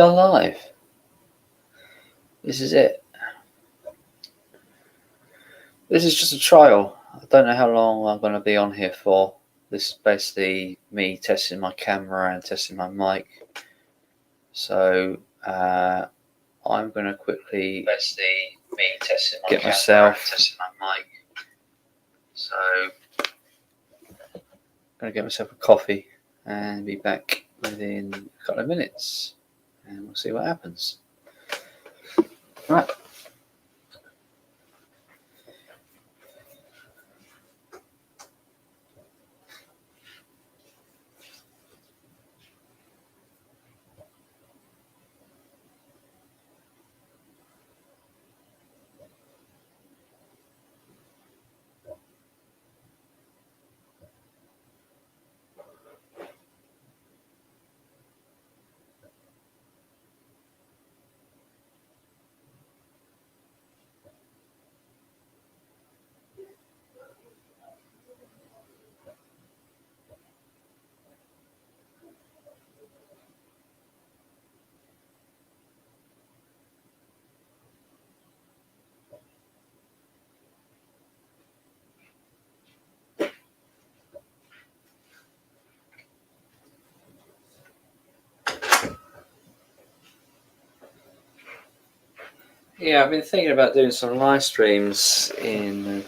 Live. This is it. This is just a trial. I don't know how long I'm going to be on here for. This is basically me testing my camera and testing my mic. So I'm going to quickly get myself. So I'm going to get myself a coffee and be back within a couple of minutes, and we'll see what happens. Right. Yeah, I've been thinking about doing some live streams in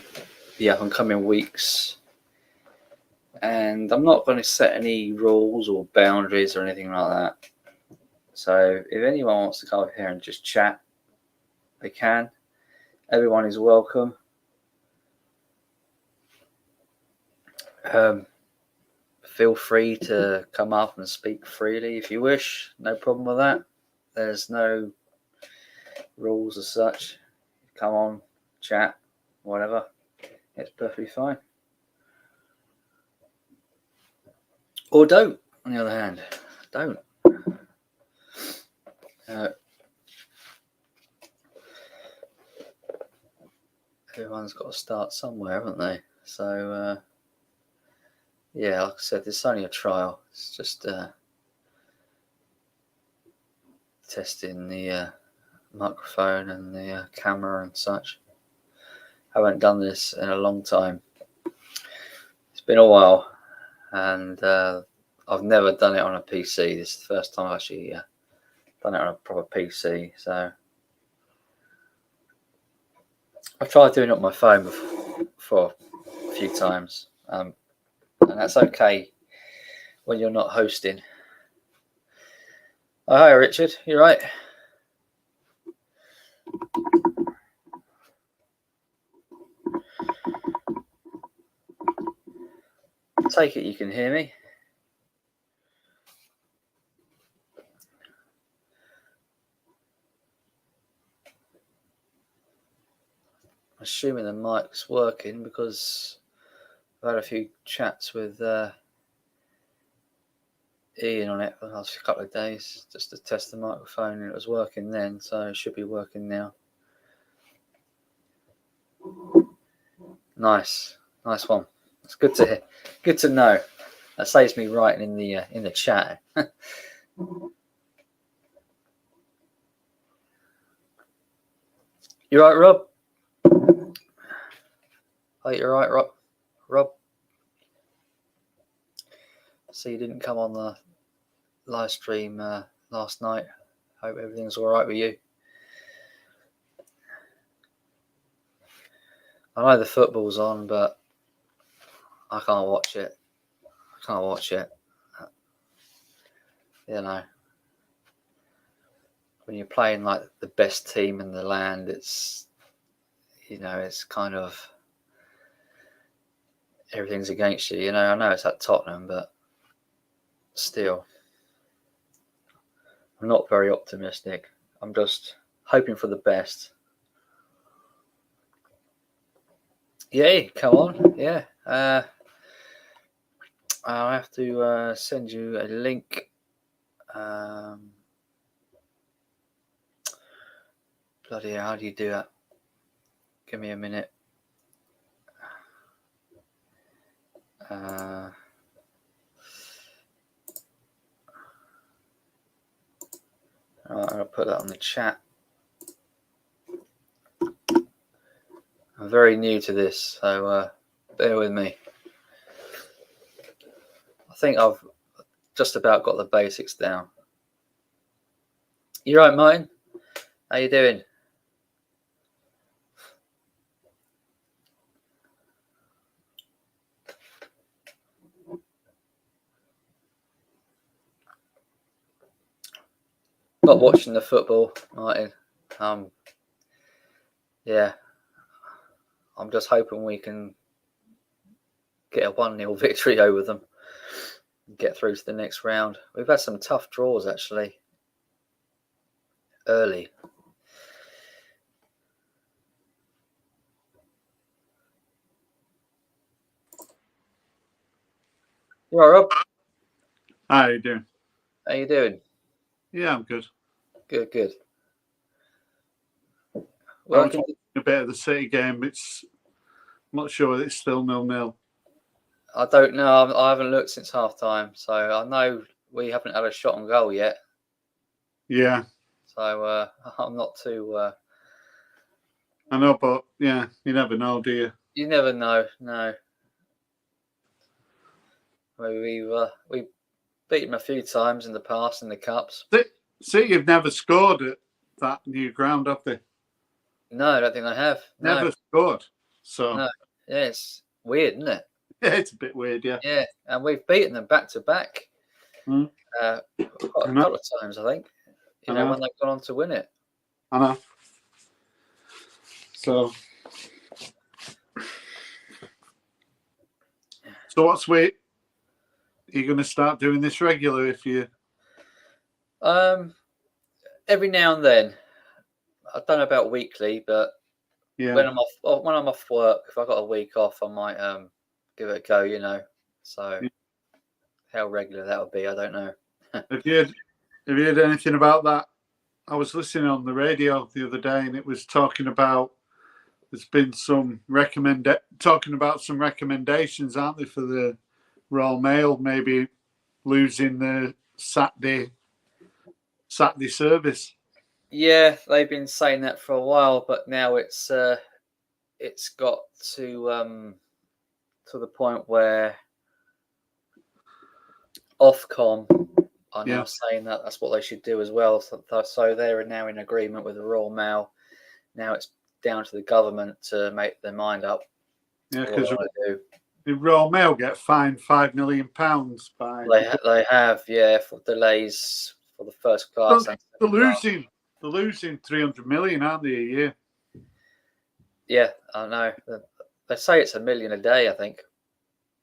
the up and coming weeks, and I'm not going to set any rules or boundaries or anything like that. So if anyone wants to come over here and just chat, they can. Everyone is welcome. Feel free to come up and speak freely if you wish. No problem with that. There's no rules as such. Come on, chat, whatever. It's perfectly fine. Or don't, on the other hand. Don't. Everyone's got to start somewhere, haven't they? So, yeah, like I said, it's only a trial. It's just testing the microphone and the camera and such. I haven't done this in a long time. It's been a while, and I've never done it on a PC. This is the first time I've actually done it on a proper PC. So I've tried doing it on my phone before a few times, and that's okay when you're not hosting. Oh, hi, Richard. You right? Take it you can hear me. I'm assuming the mic's working because I've had a few chats with Ian on it for the last couple of days just to test the microphone, and it was working then, so it should be working now. Nice one. It's good to hear. Good to know. That saves me writing in the chat. You right, Rob? Oh, you're right, Rob. So you didn't come on the live stream last night. Hope everything's all right with you. I know the football's on, but I can't watch it. You know, when you're playing like the best team in the land, it's, you know, it's kind of everything's against you. You know, I know it's at Tottenham, but still, I'm not very optimistic. I'm just hoping for the best. Yeah, come on. Yeah. I'll have to send you a link. Bloody hell, how do you do that? Give me a minute. Right, I'm going to put that on the chat. I'm very new to this, so bear with me. I think I've just about got the basics down. You right, Martin? How you doing? Not watching the football, Martin. Yeah, I'm just hoping we can get a 1-0 victory over them and get through to the next round. We've had some tough draws, actually, early. You all right, Rob? How you doing? How you doing? Yeah, I'm good. Good. I Well, was watching a bit of the City game. I'm not sure it's still 0-0. I don't know. I haven't looked since half time, so I know we haven't had a shot on goal yet. Yeah. So I'm not too. I know, but yeah, you never know, do you? You never know. No. We've beat them a few times in the past in the cups. City have never scored at that new ground, have they? No, I don't think they have. No. Never scored. So no. Yeah, it's weird, isn't it? Yeah, it's a bit weird, yeah. Yeah, and we've beaten them back to back. Quite a couple of times, I think. You know, when they've gone on to win it. I know. So what's wait? Are you going to start doing this regular if you? Every now and then. I don't know about weekly, but yeah, when I'm off work, if I got a week off, I might give it a go. You know, so how regular that would be, I don't know. Have you heard anything about that? I was listening on the radio the other day, and it was talking about there's been some talking about some recommendations, aren't there, for the Royal Mail maybe losing the Saturday service. Yeah, they've been saying that for a while, but now it's got to the point where Ofcom are now saying that that's what they should do as well. So they're now in agreement with the Royal Mail. Now it's down to the government to make their mind up. Yeah, because the Royal Mail get fined £5 million by. They have, for delays for the first class. They're losing 300 million, aren't they, a year? Yeah, I know. They say it's $1 million a day, I think.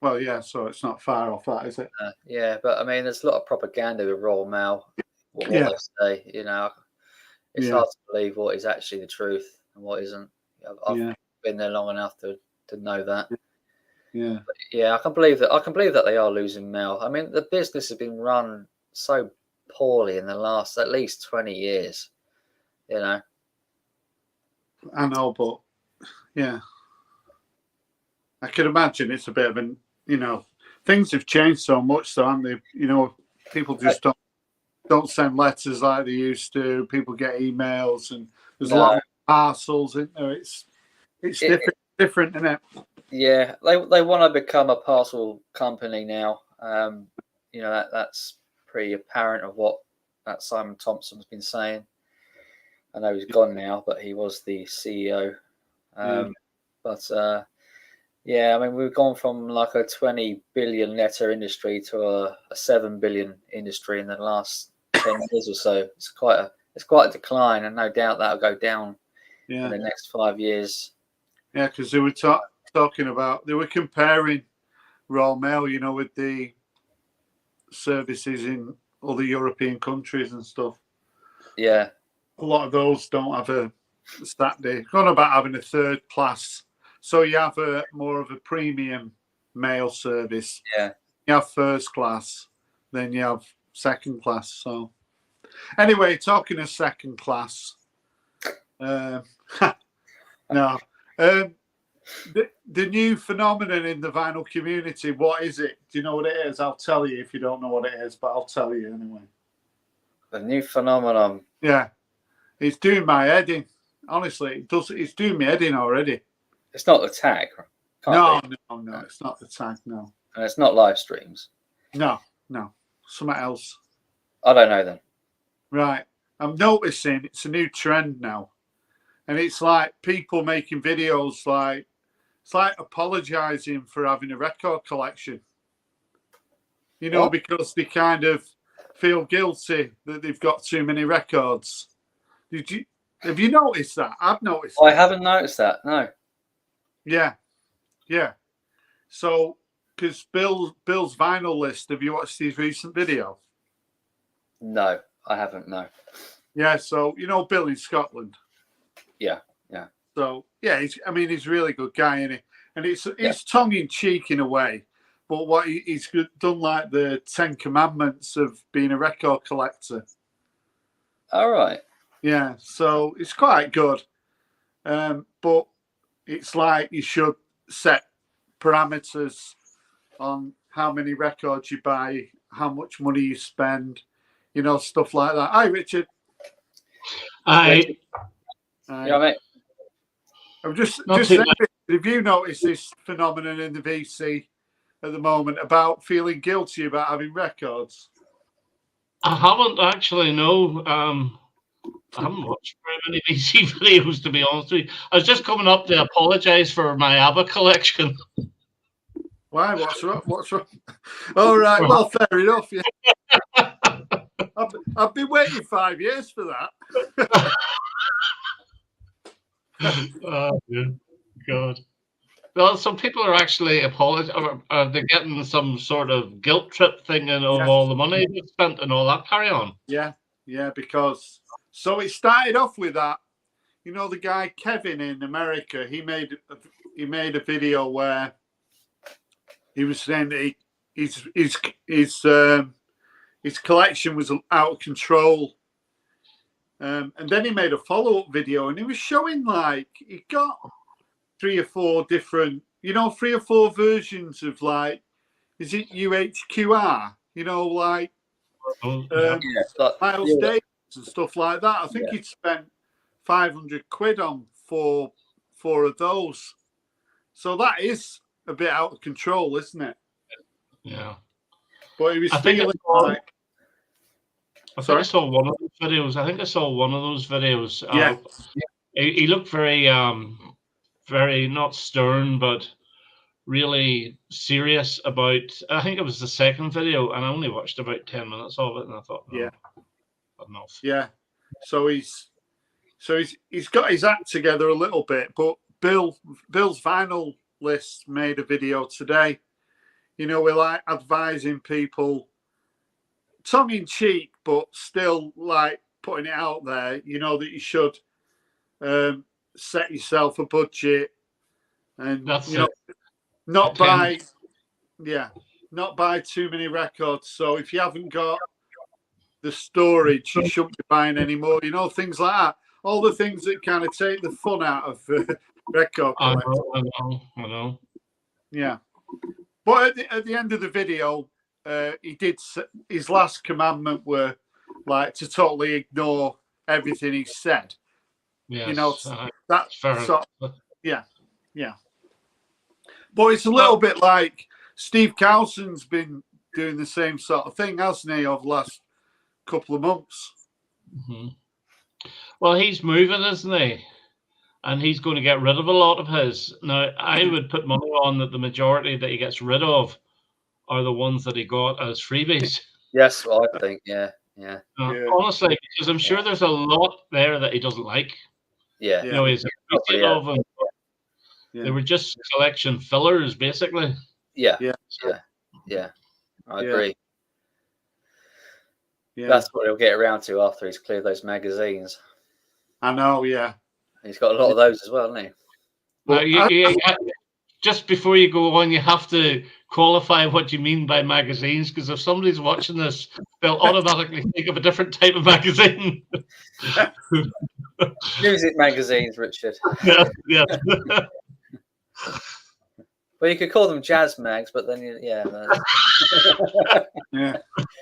Well, yeah, so it's not far off that, is it? Yeah, but I mean, there's a lot of propaganda with Royal Mail. What they say, you know, it's hard to believe what is actually the truth and what isn't. I've been there long enough to know that. Yeah. But yeah, I can believe that they are losing Mail. I mean, the business has been run so poorly in the last at least 20 years. You know. I know, but yeah, I can imagine it's a bit of things have changed so much, so aren't they? You know, people just don't send letters like they used to. People get emails, and there's a lot of parcels in there. It's different, isn't it? Yeah, they want to become a parcel company now. You know, that's pretty apparent of what that Simon Thompson's been saying. I know he's gone now, but he was the CEO. But I mean, we've gone from like a 20 billion letter industry to a 7 billion industry in the last 10 years or so. It's quite a decline, and no doubt that'll go down in the next 5 years. Yeah, because they were they were comparing Royal Mail, you know, with the services in other European countries and stuff. Yeah. A lot of those don't have a Saturday. It's not about having a third class. So you have more of a premium mail service. Yeah. You have first class, then you have second class. So anyway, talking of second class, no. The new phenomenon in the vinyl community, what is it? Do you know what it is? I'll tell you if you don't know what it is, but I'll tell you anyway. A new phenomenon. Yeah, it's doing my head in. Honestly, it does. It's doing my head in already. It's not the tag. No, Can't be. no, it's not the tag. No, And it's not live streams. no, something else. I don't know then. Right, I'm noticing it's a new trend now, and it's like people making videos like it's like apologising for having a record collection. You know, What? because they kind of feel guilty that they've got too many records. Have you noticed that? I've noticed. I haven't noticed that. No. Yeah. So, because Bill's vinyl list, have you watched his recent video? No, I haven't. No. Yeah. So you know Bill in Scotland. Yeah. So yeah, he's a really good guy, isn't he? And it's tongue in cheek in a way, but what he's done like the 10 Commandments of being a record collector. All right. Yeah. So it's quite good, but it's like you should set parameters on how many records you buy, how much money you spend, you know, stuff like that. Hi, Richard. Hi. Yeah, mate. I'm just saying, have you noticed this phenomenon in the VC at the moment about feeling guilty about having records? I haven't actually, no. I haven't watched very many VC videos, to be honest with you. I was just coming up to apologise for my ABBA collection. Why? What's wrong? All right. Well, fair enough. Yeah. I've been waiting 5 years for that. Oh, God. Well, some people are actually apologizing. Are they getting some sort of guilt trip thing of all the money they spent and all that carry on? Yeah, because so it started off with that. You know, the guy Kevin in America, he made a video where he was saying that his collection was out of control. And then he made a follow-up video, and he was showing like he got 3 or 4 different, 3 or 4 versions of like, is it UHQR? You know, like Miles Davis and stuff like that. I think he'd spent 500 quid on 4 of those. So that is a bit out of control, isn't it? Yeah. But he was feeling like. I think I saw one of those videos. Yeah. He looked very, very not stern, but really serious about. I think it was the second video, and I only watched about 10 minutes of it, and I thought, enough. Yeah. So he's got his act together a little bit, but Bill's vinyl list made a video today. You know, we're like advising people, tongue in cheek, but still like putting it out there, you know, that you should set yourself a budget and not buy too many records. So if you haven't got the storage, you shouldn't be buying any more, you know, things like that. All the things that kind of take the fun out of record collecting. I know. Yeah. But at the end of the video, he did his last commandment were like to totally ignore everything he said. Yes, you know, that's fair. Yeah. But it's a little bit like Steve Carlson's been doing the same sort of thing, hasn't he, over the last couple of months? Mm-hmm. Well, he's moving, isn't he? And he's going to get rid of a lot of his. Now, I would put money on that the majority that he gets rid of are the ones that he got as freebies. Yes, well, I think, yeah. Honestly, because I'm sure there's a lot there that he doesn't like. Yeah. You know, he's appreciative of them. They were just collection fillers, basically. Yeah. I agree. Yeah. That's what he'll get around to after he's cleared those magazines. I know, yeah. He's got a lot of those as well, hasn't he? Just before you go on, you have to qualify what you mean by magazines, because if somebody's watching this, they'll automatically think of a different type of magazine. Music magazines, Richard. Yeah. Well, you could call them jazz mags, but then, yeah,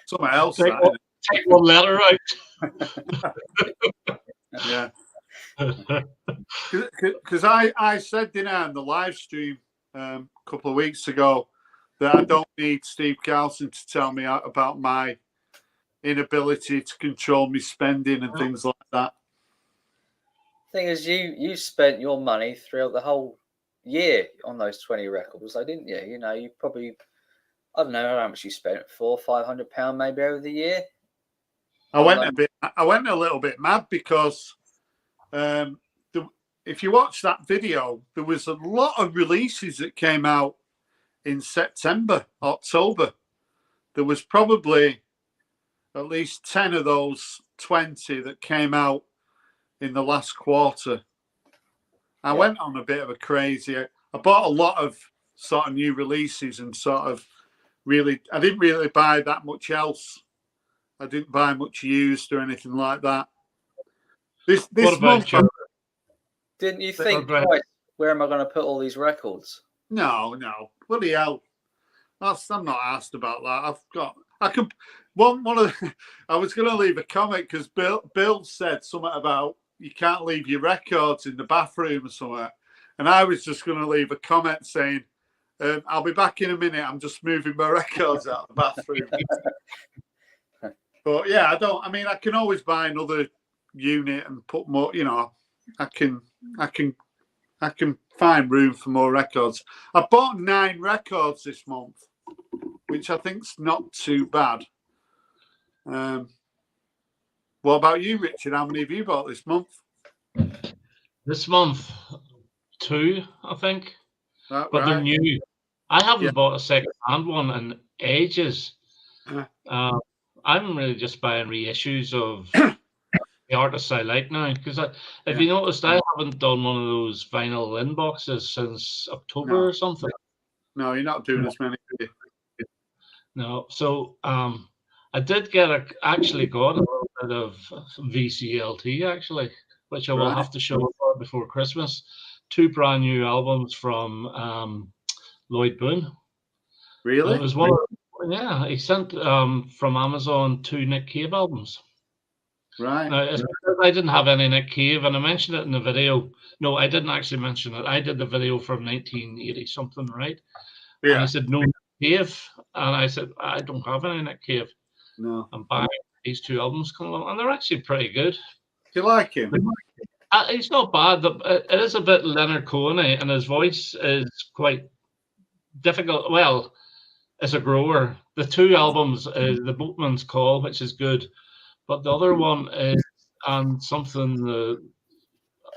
something else. take one letter Yeah. out. Because I said, didn't I, on the live stream a couple of weeks ago that I don't need Steve Carlson to tell me about my inability to control my spending and things like that. Thing is, you spent your money throughout the whole year on those 20 records, though, didn't you? You know, you probably, I don't know how much you spent, £400-500 maybe over the year. I went a little bit mad because if you watch that video, there was a lot of releases that came out in September, October. There was probably at least 10 of those 20 that came out in the last quarter. I went on a bit of a crazy. I bought a lot of sort of new releases and sort of really, I didn't really buy that much else. I didn't buy much used or anything like that. This month, didn't you think, right, where am I going to put all these records? No, bloody hell. I'm not asked about that. I was going to leave a comment because Bill said something about you can't leave your records in the bathroom or something. And I was just going to leave a comment saying, I'll be back in a minute. I'm just moving my records out of the bathroom. But yeah, I can always buy another unit and put more, you know, I can find room for more records. I bought 9 records this month, which I think's not too bad. What about you, Richard? How many have you bought this month? This month, 2, I think. But right. They're new. I haven't bought a second-hand one in ages. I'm really just buying reissues of the artists I like now. Because if you noticed, I haven't done one of those vinyl inboxes since October or something. No, you're not doing as many. No, so I did actually got a little bit of VCLT actually, which I will have to show before Christmas. 2 brand new albums from Lloyd Boone. Really? And it was one. Yeah, he sent from Amazon 2 Nick Cave albums. Right. Now, it's because I didn't have any Nick Cave, and I mentioned it in the video. No, I didn't actually mention it. I did the video from 1980 something, right? Yeah. And he said no Nick Cave, and I said I don't have any Nick Cave. No. I'm buying these 2 albums coming along, and they're actually pretty good. Do you like him? He's not bad. It is a bit Leonard Cohen-y, and his voice is quite difficult. Well, as a grower, the 2 albums is The Boatman's Call, which is good, but the other one is something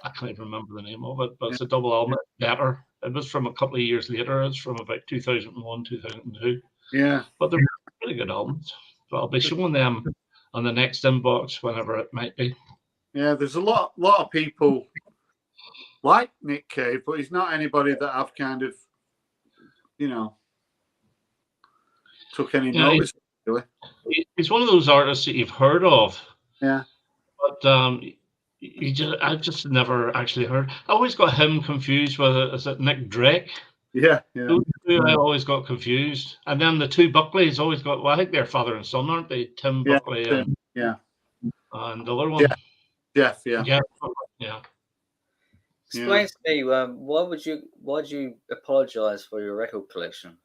I can't even remember the name of it, but it's a double album. Better. It was from a couple of years later. It's from about 2001, 2002. Yeah, but they're really good albums. So I'll be showing them on the next inbox whenever it might be. Yeah, there's a lot of people like Nick Cave, but he's not anybody that I've kind of, took any notice. Really. He's one of those artists that you've heard of. Yeah. But I've just never actually heard. I always got him confused with is it Nick Drake? Yeah. Those 2 I always got confused. And then the 2 Buckleys always got. Well, I think they're father and son, aren't they? Tim Buckley and the other one. Jeff. Yeah. Explain to me, why did you apologise for your record collection?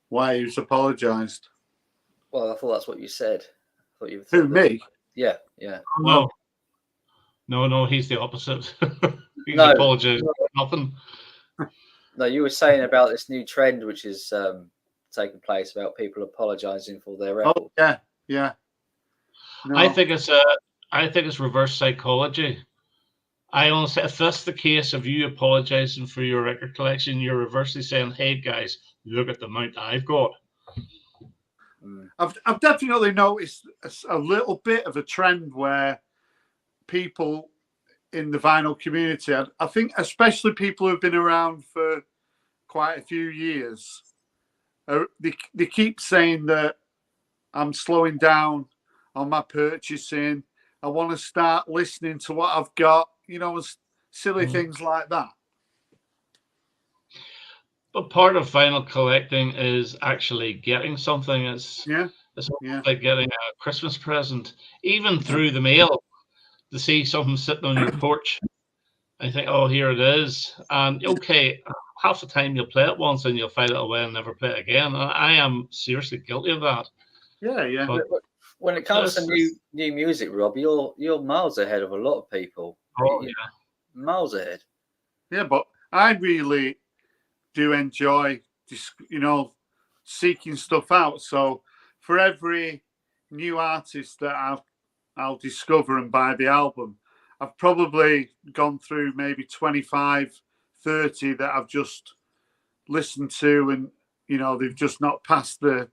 Why he was apologised? Well, I thought that's what you said. Who, me? Yeah. No, he's the opposite. He's apologised for nothing. No, you were saying about this new trend which is taking place about people apologising for their record. Oh, yeah. No. I think it's reverse psychology. I honestly, if that's the case of you apologising for your record collection, you're reversely saying, "Hey guys, look at the amount I've got." I've definitely noticed a little bit of a trend where people in the vinyl community, I think especially people who've been around for quite a few years, they keep saying that I'm slowing down on my purchasing. I want to start listening to what I've got, silly things like that. But part of vinyl collecting is actually getting something. It's almost Yeah. like getting a Christmas present, even through the mail, to see something sitting on your porch. I think, oh, here it is. And okay, half the time you'll play it once and you'll file it away and never play it again. And I am seriously guilty of that. Yeah. But When it comes to new music, Rob, you're miles ahead of a lot of people. oh, yeah. Miles ahead. Yeah, but I really do enjoy, seeking stuff out. So for every new artist that I'll discover and buy the album, I've probably gone through maybe 25, 30 that I've just listened to, and they've just not passed the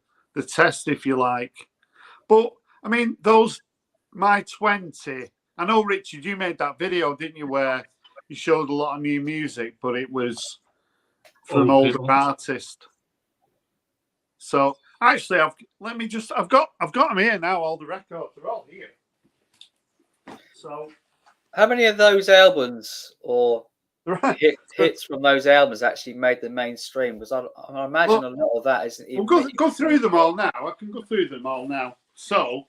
test, if you like. But I mean, my 20. I know, Richard, you made that video, didn't you, where you showed a lot of new music, but it was from older artists. So actually, I've got them here now. All the records are all here. So, how many of those albums or hits from those albums actually made the mainstream? Because I imagine a lot of that isn't even. We'll go through them all now. I can go through them all now. So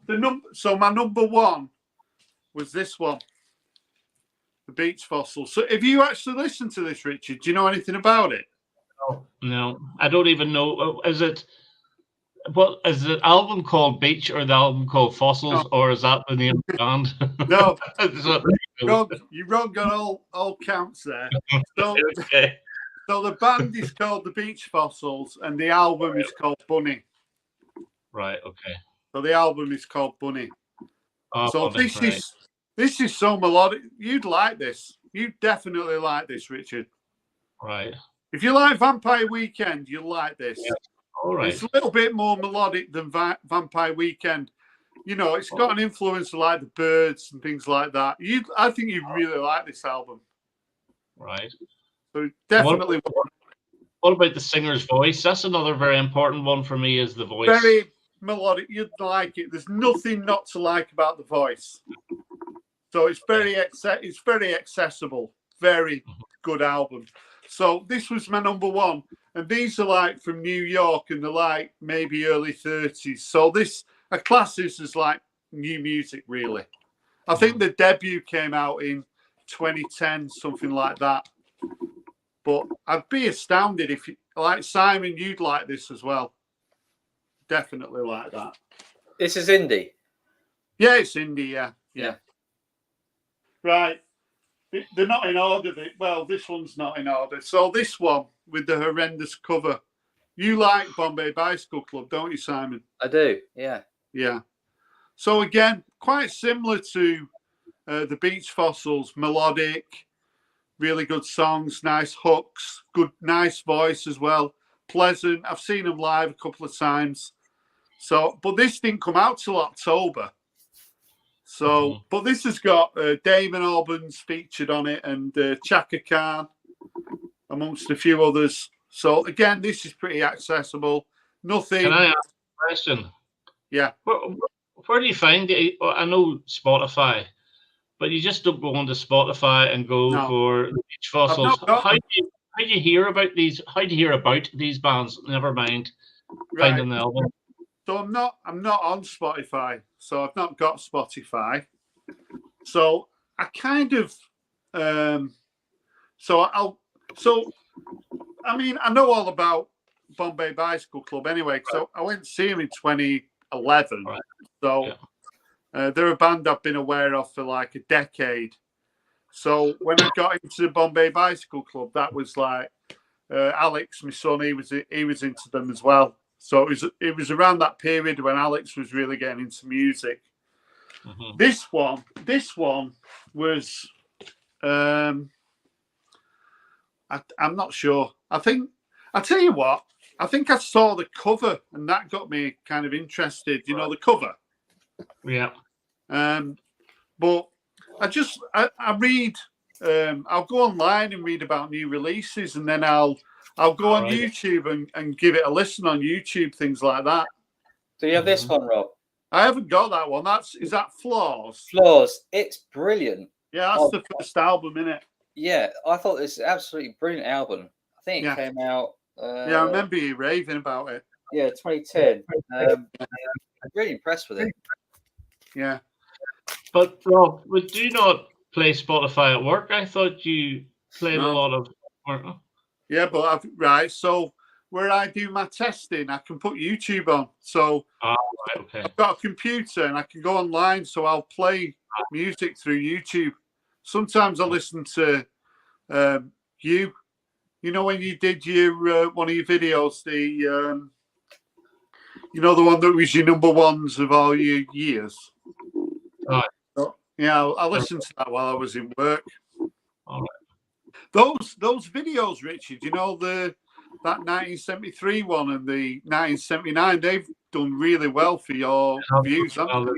my number one was this one, the Beach Fossils. So have you actually listened to this, Richard? Do you know anything about it? No, I don't even know. Is it the album called Beach or the album called Fossils, or is that the name of the band? No, you wrong on all counts there. So, okay. So the band is called the Beach Fossils, and the album is called Bunny. Right. Okay. So the album is called Bunny. Oh, so Bunny, this is so melodic. You'd like this. You definitely like this, Richard. Right. If you like Vampire Weekend, you'll like this. Yeah. All right. It's a little bit more melodic than Vampire Weekend. It's got an influence like the Byrds and things like that. I think you'd really like this album. Right. So definitely. What about the singer's voice? That's another very important one for me, is the voice. Very melodic. You'd like it. There's nothing not to like about the voice. So it's very accessible. Very good album. So this was my number one. And these are like from New York, and they're like maybe early 30s. So I class this as like new music, really. I think the debut came out in 2010, something like that. But I'd be astounded if, like Simon, you'd like this as well. Definitely like that. This is indie. Yeah, it's indie. Yeah. Right. They're not in order. Well, this one's not in order. So this one with the horrendous cover. You like Bombay Bicycle Club, don't you, Simon? I do. Yeah. Yeah. So again, quite similar to the Beach Fossils, melodic, really good songs, nice hooks, nice voice as well, pleasant. I've seen them live a couple of times. So, but this didn't come out till October. So, but this has got Damon Albarn's featured on it, and Chaka Khan, amongst a few others. So again, this is pretty accessible. Nothing. Can I ask a question? Yeah. Where do you find it? I know Spotify, but you just don't go onto Spotify and go for the Beach Fossils. How do you hear about these? How do you hear about these bands? Never mind finding the album. So I'm not on Spotify. So I've not got Spotify. So I kind of I know all about Bombay Bicycle Club anyway. So I went to see them in 2011. Right. So they're a band I've been aware of for like a decade. So when I got into the Bombay Bicycle Club, that was like Alex, my son, he was into them as well. So it was around that period when Alex was really getting into music. Mm-hmm. This one was I'm not sure. I tell you what, I think I saw the cover and that got me kind of interested. You know, the cover. Yeah. But I read. I'll go online and read about new releases, and then I'll go on YouTube and give it a listen on YouTube, things like that. Do you have this one, Rob? I haven't got that one. Is that Flaws? Flaws. It's brilliant. Yeah, that's the first album, innit? Yeah, I thought this is an absolutely brilliant album. I think it came out. I remember you raving about it. Yeah, 2010. I'm really impressed with it. Yeah. But Rob, would you not play Spotify at work? I thought you played a No. lot of. Yeah, but right. So where I do my testing, I can put YouTube on. So Right, okay. I've got a computer and I can go online. So I'll play music through YouTube. Sometimes I listen to you. You know when you did your one of your videos, the the one that was your number ones of all your years. Right. So, yeah, I listened to that while I was in work. All right. Those videos, Richard, that 1973 one and the 1979, they've done really well for your views, haven't they?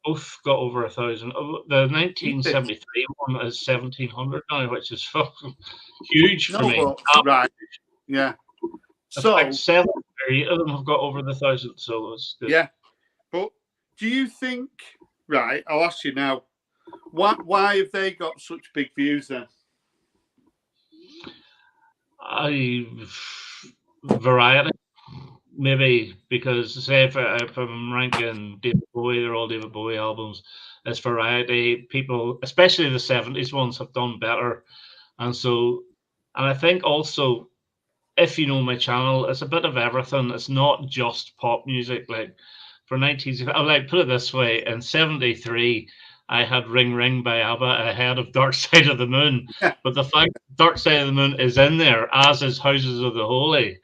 Both got over 1,000. The 1973 one is 1,700 now, which is fucking huge for me. Right, yeah. So 7 or 8 of them have got over the 1,000, so it's good. Yeah, but do you think? Right, I'll ask you now. Why have they got such big views then? Variety. Maybe because, say, if I'm ranking David Bowie, they're all David Bowie albums. It's variety. People, especially the 70s ones, have done better. And I think also, if you know my channel, it's a bit of everything. It's not just pop music. Like for 19, like put it this way: in '73, I had "Ring Ring" by ABBA ahead of "Dark Side of the Moon." But the fact "Dark Side of the Moon" is in there, as is "Houses of the Holy,"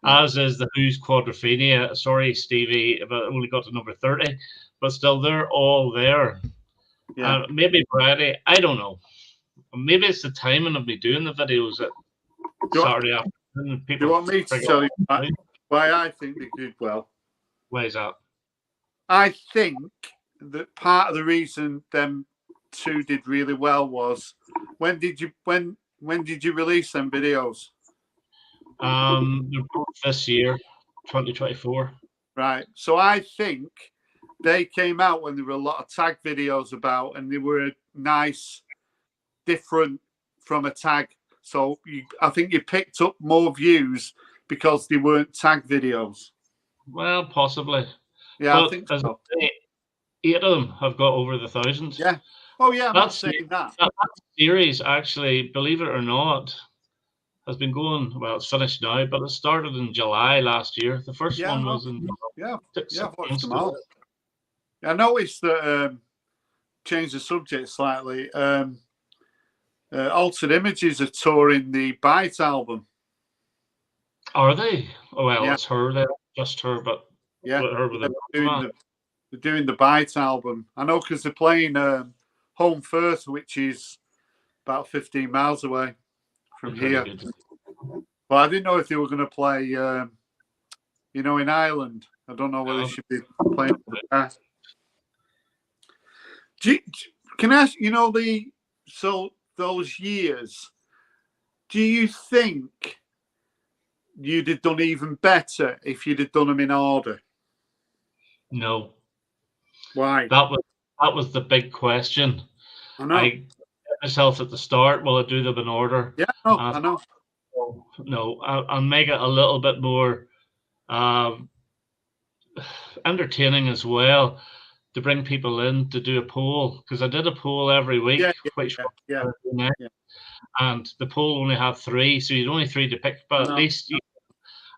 as is the Who's "Quadrophenia." Sorry, Stevie, but it only got to number 30. But still, they're all there. Yeah. Maybe variety. I don't know. Maybe it's the timing of me doing the videos at Saturday afternoon. Do you want me to tell you why I think they did well? Why is that? I think that part of the reason them two did really well was when did you release them videos? This year, 2024. Right. So I think they came out when there were a lot of tag videos about, and they were nice, different from a tag. So I think you picked up more views because they weren't tag videos. Well, possibly. Yeah, but I think so. 8 of them have got over the 1,000. Yeah. Oh, yeah, I'm not saying that. That series, actually, believe it or not, has been going, well, it's finished now, but it started in July last year. The first one was in... I've watched them all. I noticed that, change the subject slightly, Altered Images are touring the Bite album. Are they? Oh, well, it's her there, just her, but her with they're doing the Bite album. I know because they're playing Home First, which is about 15 miles away from here. But I didn't know if they were going to play, in Ireland. I don't know whether they should be playing the past. Can I ask, those years, do you think you'd have done even better if you'd have done them in order? No. Why? That was the big question. I know. I get myself at the start. Will I do them in order? Yeah, I know. No, I'll make it a little bit more entertaining as well, to bring people in to do a poll, because I did a poll every week, and the poll only had 3, so you'd only 3 to pick. But at least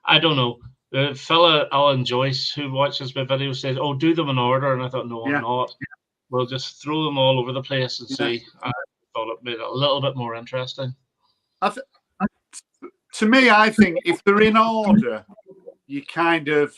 I don't know. The fella Alan Joyce who watches my videos says, "Oh, do them in order," and I thought, no, I'm not. We'll just throw them all over the place and see. I thought it made it a little bit more interesting. To me, I think if they're in order, you kind of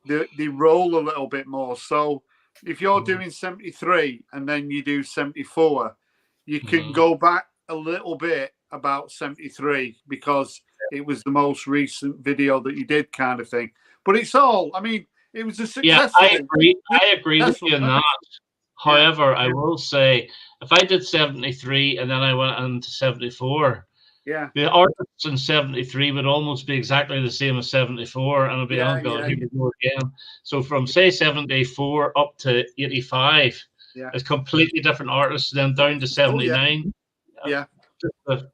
they roll a little bit more. So if you're doing 73 and then you do 74, you can go back a little bit about 73 because it was the most recent video that you did, kind of thing. But it's all, it was a success. Yeah, I agree with you on that. However, I will say, if I did 73 and then I went into 74, the artists in 73 would almost be exactly the same as 74, and it'd be, oh God, here we go again. So from, say, 74 up to 85, it's completely different artists, then down to 79. Just to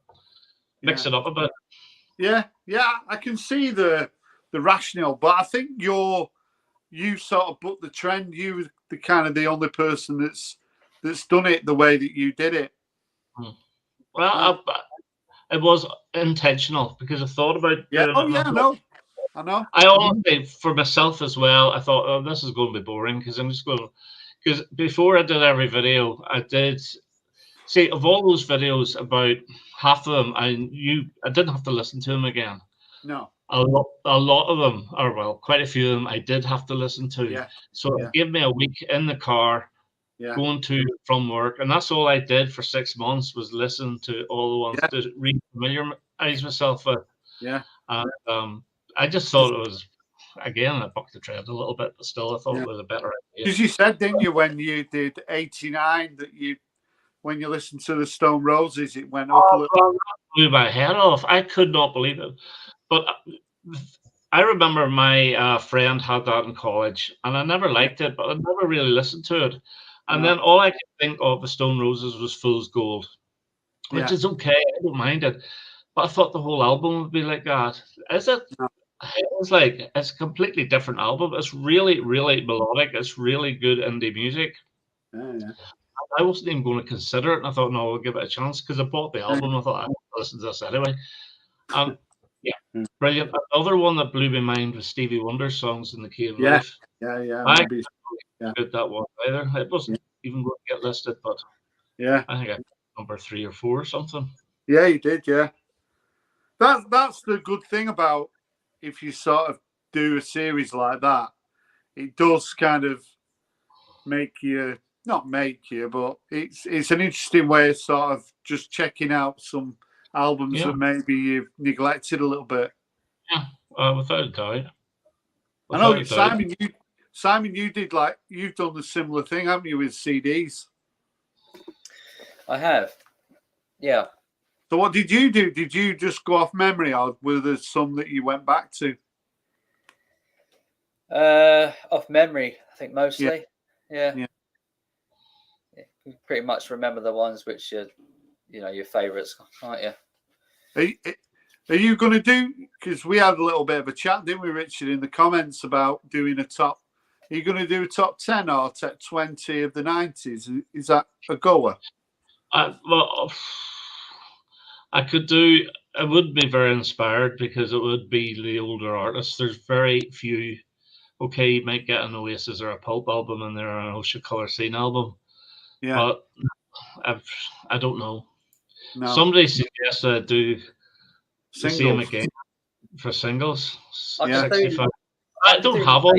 mix it up a bit. Yeah, I can see the the rationale. But I think you sort of booked the trend. You were the kind of the only person that's done it the way that you did it. Well, it was intentional because I thought about Yeah. doing Oh it. yeah, I know. I honestly, for myself as well, I thought, oh, this is going to be boring because I'm just going to. Because before I did every video, I did see of all those videos, about half of them I didn't have to listen to them again. No. A lot of them, or well, quite a few of them, I did have to listen to. Yeah. So it gave me a week in the car, going to from work, and that's all I did for 6 months was listen to all the ones to re-familiarize myself with. Yeah. And I just thought it was, again, I bucked the trend a little bit, but still I thought it was a better idea. Because you said, didn't you, when you did 89, that when you listened to the Stone Roses, it went up a little. Well, that blew my head off. I could not believe it. But I remember my friend had that in college, and I never liked it, but I never really listened to it. And then all I could think of the Stone Roses was Fool's Gold, which is okay. I don't mind it. But I thought the whole album would be like that. Is it? No. It's a completely different album. It's really, really melodic. It's really good indie music. Yeah. I wasn't even going to consider it, and I thought, no, I'll give it a chance because I bought the album. I thought, I want to listen to this anyway. Brilliant. Another one that blew my mind was Stevie Wonder's Songs in the Key of Life. Yeah. I didn't get that one either. It wasn't even going to get listed, but I think I got number 3 or 4 or something. Yeah, you did. Yeah, that's the good thing about if you sort of do a series like that. It does kind of not make you, but it's an interesting way of sort of just checking out some albums that maybe you've neglected a little bit. Yeah, without a doubt. I know, Simon, you did you've done a similar thing, haven't you, with CDs? I have. Yeah. So what did you do? Did you just go off memory, or were there some that you went back to? Off memory, I think mostly. Yeah. You pretty much remember the ones which are, your favourites, aren't you? Are you going to do? Because we had a little bit of a chat, didn't we, Richard, in the comments about doing a top. Are you going to do a top 10 or top 20 of the 90s? Is that a goer? Well, I could do. I would be very inspired because it would be the older artists. There's very few. Okay, you might get an Oasis or a Pulp album and there an Ocean Colour Scene album. Yeah. But I don't know. No. Somebody suggested I do the same again for singles. 65. I don't have all.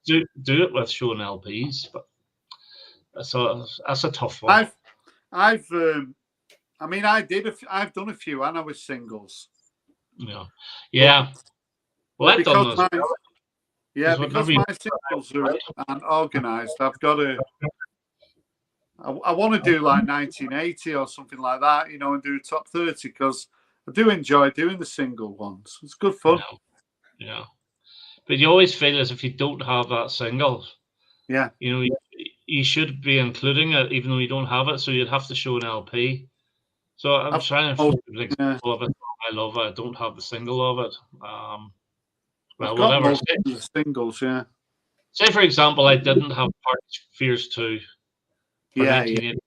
Do it with showing LPs, but that's a tough one. I've done a few, and I was singles. Yeah. Well, I've done those. Because my singles are unorganised, I've got to. I want to do like 1980 or something like that, and do a top 30 because I do enjoy doing the single ones. It's good fun. Yeah. But you always feel as if you don't have that single. Yeah. You should be including it even though you don't have it, so you'd have to show an LP. So I'm trying to find an example of it. I love it. I don't have the single of it. Well, whatever. Singles, yeah. Say, for example, I didn't have Parts Fears 2 for 1980.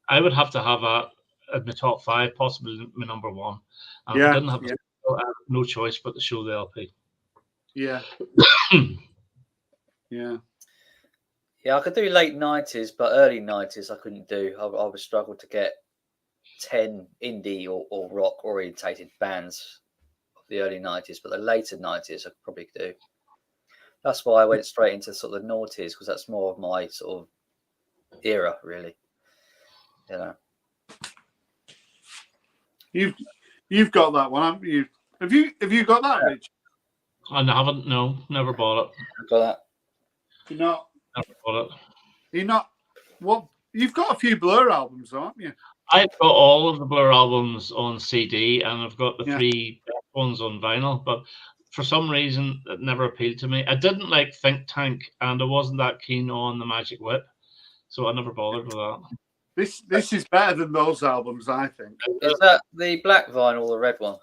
I would have to have that at my top 5, possibly my number 1. And if I didn't have the single, I had no choice but to show the LP. Yeah. Yeah. Yeah, I could do late 90s, but early 90s I couldn't do. I would struggle to get 10 indie or rock orientated bands of the early 90s, but the later 90s I could probably do. That's why I went straight into sort of the noughties, because that's more of my sort of era, really. You've got that one, haven't you? Have you got that, Rich? I haven't. No, never bought it. I've got that. You're not. Never bought it. You're not. What? You've got a few Blur albums, haven't you? I've got all of the Blur albums on CD, and I've got the 3 best ones on vinyl. But for some reason, it never appealed to me. I didn't like Think Tank, and I wasn't that keen on the Magic Whip, so I never bothered with that. This is better than those albums, I think. Is that the black vinyl or the red one?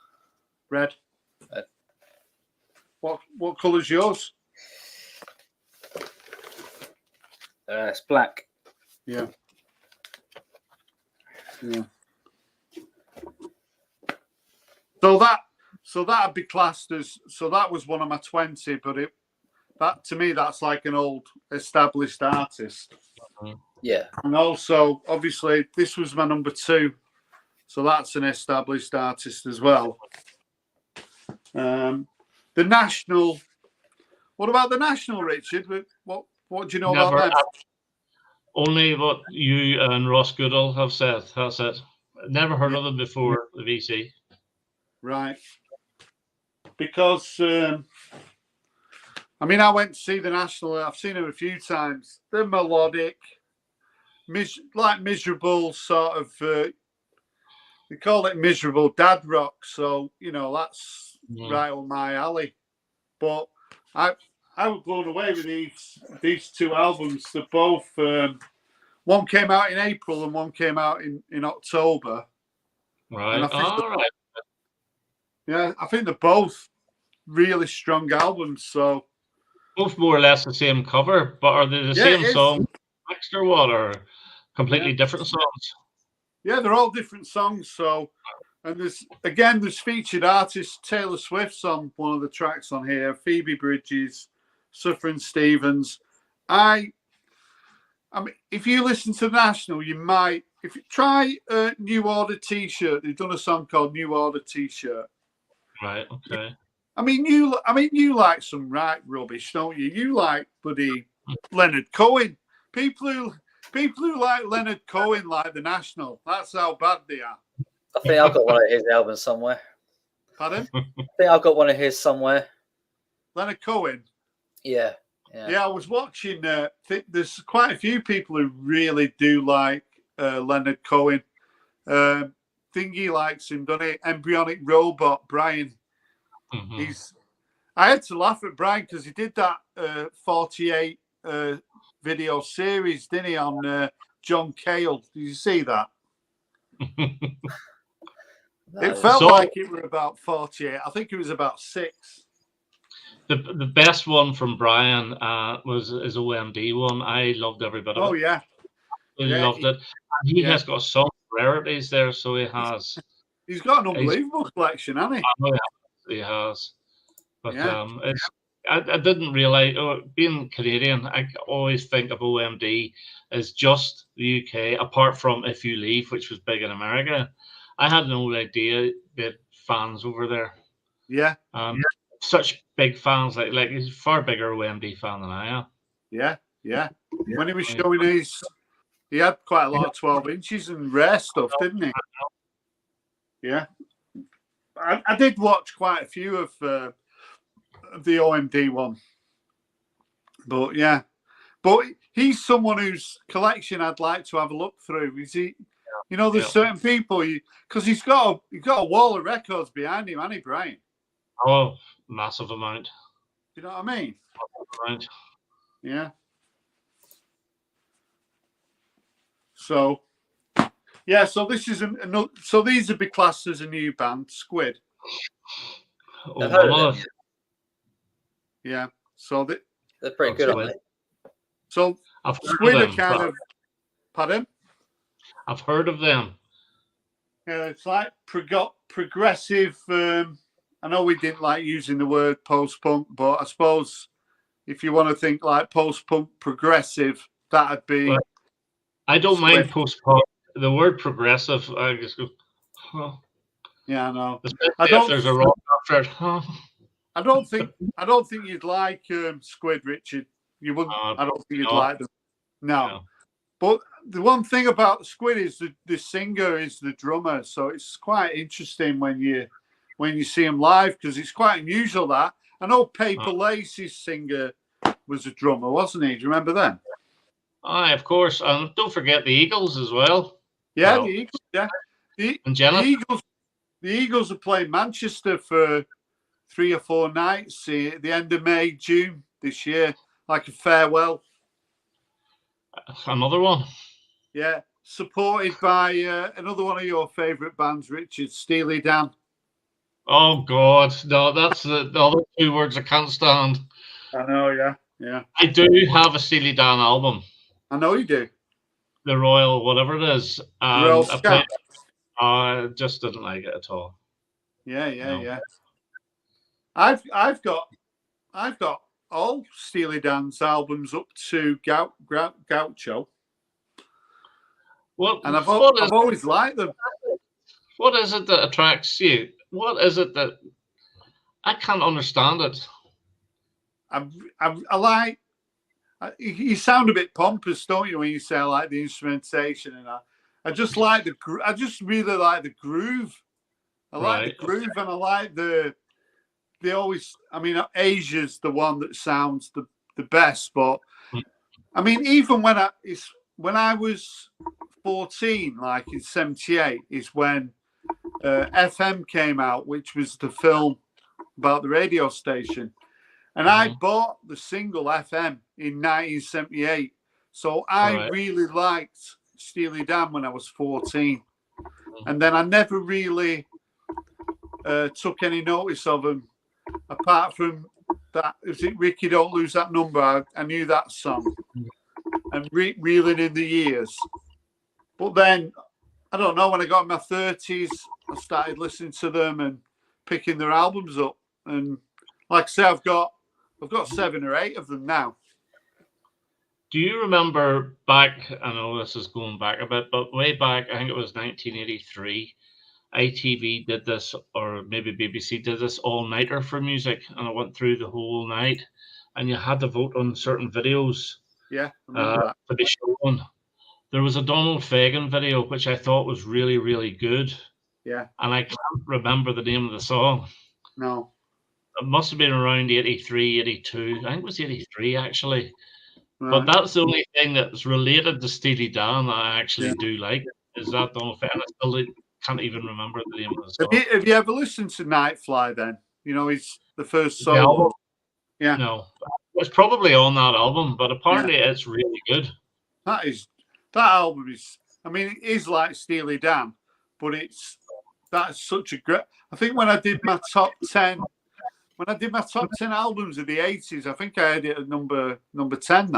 Red. What colour's yours? It's black. Yeah. Yeah. So that'd be classed as, so that was one of my 20, but that to me that's like an old established artist. Yeah. And also, obviously, this was my number 2, so that's an established artist as well. The National. What about the National, Richard? What do you know about them? Only what you and Ross Goodall have said. That's it. Never heard of them before, the VC. Right. Because, I mean, I went to see the National. I've seen them a few times. They're melodic, miserable sort of, they call it miserable dad rock. So, you know, that's right on my alley. But I was blown away with these 2 albums. They're both, one came out in April and one came out in October. Right. Right. Yeah, I think they're both really strong albums. So both more or less the same cover, but are they the same song mixed or what, or completely different songs? Yeah, they're all different songs. So, and there's featured artists. Taylor Swift's on one of the tracks on here. Phoebe Bridgers, Sufjan Stevens. I mean, if you listen to the National, you might. If you try a New Order T-shirt, they've done a song called New Order T-shirt. Right. Okay. I mean, you like some right rubbish, don't you? You like bloody Leonard Cohen. People who like Leonard Cohen like the National. That's how bad they are. I think I've got one of his albums somewhere. Pardon? I think I've got one of his somewhere. Leonard Cohen. Yeah. I was watching. There's quite a few people who really do like Leonard Cohen. Thingy likes him, doesn't he? Embryonic Robot, Brian. Mm-hmm. I had to laugh at Brian because he did that 48 video series, didn't he, on John Cale? Did you see that? It felt like it were about 48. I think it was about 6. The best one from Brian was his OMD one. I loved every bit of it. Oh yeah, loved it. And he has got some rarities there, so he has. He's got an unbelievable collection, hasn't he? He has. But I didn't realize, being Canadian, I always think of OMD as just the UK, apart from If You Leave, which was big in America. I had no idea that fans over there. Yeah. Such big fans, like he's a far bigger OMD fan than I am. Yeah. When he was showing he had quite a lot of 12 inches and rare stuff, didn't he? Yeah. I did watch quite a few of the OMD one. But yeah. But he's someone whose collection I'd like to have a look through. Is he? You know, there's certain people, because he's got a wall of records behind him, hasn't he, Brian? Oh, massive amount. Do you know what I mean? Amount. Yeah. So, yeah. So this is another. So these would be classed as a new band, Squid. Yeah. So they're pretty good, aren't they? So Squid are kind of. Pardon? I've heard of them. Yeah, it's like progressive. I know we didn't like using the word post-punk, but I suppose if you want to think like post-punk progressive, that'd be. Well, I don't mind post-punk. The word progressive, I just go, huh. Yeah, I know. I don't. If there's a rock after it, huh. I don't think you'd like Squid, Richard. You wouldn't. I don't think you'd like them. No. But the one thing about Squid is the singer is the drummer, so it's quite interesting when you see him live, because it's quite unusual that. I know Paper Lace's singer was a drummer, wasn't he? Do you remember them? Aye, of course. And don't forget the Eagles as well. Yeah, the Eagles. Yeah, the Eagles are playing Manchester for 3 or 4 nights at the end of May, June this year, like a farewell. Another one. Yeah, supported by another one of your favourite bands, Richard, Steely Dan. Oh God, no, that's the other two words I can't stand. I know, yeah, yeah. I do have a Steely Dan album, I know you do. the Royal whatever it is, The Royal and Scam. I just didn't like it at all. Yeah, yeah, No. yeah. I've got all Steely Dan's albums up to Gaucho, What and what is I've always liked them. what is it that attracts you? What is it that I can't understand it? I like. You sound a bit pompous, don't you, when you say I like the instrumentation and I just like I just really like the groove. I like the Right. groove, and I like they always. I mean, Asia's the one that sounds the best, but I mean, even when I was 14, like in '78, is when FM came out, which was the film about the radio station. And I bought the single FM in 1978. So I Right. really liked Steely Dan when I was 14. And then I never really took any notice of them, apart from that. Is it Ricky Don't Lose That Number? I knew that song. And Reeling in the Years. But then, I don't know, when I got in my 30s, I started listening to them and picking their albums up. And like I say, I've got 7 or 8 of them now. Do you remember back? I know this is going back a bit, but way back, I think it was 1983. ITV did this, or maybe BBC did this all-nighter for music, and it went through the whole night. And you had to vote on certain videos Yeah, I remember that. to be shown. There was a Donald Fagen video which I thought was really, really good, Yeah, and I can't remember the name of the song. no. It must have been around 83, 82. I think it was 83 actually. But Right. that's the only thing that's related to Steely Dan that I actually Yeah. do like, is that Donald Fagen. I still can't even remember the name of the song. Have you ever listened to Nightfly then? You know, it's the first The solo. album? Yeah. No. It's probably on that album, but apparently it's really good. That album is, I mean, it is like Steely Dan, but that's such a great. I think when I did my top 10 albums of the 80s, I think I had it at number 10.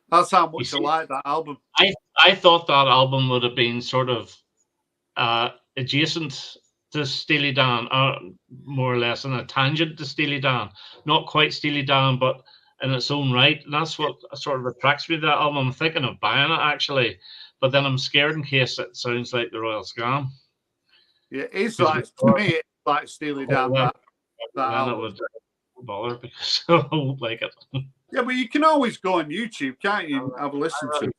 That's how much I like that album. I thought that album would have been sort of adjacent to Steely Dan, more or less, in a tangent to Steely Dan. Not quite Steely Dan, but in its own right. And that's what sort of attracts me to that album. I'm thinking of buying it actually, but then I'm scared in case it sounds like the Royal Scam. Yeah, it's like, to me, it's like Steely Dan. That then album. it would bother because I won't like it. Yeah, but you can always go on YouTube, can't you, and have a listen to it.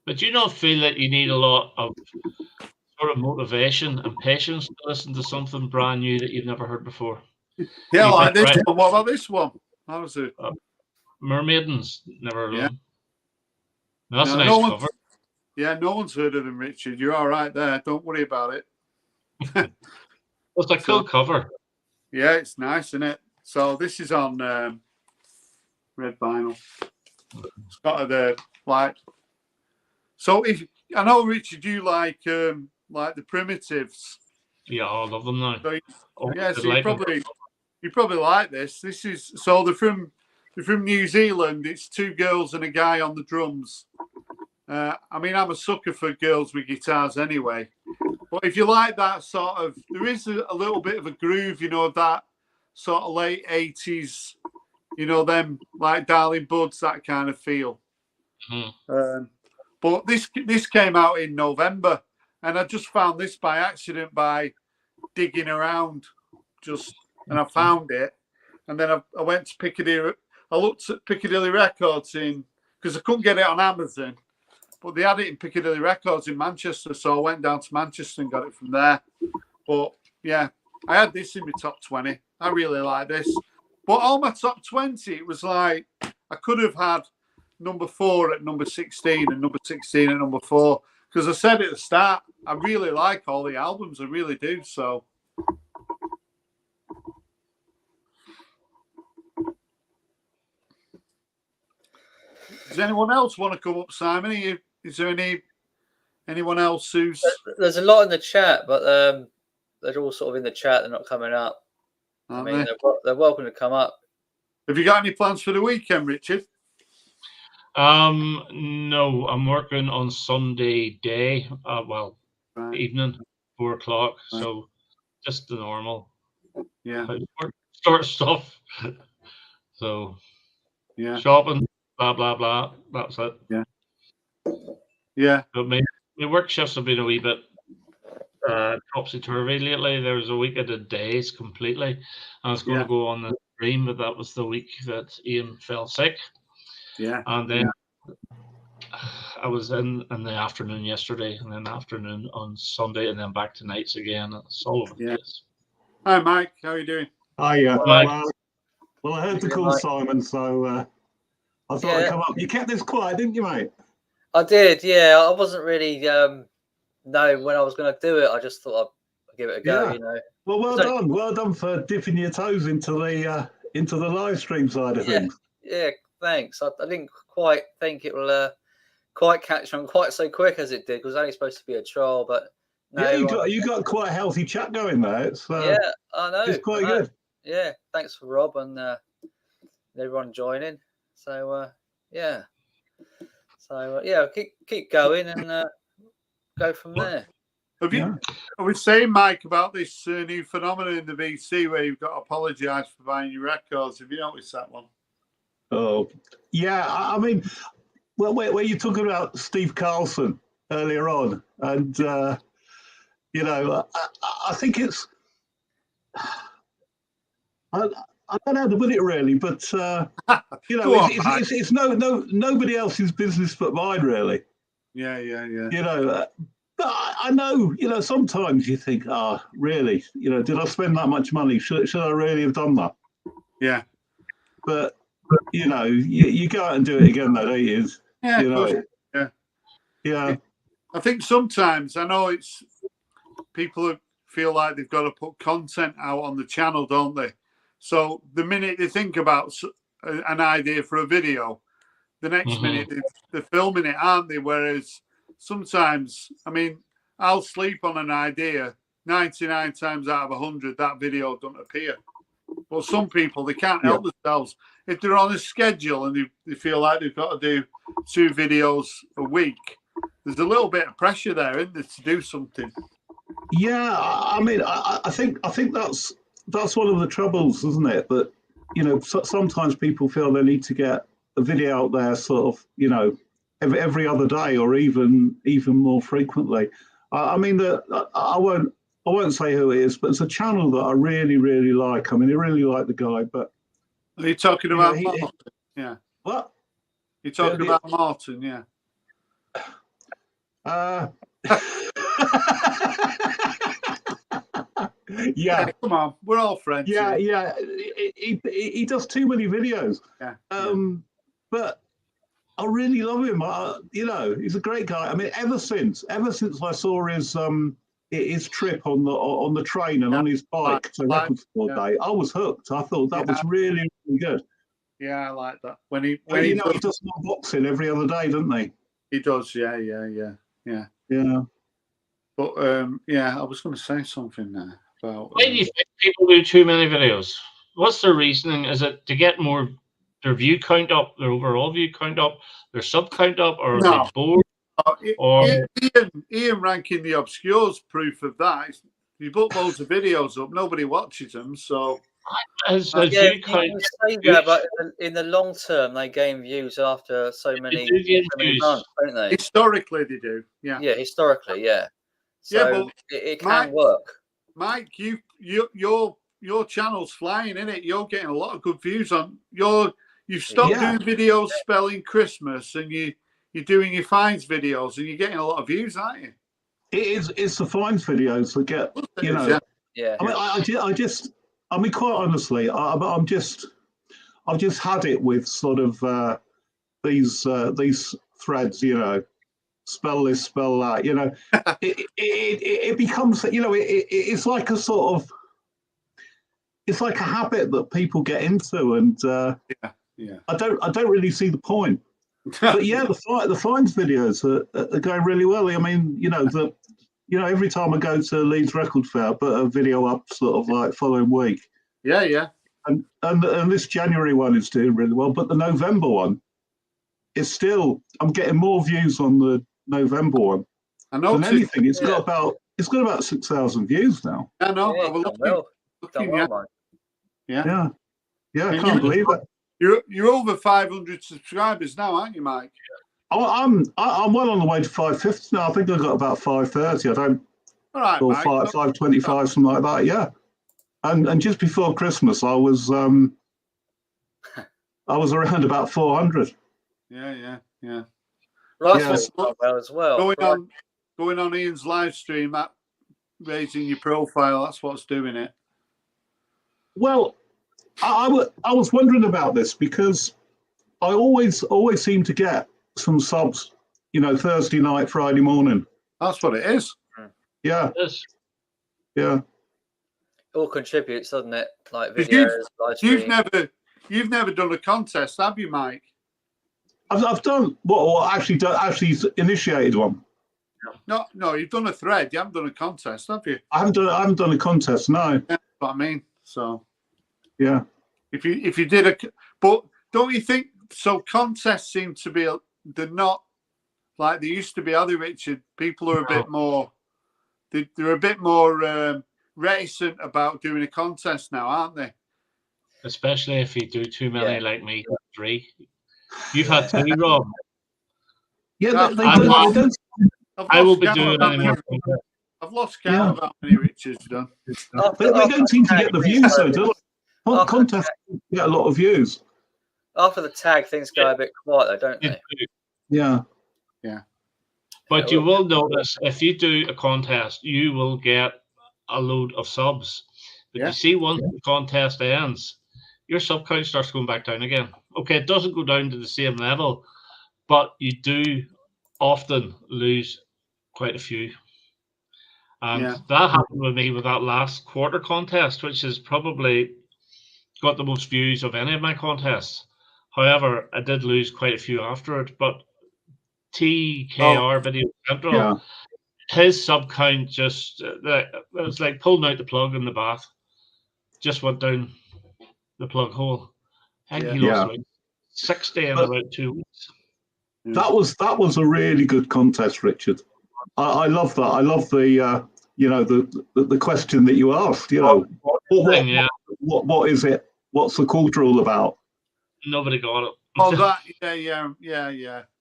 But you don't feel that you need a lot of sort of motivation and patience to listen to something brand new that you've never heard before? Yeah, like this one. What about this one? How was it? Mermaidens. Never heard of them. No, That's a nice cover. Yeah, no one's heard of them, Richard. You're all right there. Don't worry about it. It's a cool cover. Yeah, it's nice, isn't it? So this is on red vinyl. It's got the like. So if I know, Richard, you like the Primitives. Yeah, I love them now. So, yeah, so you probably like this. This is so they're from New Zealand. It's 2 girls and a guy on the drums. I mean, I'm a sucker for girls with guitars anyway. But if you like that sort of, there is a little bit of a groove, you know, of that sort of late 80s, you know, them like Darling Buds, that kind of feel. Mm-hmm. But this came out in November, and I just found this by accident by digging around, and I found it. And then I went to Piccadilly. I looked at Piccadilly Records because I couldn't get it on Amazon. But they had it in Piccadilly Records in Manchester, so I went down to Manchester and got it from there. But yeah, I had this in my top 20. I really like this. But all my top 20, it was like I could have had number 4 at number 16 and number 16 at number 4. Because I said at the start, I really like all the albums. I really do. So. Does anyone else want to come up, Simon? Is there any Anyone else who's? There's a lot in the chat, but they're all sort of in the chat. They're not coming up. I mean, they're welcome to come up. Have you got any plans for the weekend, Richard? No, I'm working on Sunday day. Evening, 4 o'clock. Right. So just the normal. Yeah. Store stuff. So yeah. Shopping, blah blah blah. That's it. Yeah. Yeah. But my work shifts have been a wee bit topsy-turvy lately. There was a week I did days completely. I was going to go on the stream, but that was the week that Ian fell sick. Yeah. And then I was in the afternoon yesterday, and then afternoon on Sunday, and then back to nights again. It's all over the place. Hi, Mike. How are you doing? Hi, well, I heard the call, Simon, so I thought I'd come up. You kept this quiet, didn't you, mate? I did, yeah. I wasn't really knowing when I was going to do it. I just thought I'd give it a go, you know. Well, well done for dipping your toes into the live stream side of things. Yeah, thanks. I didn't quite think it will quite catch on quite so quick as it did, because it was only supposed to be a trial, but no. Yeah, you got quite a healthy chat going there. It's yeah, I know. It's quite good. Yeah, thanks for Rob and everyone joining. So yeah. So yeah, keep going and go from there. I was saying, Mike, about this new phenomenon in the VC where you've got to apologise for buying your records. Have you noticed that one? Oh, yeah. I mean, well, where you're talking about Steve Carlson earlier on, and you know, I think it's. I don't know how to put it really, but you know, it's nobody else's business but mine, really. Yeah. You know, but I know, you know, sometimes you think, really, you know, did I spend that much money? Should I really have done that? Yeah. But you know, you go out and do it again, though, don't you? Yeah. You know? Yeah. I think sometimes I know it's people feel like they've got to put content out on the channel, don't they? So the minute they think about an idea for a video, the next minute they're filming it, aren't they? Whereas sometimes, I mean, I'll sleep on an idea 99 times out of 100, that video doesn't appear. But some people, they can't help themselves. If they're on a schedule and they feel like they've got to do 2 videos a week, there's a little bit of pressure there, isn't there, to do something? Yeah, I mean, I think that's one of the troubles, isn't it? That, you know, sometimes people feel they need to get a video out there sort of, you know, every other day or even more frequently. I mean, I won't say who it is, but it's a channel that I really, really like. I mean, I really like the guy, but... Are you talking about Martin? Yeah. What? You're talking about Martin, yeah. Yeah, come on, we're all friends. Yeah. He does too many videos. Yeah. But I really love him. You know, he's a great guy. I mean, ever since I saw his trip on the train and on his bike to Record Store Day, I was hooked. I thought that was really, really good. Yeah, I like that. When he does unboxing every other day, doesn't he? He does. Yeah. But I was going to say something there. Why do you think people do too many videos? What's their reasoning? Is it to get their view count up, their overall view count up, their sub count up, or are they bored? Ian ranking the obscures proof of that. You put loads of videos up, nobody watches them, so. You can say that, but in the long term, they gain views after so many months, don't they? Historically, they do. Yeah. Yeah, historically, yeah. So but it can work. Mike, your channel's flying, isn't it? You're getting a lot of good views on you've stopped doing videos spelling Christmas, and you're doing your finds videos, and you're getting a lot of views, aren't you? It's the finds videos that get, you know. Yeah. I mean, quite honestly, I've just had it with sort of these threads, you know. Spell this, spell that, you know. it becomes, you know, it's like a sort of, it's like a habit that people get into, and I don't really see the point. But yeah, the finds videos are going really well. I mean, every time I go to Leeds Record Fair, I put a video up sort of like following week. Yeah. And this January one is doing really well, but the November one is still. I'm getting more views on the November one than anything. It's got about 6,000 views now. I know. Yeah, Well, done well, mate. Yeah. I can't believe it. You're over 500 subscribers now, aren't you, Mike? I'm well on the way to 550 now. I think I've got about 530. I don't. All right, Or Mike. 525, something like that. Yeah. And just before Christmas, I was around about 400. Yeah. Ricefield done well as well. Going on Ian's live stream, that raising your profile, that's what's doing it. Well, I was wondering about this because I always seem to get some subs, Thursday night, Friday morning. That's what it is. Yeah. Yes. Yeah. All contributes, doesn't it? Like videos, live stream. You've never done a contest, have you, Mike? I've done actually initiated one. No, you've done a thread. You haven't done a contest, have you? I haven't done a contest. No. That's what I mean. So yeah. If you did but don't you think so? Contests seem to be they're not like they used to be, are they, Richard? People are a bit more. They're a bit more reticent about doing a contest now, aren't they? Especially if you do too many, like me, 3. You've had 3, Rob. Yeah, they don't. I will be doing any more. I've lost count of how many Richard's done. They don't seem to get the views, though, do they? Contests get a lot of views. After the tag, things go a bit quiet, though, don't they? Yeah. But you will notice if you do a contest, you will get a load of subs. But you see, once the contest ends, your sub count starts going back down again. Okay, it doesn't go down to the same level, but you do often lose quite a few. And that happened with me with that last quarter contest, which has probably got the most views of any of my contests. However, I did lose quite a few after it. But TKR Video Central, his sub count just, it was like pulling out the plug in the bath. Just went down the plug hole. I think he lost like 60 in about 2 weeks. That was a really good contest, Richard. I love that. I love the the question that you asked. What is it? What's the quarter all about? Nobody got it. Oh, that yeah.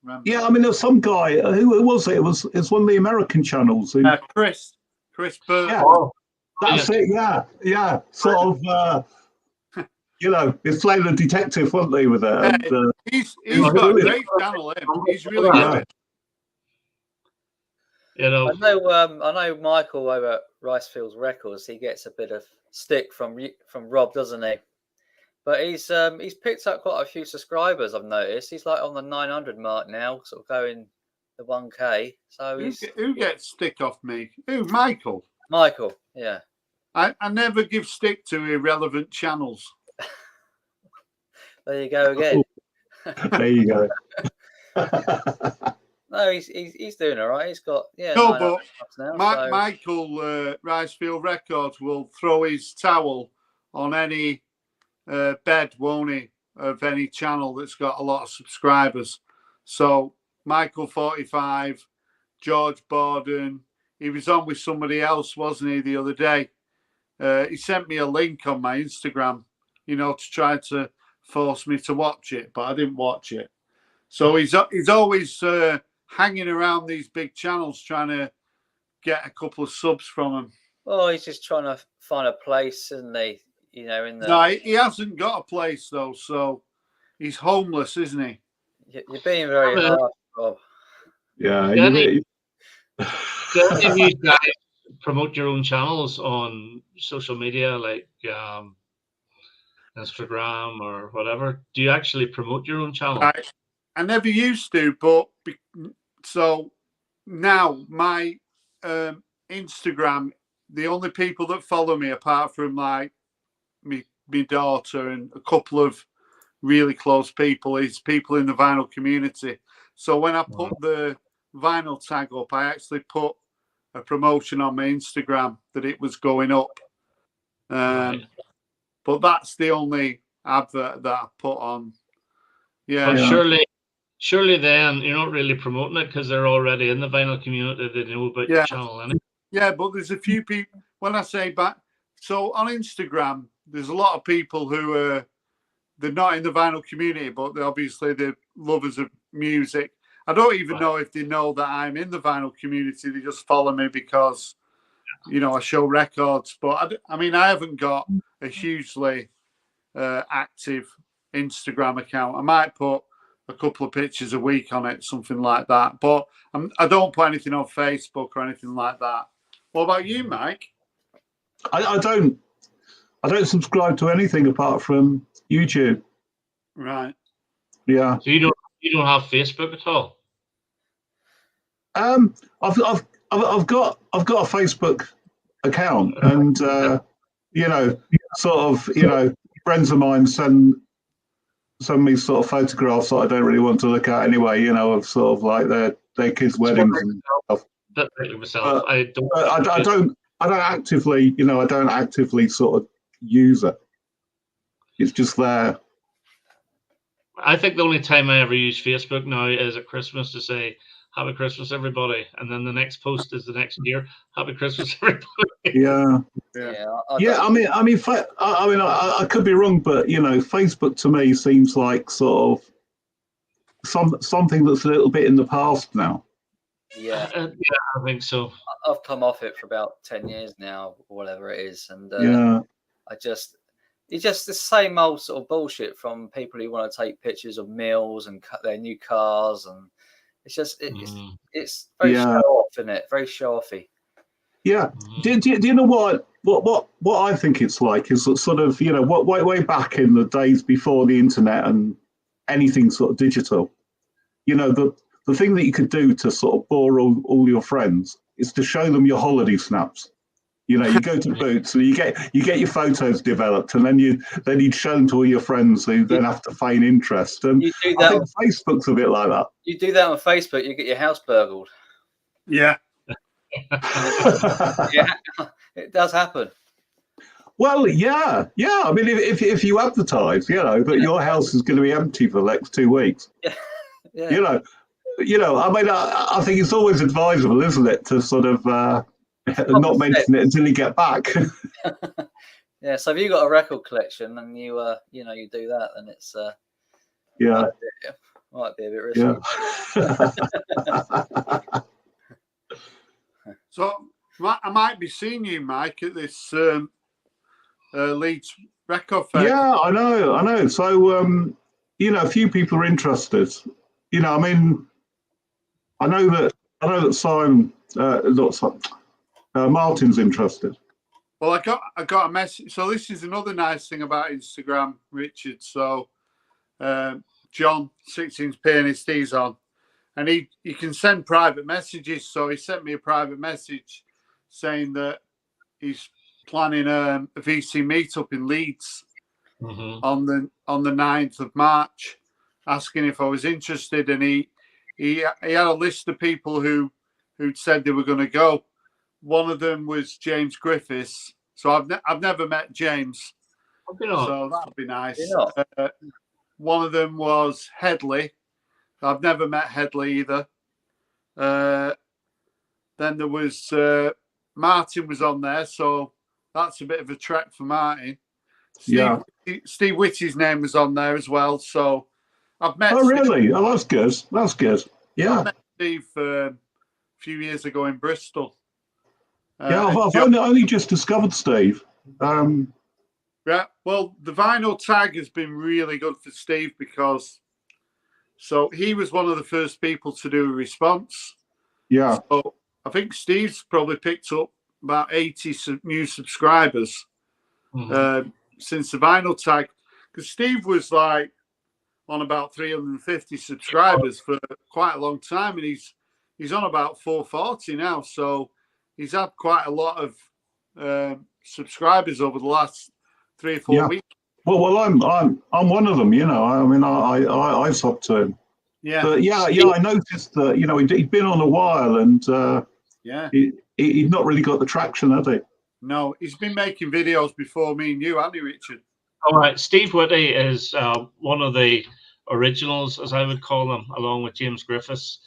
Remember. Yeah, I mean, there's some guy who was it? It's one of the American channels. Chris Burton. Yeah, that's it. Yeah. Sort of. It's playing a detective, wasn't he, with it? And, he's got a great channel. He's really good. I know Michael over at Ricefield's Records. He gets a bit of stick from Rob, doesn't he? But he's picked up quite a few subscribers. I've noticed he's like on the 900 mark now, sort of going the 1K. So who gets stick off me? Who? Michael, yeah. I never give stick to irrelevant channels. There you go again. There you go. No, he's doing all right. He's got No, but now, Michael Ricefield Records will throw his towel on any bed, won't he, of any channel that's got a lot of subscribers. So Michael 45, George Borden, he was on with somebody else, wasn't he, the other day? He sent me a link on my Instagram, to try to force me to watch it, but I didn't watch it. So he's always hanging around these big channels trying to get a couple of subs from them. Well, he's just trying to find a place, isn't he? No, he hasn't got a place though, so he's homeless, isn't he? You're being very harsh, Rob. Yeah. Do any of you guys promote your own channels on social media, like Instagram or whatever? Do you actually promote your own channel? I never used to, but so now my Instagram, the only people that follow me, apart from like my daughter and a couple of really close people is people in the vinyl community. So when I put the vinyl tag up, I actually put a promotion on my Instagram that it was going up. Right. But that's the only advert that I put on. But Yeah. surely then you're not really promoting it because they're already in the vinyl community. They know about your channel, anyway. Yeah, but there's a few people, when I say back, so on Instagram, there's a lot of people who are, they're not in the vinyl community, but they're obviously the lovers of music. I don't even know if they know that I'm in the vinyl community. They just follow me because, you know, I show records. But I mean, I haven't got a hugely active Instagram account. I might put a couple of pictures a week on it, something like that. But I don't put anything on Facebook or anything like that. What about you, Mike? I don't subscribe to anything apart from YouTube. Right. Yeah. So you don't have Facebook at all? I've got a Facebook account, and you know, sort of, you know, friends of mine send me sort of photographs that I don't really want to look at anyway. You know, of sort of like their kids' weddings and stuff. Myself, I don't actively, you know, I don't actively sort of use it. It's just there. I think the only time I ever use Facebook now is at Christmas to say Happy Christmas, everybody, and then the next post is the next year. Happy Christmas, everybody. Yeah. I could be wrong, but you know, Facebook to me seems like sort of something that's a little bit in the past now. Yeah, I think so. I've come off it for about 10 years now, or whatever it is, and it's just the same old sort of bullshit from people who want to take pictures of meals and cut their new cars, and it's just it's very show off, isn't it? Very show offy. Yeah. Do you know what I think it's like is sort of, you know, way back in the days before the internet and anything sort of digital, you know, the thing that you could do to sort of bore all your friends is to show them your holiday snaps. You know, you go to Boots and you get your photos developed, and then you'd show them to all your friends who then have to feign interest. And you do that I think Facebook's a bit like that. You do that on Facebook, you get your house burgled. Yeah. Yeah, it does happen. Well, yeah. I mean, if you advertise, you know, that your house is going to be empty for the next 2 weeks, Yeah. You know. I mean, I think it's always advisable, isn't it, to sort of not mention it until you get back. Yeah. So if you got a record collection and you do that, then it's might be a bit risky. Yeah. So I might be seeing you, Mike, at this Leeds record fair. Yeah, I know. So, you know, a few people are interested. You know, I mean, I know that Simon, Martin's interested. Well, I got a message. So this is another nice thing about Instagram, Richard. So John, 16's pianist, he's on. And he can send private messages. So he sent me a private message saying that he's planning a VC meetup in Leeds on the 9th of March, asking if I was interested. And he had a list of people who'd said they were going to go. One of them was James Griffiths. So I've never met James. So that'd be nice. One of them was Headley. I've never met Headley either. Then there was Martin was on there, so that's a bit of a trek for Martin. Steve Whitty's name was on there as well. So I've met. Oh, really? Oh, that's good. That's good. Yeah. I met Steve a few years ago in Bristol. I've only just discovered Steve. Yeah, well, the vinyl tag has been really good for Steve because he was one of the first people to do a response. Yeah. So I think Steve's probably picked up about 80 new subscribers since the vinyl tag. Because Steve was like on about 350 subscribers for quite a long time, and he's on about 440 now. So he's had quite a lot of subscribers over the last 3 or 4 weeks. Well, I'm one of them. You know, I mean, I sub to him. Yeah. But yeah, I noticed that, you know, he'd been on a while, and Yeah. he'd not really got the traction, had he? No, he's been making videos before me and you, hasn't he, Richard? All right, Steve Whitty is one of the originals, as I would call them, along with James Griffiths.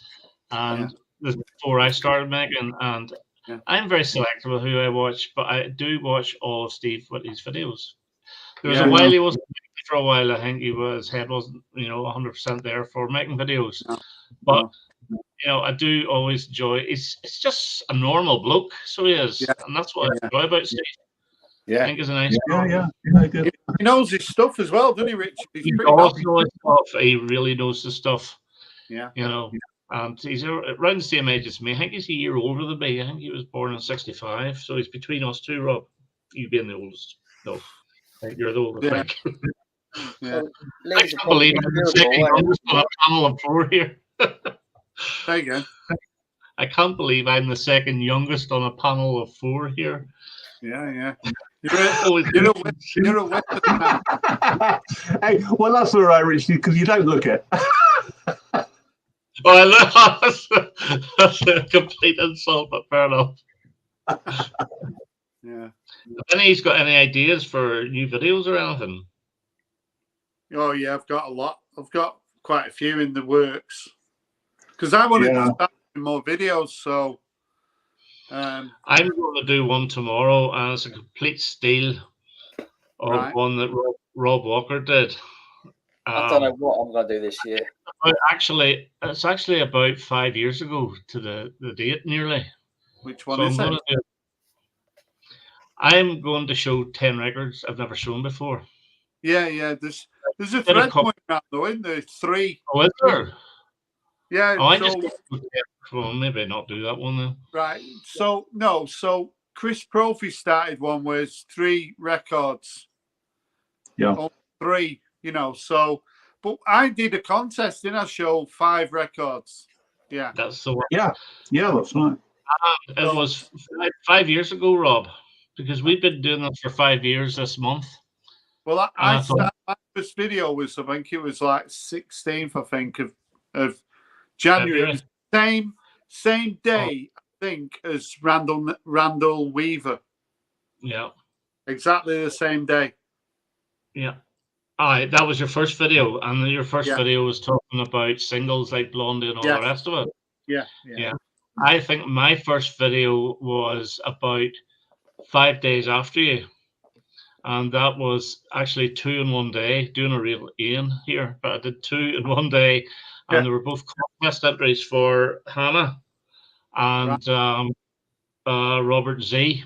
And this is before I started making, and I'm very selective of who I watch, but I do watch all of Steve Whitty's videos. There was a while he wasn't making for a while. I think his head wasn't, 100% there for making videos. But you know, I do always enjoy. It's just a normal bloke, so he is, and that's what I enjoy about Steve. Yeah, I think he's a nice. Good. He knows his stuff as well, doesn't he, Richard? He's He pretty does happy. know his stuff. He really knows his stuff. Yeah, You know, and he's around the same age as me. I think he's a year older than me. I think he was born in '65, so he's between us two, Rob. You being the oldest. No, I think you're the oldest. I think. Yeah. I can't believe I'm the second youngest on a panel of four here. There you go. I can't believe I'm the second youngest on a panel of four here. Yeah. You're a weapon. Hey, well, that's all right, Richie, because you don't look it. Well, that's a complete insult, but fair enough. Yeah. Have he's got any ideas for new videos or anything? Oh yeah, I've got a lot. I've got quite a few in the works because I wanted to start doing more videos. So I'm going to do one tomorrow, and it's a complete steal of one that Rob Walker did. I don't know what I'm going to do this year. It's actually about 5 years ago to the date nearly. Which one is it? I'm going to show 10 records I've never shown before. Yeah. There's a thread going around though, isn't there? 3. Oh, is there? Yeah. Well, maybe not do that one then. Right. So Chris Profi started one where it's 3 records. Yeah. Or 3, so but I did a contest, didn't I? Show 5 records. Yeah. That's the one. Yeah, that's right. It was 5 years ago, Rob, because we've been doing this for 5 years this month. Well, I started, my first video was, I think it was like 16th, I think, of January. It was same day, I think, as Randall Weaver. Yeah. Exactly the same day. Yeah. That was your first video, and your first video was talking about singles like Blondie and all the rest of it. Yeah. I think my first video was about 5 days after you. And that was actually 2 in one day, doing a real Ian here, but I did 2 in one day, and they were both contest entries for Hannah and Robert Z.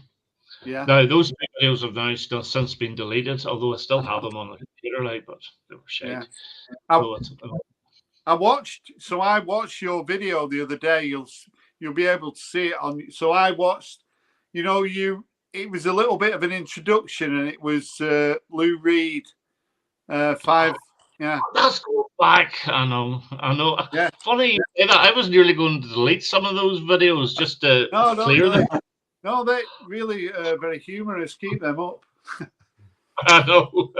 Yeah. Now those videos have now still since been deleted, although I still have them on the computer, but they were shite. I watched your video the other day. You'll be able to see it on. So I watched, it was a little bit of an introduction, and it was Lou Reed, 5. Yeah, that's going back. I know. Yeah. Funny that I was nearly going to delete some of those videos just to clear them. No, they really very humorous. Keep them up. I know.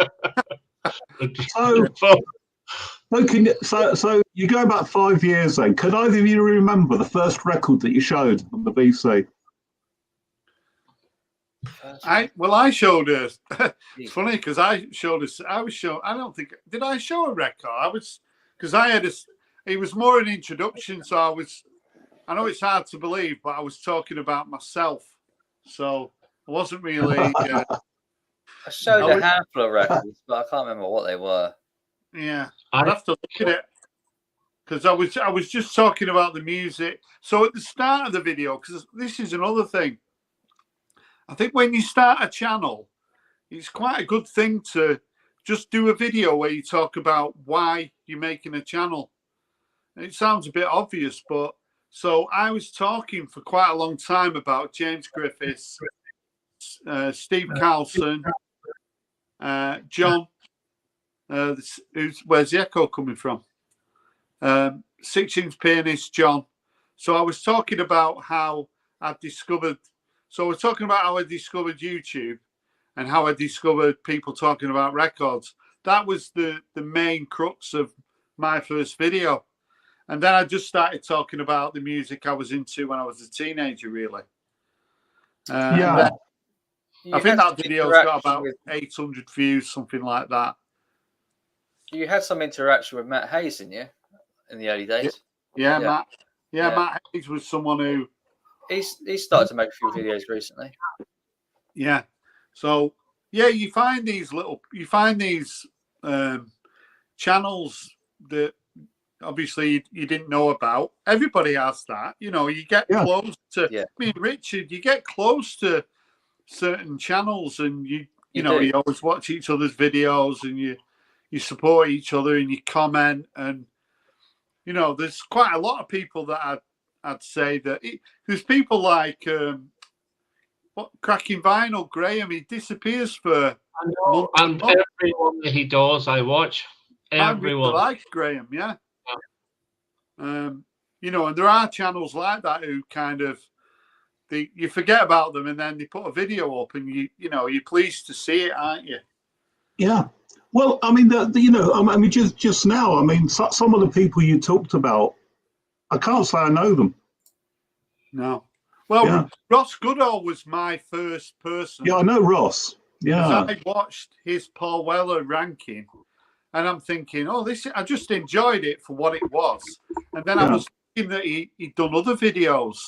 So you go back 5 years then. Could either of you remember the first record that you showed on the BC? I showed a. It's funny because I don't think did I show a record? Because I had it was more an introduction, so I know it's hard to believe, but I was talking about myself, so I wasn't really. I showed a handful of records, but I can't remember what they were. Yeah, I'd have to look at it because I was just talking about the music. So at the start of the video, because this is another thing. I think when you start a channel, it's quite a good thing to just do a video where you talk about why you're making a channel. And it sounds a bit obvious, but so I was talking for quite a long time about James Griffiths, Steve Carlson, John. Where's the echo coming from? 6-inch pianist John. So I was talking about how I've discovered. So we're talking about how I discovered YouTube, and how I discovered people talking about records. That was the main crux of my first video. And then I just started talking about the music I was into when I was a teenager, really. And then I think that video's got about 800 views, something like that. You had some interaction with Matt Hayes, didn't you, in the early days? Yeah. Matt Hayes was someone who... He's started to make a few videos recently. Yeah. So, yeah, you find these channels that obviously you didn't know about. Everybody has that. You know, you get close to... I mean, Richard, you get close to certain channels and you know, you always watch each other's videos and you support each other and you comment, and you know there's quite a lot of people that I'd say that there's people like Cracking Vinyl Graham. He disappears for months and everyone that he does I watch. Everyone. I really like Graham, yeah. You know, and there are channels like that who kind of you forget about them and then they put a video up and you know you're pleased to see it, aren't you? Yeah. Well, I mean, just now, I mean, some of the people you talked about, I can't say I know them. No. Well, Ross Goodall was my first person. Yeah, I know Ross. Yeah. I watched his Paul Weller ranking, and I'm thinking, I just enjoyed it for what it was. And then I was thinking that he'd done other videos.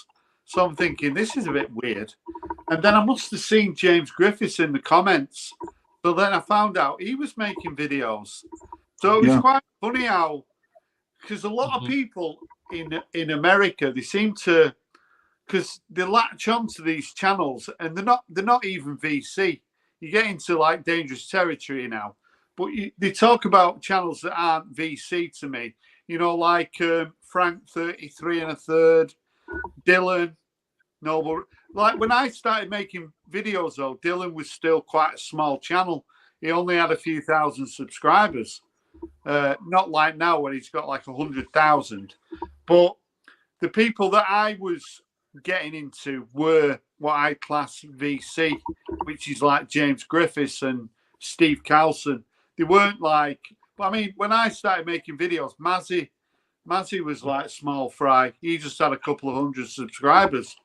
So I'm thinking, this is a bit weird. And then I must have seen James Griffiths in the comments. So then I found out he was making videos. So it was quite funny how, because a lot of people in America, they seem to, because they latch onto these channels and they're not even VC. You get into like dangerous territory now. But they talk about channels that aren't VC to me. You know, like Frank 33 1/3, Dylan, Noble. Like when I started making videos, though, Dylan was still quite a small channel. He only had a few thousand subscribers. Not like now where he's got like 100,000. But the people that I was getting into were what I class VC, which is like James Griffiths and Steve Carlson. They weren't like, I mean, when I started making videos, Mazzy was like small fry. He just had a couple of hundred subscribers.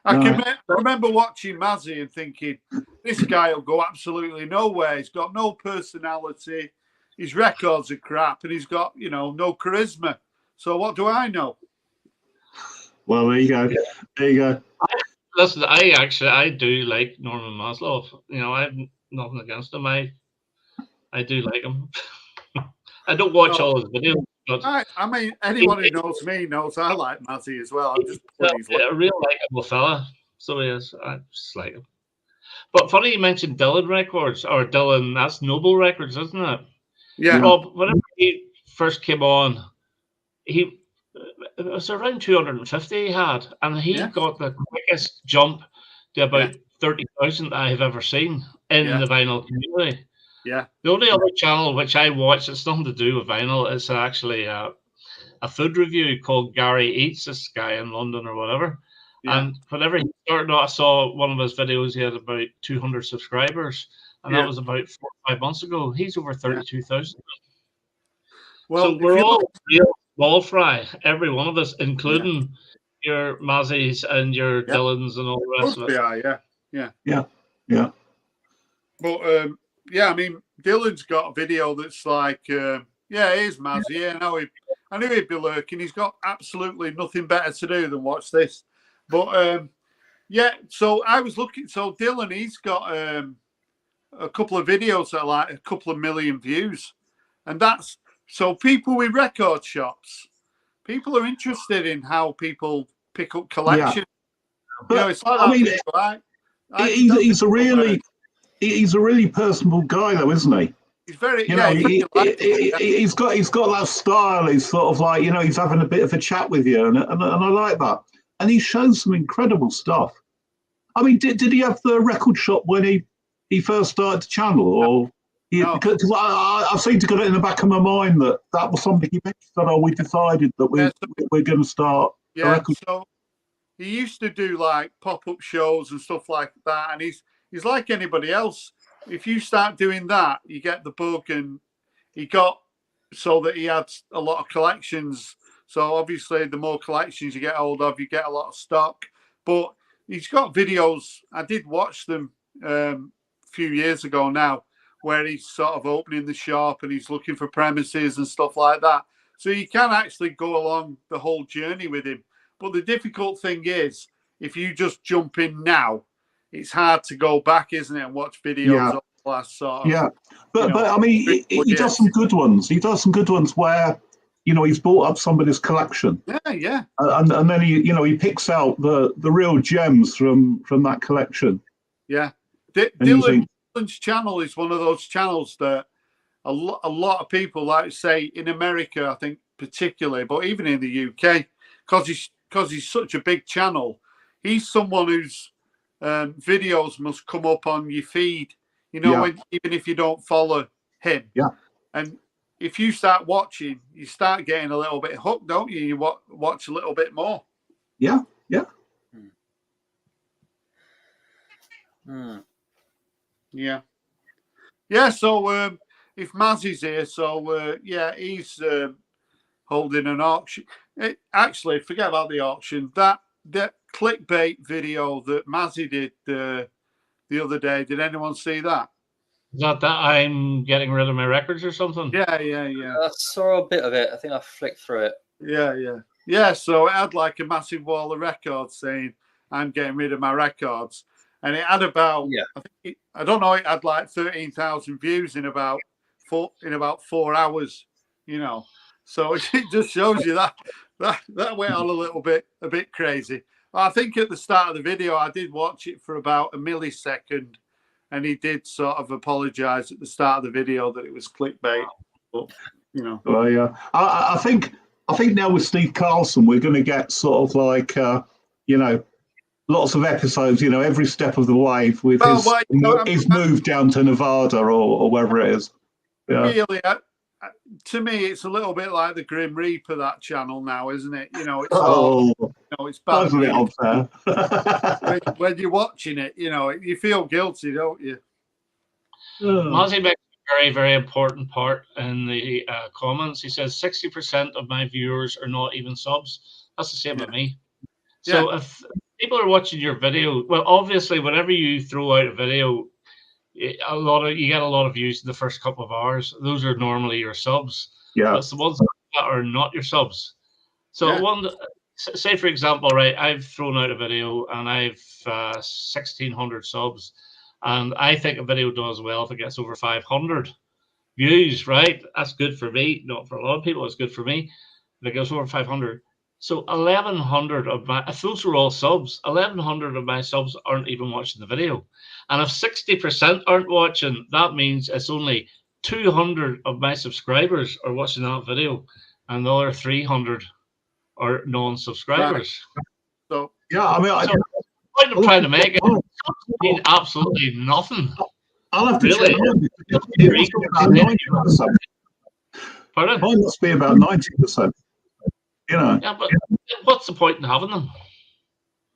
I can remember watching Mazzy and thinking, this guy will go absolutely nowhere. He's got no personality. His records are crap, and he's got, you know, no charisma. So what do I know? Well, there you go. There you go. Listen, I do like Norman Maslow. You know, I have nothing against him. I do like him. I don't watch all his videos. But I mean, anyone who knows me knows I like Mazzy as well. I'm just a real likable fella. So he is. I just like him. But funny you mentioned Dylan Records, or Dylan, that's Noble Records, isn't it? Yeah. Well, whenever he first came on, it was around 250 he had, and he got the quickest jump to about 30,000 I have ever seen in the vinyl community. Yeah. The only other channel which I watch, it's nothing to do with vinyl, it's actually a food review called Gary Eats, this guy in London or whatever. Yeah. And whenever he started, I saw one of his videos, he had about 200 subscribers, and that was about 4 or 5 months ago. He's over 32,000. Well, so we're all real small fry, every one of us, including your Mazzies and your Dylans and all the rest of it. Yeah. But I mean, Dylan's got a video that's like, here's Mazzy. Yeah, I knew he'd be lurking. He's got absolutely nothing better to do than watch this. But so I was looking. So Dylan, he's got a couple of videos that are like a couple of million views, and that's so people with record shops. People are interested in how people pick up collections. Yeah. But, you know, it's like I mean, he's a really personable guy, though, isn't he? He's very, he's got that style. He's sort of like, you know, he's having a bit of a chat with you, and I like that. And he shows some incredible stuff. I mean, did he have the record shop when he first started the channel, or? Because I seem to get it in the back of my mind that was something he mentioned. That we decided that we're going to start. Yeah, so he used to do like pop-up shows and stuff like that, and he's like anybody else. if you start doing that, you get the bug. And he got so that he had a lot of collections. So obviously, the more collections you get hold of, you get a lot of stock. But he's got videos. I did watch them a few years ago now, where he's sort of opening the shop and he's looking for premises and stuff like that. So you can actually go along the whole journey with him. But the difficult thing is, if you just jump in now, it's hard to go back, isn't it, and watch videos of the last sort of, but I mean, he does some good ones. He does some good ones where, you know, he's bought up somebody's collection. Yeah. And then he picks out the real gems from that collection. Yeah. Dylan's channel is one of those channels that a lot of people, like say in America, I think particularly, but even in the UK, because he's such a big channel, he's someone whose videos must come up on your feed, you know, even if you don't follow him. Yeah. And if you start watching, you start getting a little bit hooked, don't you? You watch a little bit more. Yeah. Yeah. So if Mazzy's here, so he's holding an auction. Actually, forget about the auction. That clickbait video that Mazzy did the other day. Did anyone see that? Is that I'm getting rid of my records or something? Yeah. I saw a bit of it. I think I flicked through it. Yeah. So it had like a massive wall of records saying, "I'm getting rid of my records," and it had about I don't know, it had like 13,000 views in about 4 hours. You know, so it just shows you that went on a bit crazy. I think at the start of the video, I did watch it for about a millisecond, and he did sort of apologise at the start of the video that it was clickbait. But, you know. Well, yeah. I think now with Steve Carlson, we're going to get sort of like, you know, lots of episodes, you know, every step of the way with his move down to Nevada or wherever it is. Yeah. Really, to me, it's a little bit like the Grim Reaper, that channel now, isn't it? You know, it's bad. That's a bit unfair. when you're watching it, you know, you feel guilty, don't you? Mozzie makes a very, very important part in the comments. He says 60% of my viewers are not even subs. That's the same with me. So if people are watching your video, well, obviously, whenever you throw out a video, you get a lot of views in the first couple of hours. Those are normally your subs. Yeah. That's the ones that are not your subs. So say for example, right, I've thrown out a video and I've 1,600 subs, and I think a video does well if it gets over 500 views, right? That's good for me. Not for a lot of people, it's good for me. If it goes over 500. So 1,100 of my, if those are all subs, 1,100 of my subs aren't even watching the video. And if 60% aren't watching, that means it's only 200 of my subscribers are watching that video, and the other 300 are non-subscribers. Right. So I mean, the point I'm trying to make it mean absolutely nothing. I'll have to check. Pardon? Mine must be about 90%. You know. Yeah, but what's the point in having them?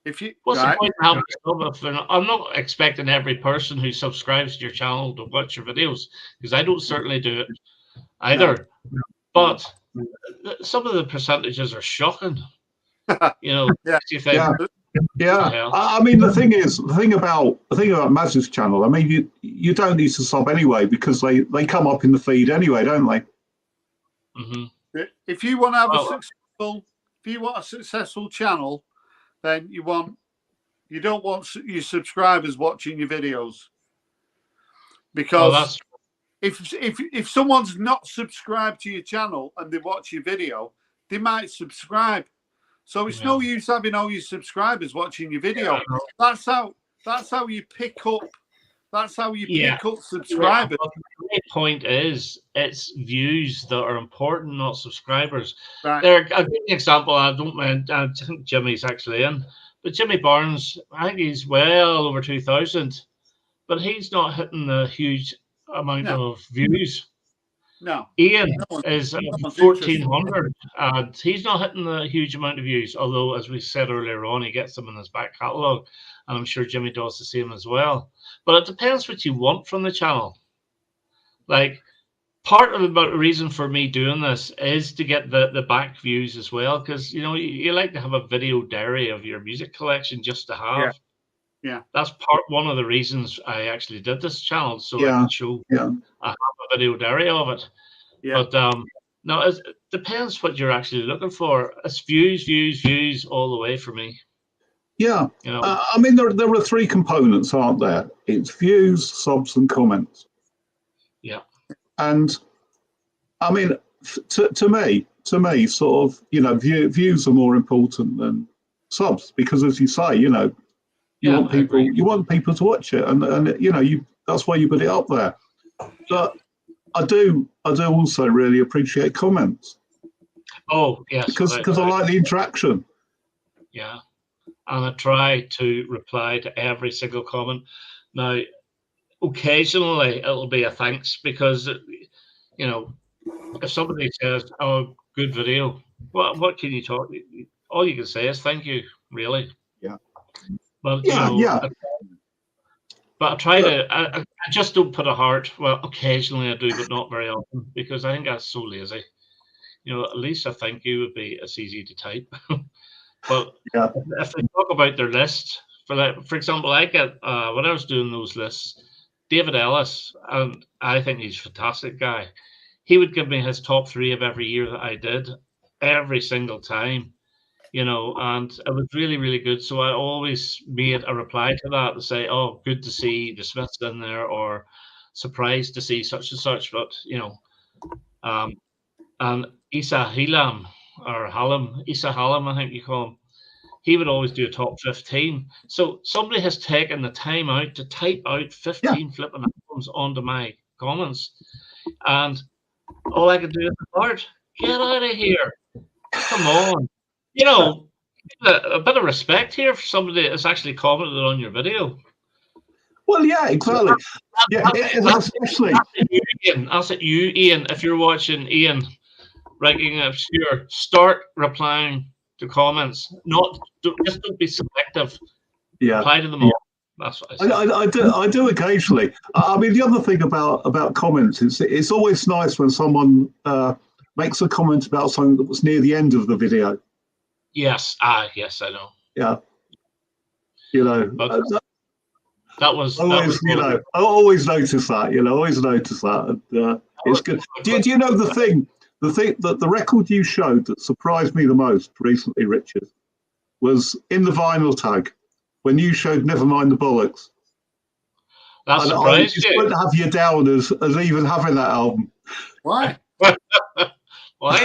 What's the point in having them if they're not? I'm not expecting every person who subscribes to your channel to watch your videos, because I don't certainly do it either. No. But some of the percentages are shocking. You know, I mean, the thing about Maz's channel, I mean, you don't need to sub anyway, because they come up in the feed anyway, don't they? Mm-hmm. If you want to have a successful channel, then you don't want your subscribers watching your videos, because if someone's not subscribed to your channel and they watch your video, they might subscribe. So it's no use having all your subscribers watching your video. That's how you pick up. That's how you pick up subscribers. The point is, it's views that are important, not subscribers. Right. I'll give you an example. I don't mind. I think Jimmy's actually in, but Jimmy Barnes, I think he's well over 2,000, but he's not hitting the huge amount of views. No. Ian No one- is no one's 1,400, and he's not hitting a huge amount of views. Although, as we said earlier on, he gets them in his back catalogue, and I'm sure Jimmy does the same as well. But it depends what you want from the channel. Like, part of the reason for me doing this is to get the back views as well, because you like to have a video diary of your music collection just to have. Yeah. That's one of the reasons I actually did this channel, so I Yeah. could show Yeah. I have a video diary of it. Yeah. But no, it depends what you're actually looking for. It's views all the way for me. Yeah. You know, I mean, there are three components, aren't there? It's views, subs, and comments. yeah, And I mean, to me, sort of, views are more important than subs because, as you say, you Yeah, want I agree. people to watch it, and that's why you put it up there. But I do also really appreciate comments Oh yes, because without I doubt. like the interaction. Yeah, and I try to reply to every single comment. Now, occasionally it'll be a thanks because if somebody says, "Oh, good video," what can you talk? All you can say is thank you, really. Yeah. But Yeah. But I try to. I just don't put a heart. Well, occasionally I do, but not very often because I think that's so lazy. At least a thank you would be as easy to type. But Yeah. if they talk about their list, for example, I get when I was doing those lists, David Ellis, and I think he's a fantastic guy. He would give me his top 3 of every year that I did, every single time, and it was really, really good. So I always made a reply to that to say, "Oh, good to see the Smiths in there," or "Surprised to see such and such." But and Isa Hilam or Hallam, Isa Hallam, I think you call him. He would always do a top 15. So somebody has taken the time out to type out 15 flipping albums onto my comments. And all I could do is, "Lord, get out of here. Come on." A bit of respect here for somebody that's actually commented on your video. Well, yeah, exactly. Yeah, especially. I'll say you, Ian, if you're watching, Ian, ranking up here, start replying to comments. Just don't be selective. Yeah. Reply to them all. That's what I say. I do occasionally. I mean, the other thing about comments is it's always nice when someone makes a comment about something that was near the end of the video. Yes. Yes, I know. Yeah. But that was I always notice that. Always notice that. And, it's good. Do you know the thing that the record you showed that surprised me the most recently, Richard, was in the vinyl tag when you showed "Never Mind the Bollocks." That I surprised just you. wouldn't have you down as even having that album. Why? Why?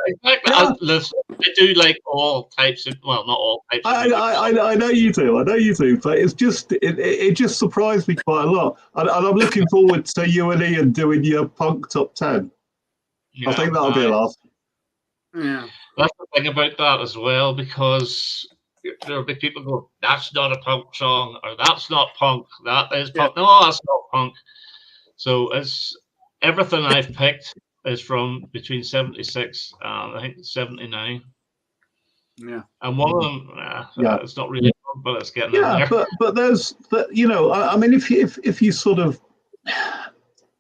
Exactly. Listen, I do like all types of, well, not all types of music. I know you do, but it's just it just surprised me quite a lot, and I'm looking forward to you and Ian doing your punk top 10. Yeah, I think that'll be a laugh. Yeah. That's the thing about that as well, because there'll be people go, "That's not a punk song," or "That's not punk, that is punk." Yeah. No, that's not punk. So it's everything I've picked is from between 76 and I think 79. Yeah. And one of them, it's not really punk, but it's getting in there. but there's I mean, if you sort of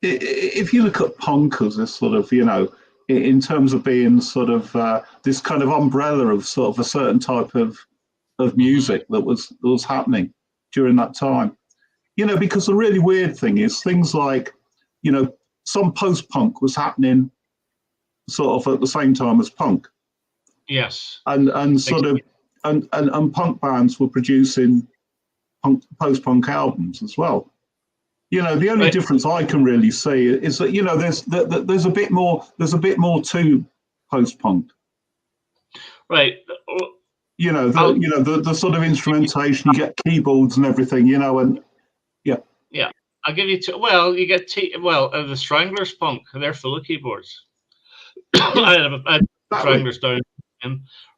if you look at punk as a sort of in terms of being sort of this kind of umbrella of sort of a certain type of music that was happening during that time, because the really weird thing is things like some post-punk was happening sort of at the same time as punk. Yes. And sort of and punk bands were producing post-punk albums as well. The only difference I can really see is that there's a bit more to post-punk. Right. The sort of instrumentation, you get keyboards and everything, and yeah. I'll give you two. Well, you get the Stranglers punk. They're full of keyboards. I had Stranglers down.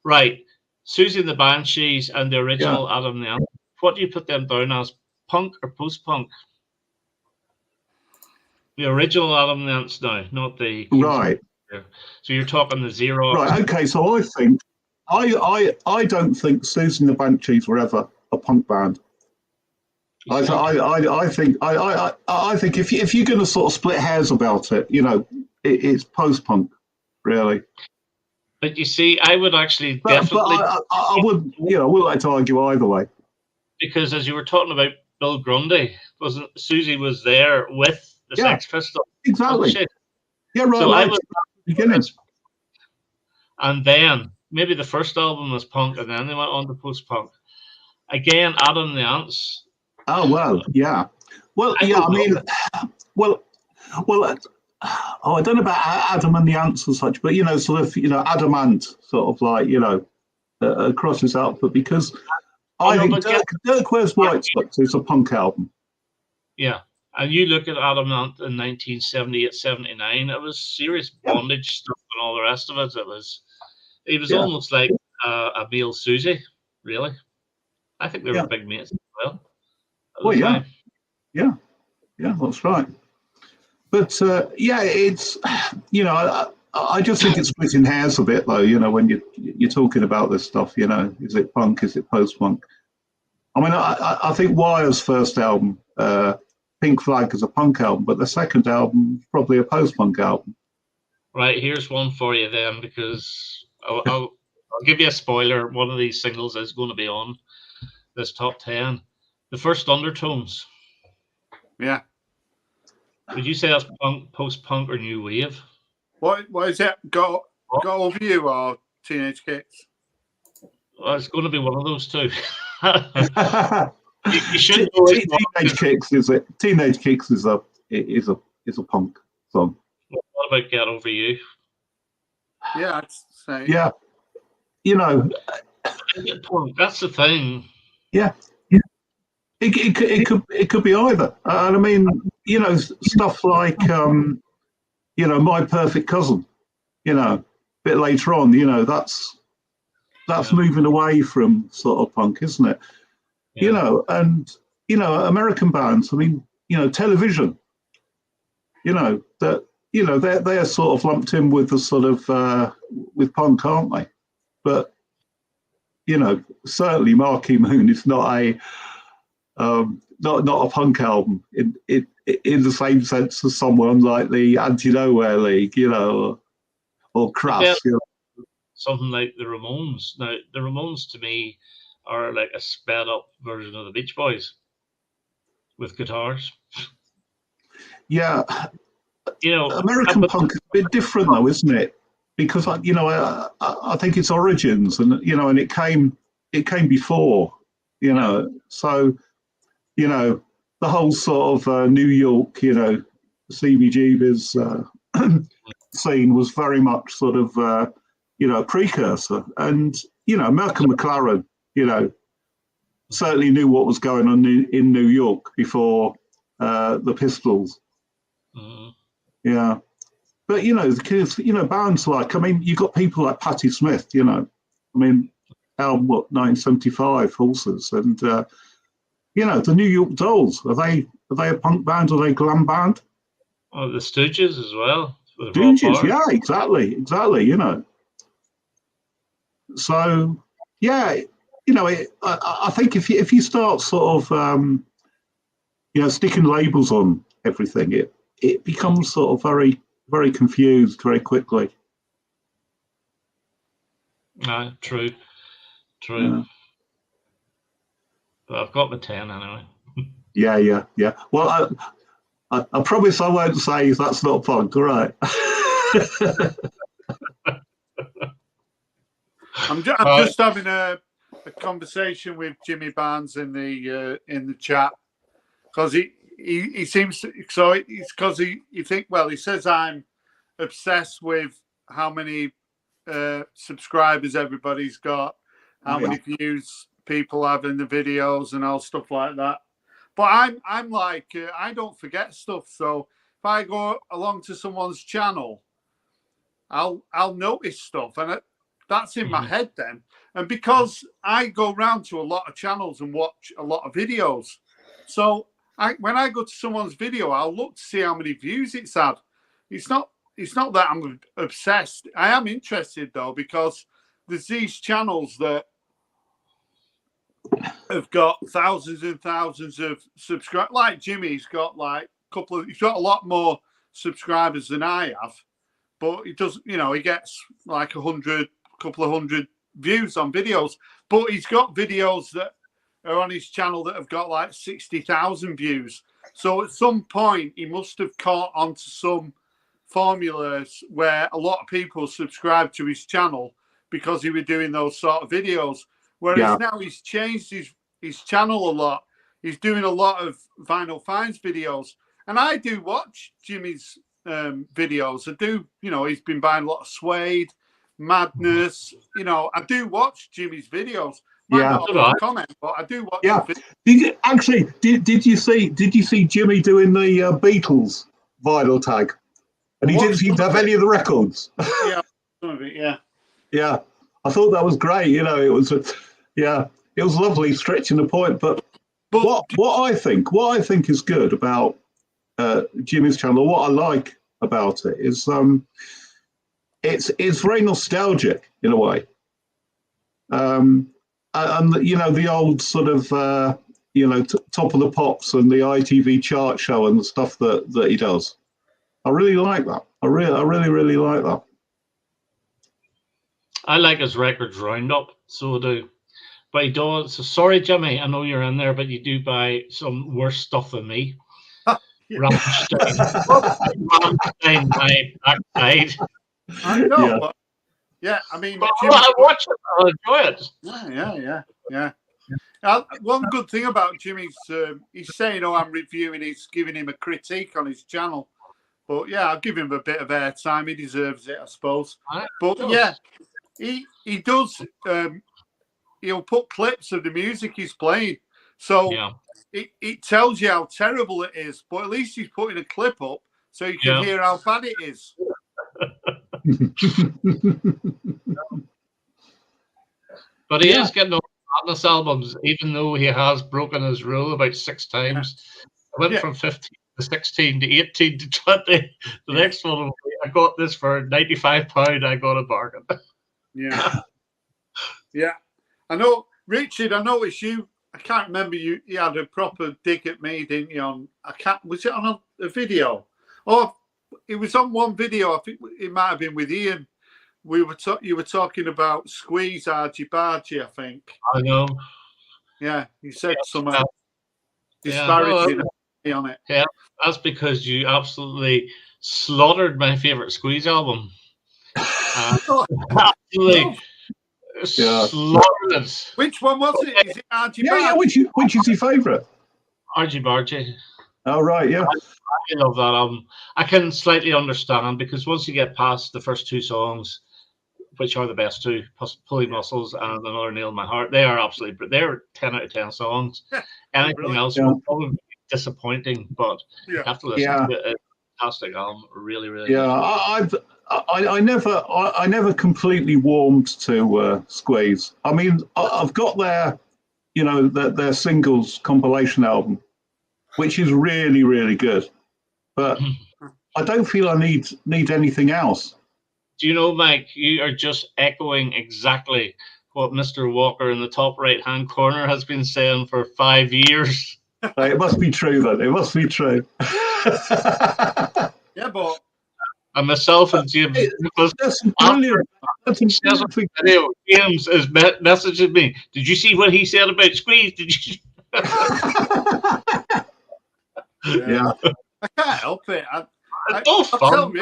Right. Susie and the Banshees and the original Adam the Ant. What do you put them down as? Punk or post-punk? The original Adam and the Ants now, not the Right. So you're talking the Xerox. Right. Okay. So I think I don't think Susan the Banshees were ever a punk band. I think if you're going to sort of split hairs about it, it's post-punk, really. But you see, I would actually But definitely. I wouldn't like to argue either way. Because as you were talking about Bill Grundy, wasn't Susie was there with the Sex Pistols? Exactly. Yeah, right. So right. I was beginning. And then maybe the first album was punk, and then they went on to post-punk. Again, Adam and the Ants. Oh well, yeah. Well, I mean, well. I don't know about Adam and the Ants and such, but sort of, Adamant, sort of like, crosses out. But because I think Dirk Wears White Socks is a punk album. Yeah, and you look at Adam Ant in 1978, 79. It was serious bondage stuff and all the rest of it. It was almost like a male Susie, really. I think they were big mates as well. Well, yeah, that's right. But it's I just think it's splitting hairs a bit, though. When you're talking about this stuff, is it punk? Is it post-punk? I mean, I think Wire's first album, Pink Flag, is a punk album, but the second album probably a post-punk album. Right, here's one for you then, because I'll give you a spoiler. One of these singles is going to be on this top 10. The first Undertones. Yeah. Would you say that's punk, post-punk, or new wave? What is it? Go Over You or Teenage Kicks? Well, it's going to be one of those two. you should Teenage Kicks is it? Teenage Kicks is a punk song. What about Get Over You? Yeah, I'd say. Yeah, that's the thing. Yeah. It could be either, and I mean, stuff like My Perfect Cousin, a bit later on, that's moving away from sort of punk, isn't it? And American bands, I mean, Television, that they're sort of lumped in with the sort of with punk, aren't they? But certainly Marquee Moon is not a not a punk album in the same sense as someone like the Anti-Nowhere League, or Crass. Something like the Ramones. Now, the Ramones to me are like a sped up version of the Beach Boys with guitars. Yeah, American punk is a bit different, though, isn't it? Because I think its origins, and and it came before, so. The whole sort of New York, CBGB's scene was very much sort of, a precursor. And, Malcolm McLaren, certainly knew what was going on in New York before the Pistols. Mm-hmm. Yeah. But, because, bands like, I mean, you've got people like Patti Smith, I mean, album, 1975, Horses, and, the New York Dolls, are they a punk band? Are they a glam band? Oh, the Stooges as well. Stooges, yeah, exactly. So, yeah, I think if you start sort of, sticking labels on everything, it becomes sort of very, very confused very quickly. True. Yeah. But I've got the 10 anyway. Yeah. Well, I promise I won't say that's not punk, all right? I'm just having a conversation with Jimmy Barnes in the chat, because he seems to, so it's because he says I'm obsessed with how many subscribers everybody's got, how many views people have in the videos and all stuff like that. But I'm like, I don't forget stuff. So if I go along to someone's channel, I'll notice stuff, and that's in my head then. And because I go round to a lot of channels and watch a lot of videos, so when I go to someone's video, I'll look to see how many views it's had. It's not that I'm obsessed. I am interested though, because there's these channels that have got thousands and thousands of subscribers. Like Jimmy's got like he's got a lot more subscribers than I have, but he does, he gets like couple of hundred views on videos. But he's got videos that are on his channel that have got like 60,000 views. So at some point he must have caught onto some formulas where a lot of people subscribe to his channel because he was doing those sort of videos. Whereas now he's changed his channel a lot. He's doing a lot of vinyl finds videos. And I do watch Jimmy's videos. I do, he's been buying a lot of Suede, Madness. I do watch Jimmy's videos. Might not comment, but I do watch. Yeah. Did you see Jimmy doing the Beatles vinyl tag? And he didn't seem to have any of the records. Yeah, some of it. Yeah. Yeah, I thought that was great. It was, it was lovely, stretching the point. But what I think is good about Jimmy's channel, what I like about it is it's very nostalgic in a way. And the old sort of Top of the Pops and the ITV chart show and the stuff that he does. I really like that. I really like that. I like his records roundup, so I do. But he does. So sorry, Jimmy, I know you're in there, but you do buy some worse stuff than me. Rammstein, my backside. I know, but I mean, I watch it. I enjoy it. Yeah. One good thing about Jimmy's, he's saying, I'm reviewing, he's giving him a critique on his channel. But I'll give him a bit of airtime. He deserves it, I suppose. But he does. He'll put clips of the music he's playing, so it tells you how terrible it is. But at least he's putting a clip up so you can hear how bad it is. But he is getting over Madness albums, even though he has broken his rule about 6 times. I went from 15 to 16 to 18 to 20. The next one, I got this for £95. I got a bargain. Yeah. I know, Richard. I noticed you. I can't remember you. You had a proper dig at me, didn't you? Was it on a video? Oh, it was on one video. I think it might have been with Ian. You were talking about Squeeze Argy Bargy, I think. I know. Yeah, you said something disparaging on it. Yeah, that's because you absolutely slaughtered my favorite Squeeze album. Absolutely slaughtered it. Which one was it? Is it Argy Bargy? Yeah. Which is your favourite? Argy Bargy. Oh right, yeah. I love that album. I can slightly understand because once you get past the first 2 songs, which are the best 2, Pulling Muscles and Another Nail in My Heart, they are absolutely, they're 10 out of 10 songs. Anything else will probably be disappointing, but you have to listen to it. It's a fantastic album, really, really. Yeah, good. I never completely warmed to Squeeze. I mean, I've got their singles compilation album, which is really, really good, but I don't feel I need anything else. Do you know, Mike, you are just echoing exactly what Mr. Walker in the top right-hand corner has been saying for 5 years. It must be true, then. It must be true. Yeah, but... And myself and James Nicholas, that's brilliant. James is messaging me. Did you see what he said about Squeeze? Did you? Yeah. I can't help it. It's so fun.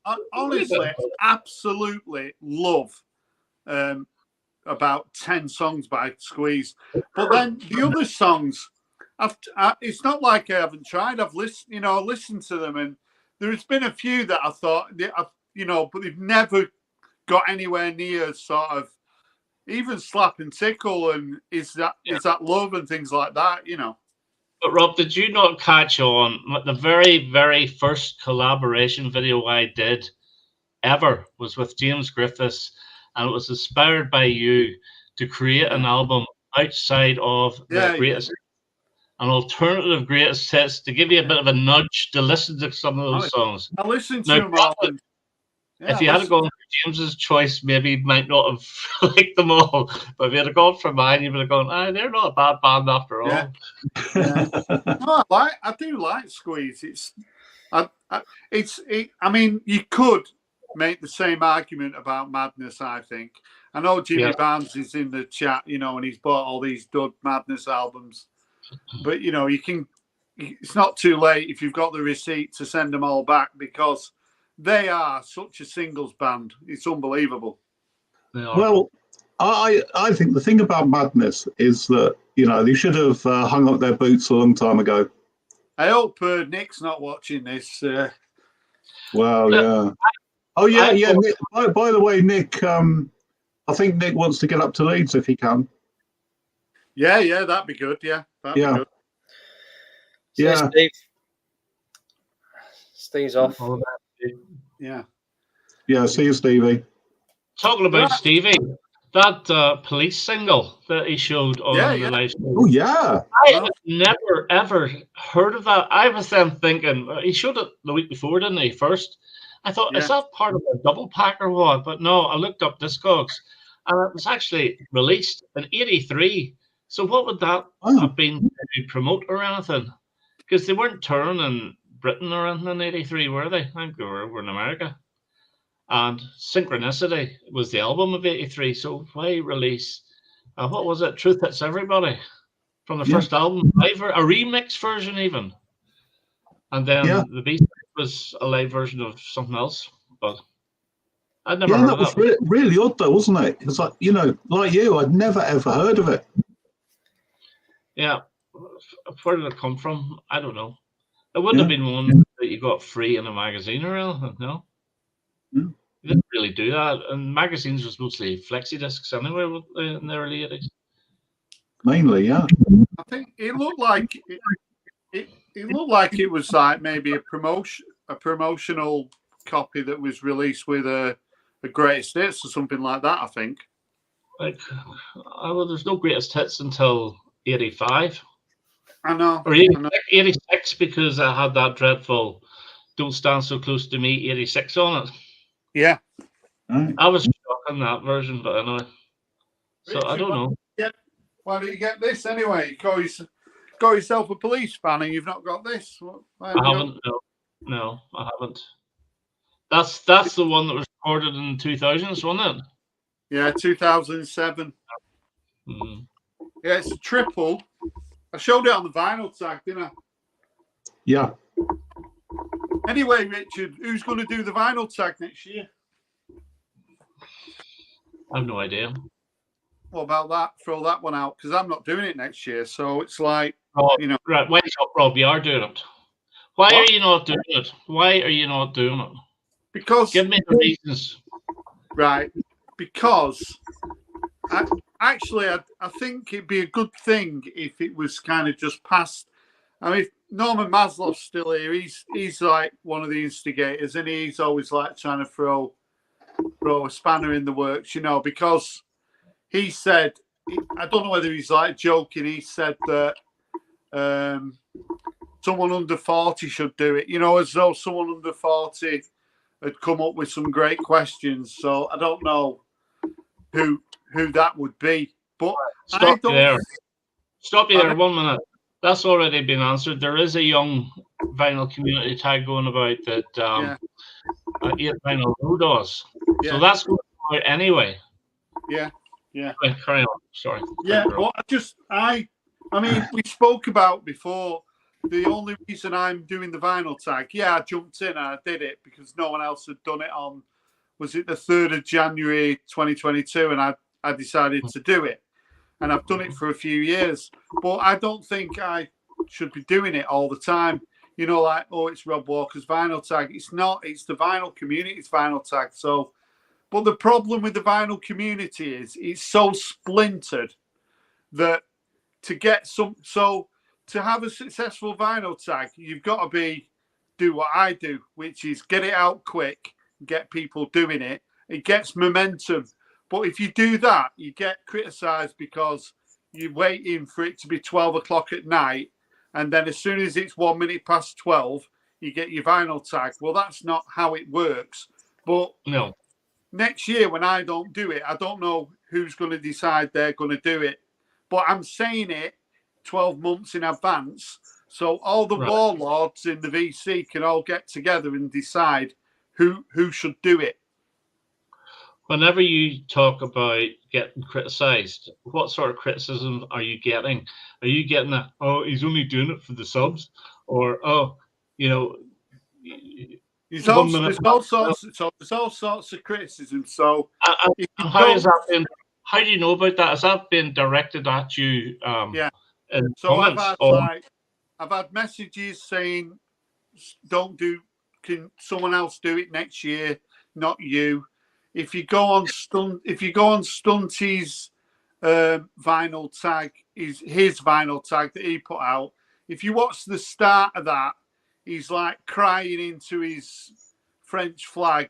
I honestly, absolutely love about 10 songs by Squeeze. But then the other songs, it's not like I haven't tried. I've listened to them, and there's been a few that I thought, but they've never got anywhere near sort of even Slap and Tickle and is that Love and things like that, But Rob, did you not catch on the very, very first collaboration video I did ever was with James Griffiths, and it was inspired by you to create an album outside of the greatest. an alternative greatest hits to give you a bit of a nudge to listen to some of those songs. I listened to Now, them all. probably, Yeah, if you had gone for James's choice, maybe you might not have liked them all. But if you had gone for mine, you would have gone, they're not a bad band after all. Yeah. Yeah. No, I do like Squeeze. I mean, you could make the same argument about Madness, I think. I know Jimmy Barnes is in the chat, and he's bought all these Dud Madness albums. But, it's not too late if you've got the receipt to send them all back, because they are such a singles band. It's unbelievable. Well, I think the thing about Madness is that, they should have hung up their boots a long time ago. I hope Nick's not watching this. Well, yeah. Oh, yeah. Nick, by the way, Nick, I think Nick wants to get up to Leeds if he can. Yeah, that'd be good. Yeah, that'd be good. Yeah. Steve's off. Yeah. Yeah, see you, Stevie. Talking about Stevie, that Police single that he showed on the live stream. Oh, yeah. I have never, ever heard of that. I was then thinking, he showed it the week before, didn't he, first? I thought, is that part of a double pack or what? But no, I looked up Discogs, and it was actually released in '83. So what would that have been to promote or anything? Because they weren't touring in Britain or anything in '83, were they? I think they were in America. And Synchronicity was the album of '83. So why release, what was it? Truth Hits Everybody from the first album, a remix version even. And then the B-side was a live version of something else. But I'd never heard of that. Was really odd though, wasn't it? It's like, like you, I'd never ever heard of it. Yeah. Where did it come from? I don't know. It wouldn't have been one that you got free in a magazine or anything, no? You didn't really do that. And magazines was mostly flexi discs anyway in the early 80s. Mainly, yeah. I think it looked like it was like maybe a promotional copy that was released with a greatest hits or something like that, I think. Like, well, there's no greatest hits until '85. I know. Or 86 because I had that dreadful Don't Stand So Close to Me 86 on it. Yeah. I was shocked on that version, but anyway. So I don't know. Why don't you get this anyway? You call yourself a police fan and you've not got this? I haven't. No, I haven't. That's the one that was recorded in 2000s, wasn't it? Yeah, 2007. Mm-hmm. Yeah, it's a triple. I showed it on the vinyl tag, didn't I? Yeah. Anyway, Richard, who's going to do the vinyl tag next year? I have no idea. What about that? Throw that one out, because I'm not doing it next year. So it's like, Right, wait up, Rob. You are doing it. Why are you not doing it? Why are you not doing it? Because... Give me the reasons. Right. Because... I think it'd be a good thing if it was kind of just past. I mean, if Norman Maslow's still here. He's like one of the instigators, and he's always like trying to throw a spanner in the works, because he said, I don't know whether he's like joking. He said that someone under 40 should do it, as though someone under 40 had come up with some great questions. So I don't know who that would be, but Stop you there. 1 minute. That's already been answered. There is a young vinyl community tag going about that 8 Vinyl Row does. Yeah. So that's going to come out anyway. Yeah. Right, carry on. Sorry. Yeah, but I mean, we spoke about before. The only reason I'm doing the vinyl tag, I jumped in and I did it because no one else had done it on. Was it the 3rd of January 2022? And I decided to do it, and I've done it for a few years, but I don't think I should be doing it all the time. Like, it's Rob Walker's vinyl tag. It's not. It's the vinyl community's vinyl tag. So, but the problem with the vinyl community is it's so splintered that to have a successful vinyl tag, you've got to do what I do, which is get it out quick, get people doing it. It gets momentum. But if you do that, you get criticised because you're waiting for it to be 12 o'clock at night and then as soon as it's 1 minute past 12, you get your vinyl tag. Well, that's not how it works. But No. next year when I don't do it, I don't know who's going to decide they're going to do it. But I'm saying it 12 months in advance, so all the warlords in the VC can all get together and decide who should do it. Whenever you talk about getting criticised, what sort of criticism are you getting? Are you getting that, oh, he's only doing it for the subs? Or, oh, you know... There's all sorts of criticism. So how do you know about that? Has that been directed at you? Yeah. So I've had messages saying, can someone else do it next year, not you. If you go on Stunty's vinyl tag, his vinyl tag that he put out, if you watch the start of that, he's like crying into his French flag,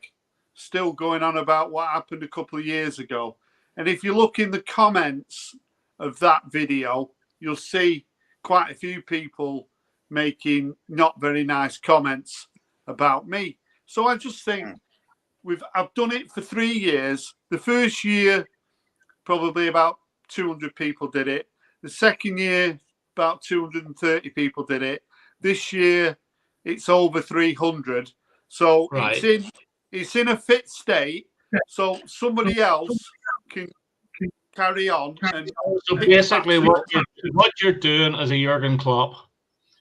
still going on about what happened a couple of years ago. And if you look in the comments of that video, you'll see quite a few people making not very nice comments about me. So I just think I've done it for 3 years. The first year, probably about 200 people did it. The second year, about 230 people did it. This year, it's over 300. So it's in a fit state. So somebody else can carry on. And so basically, what you're doing as a Jurgen Klopp,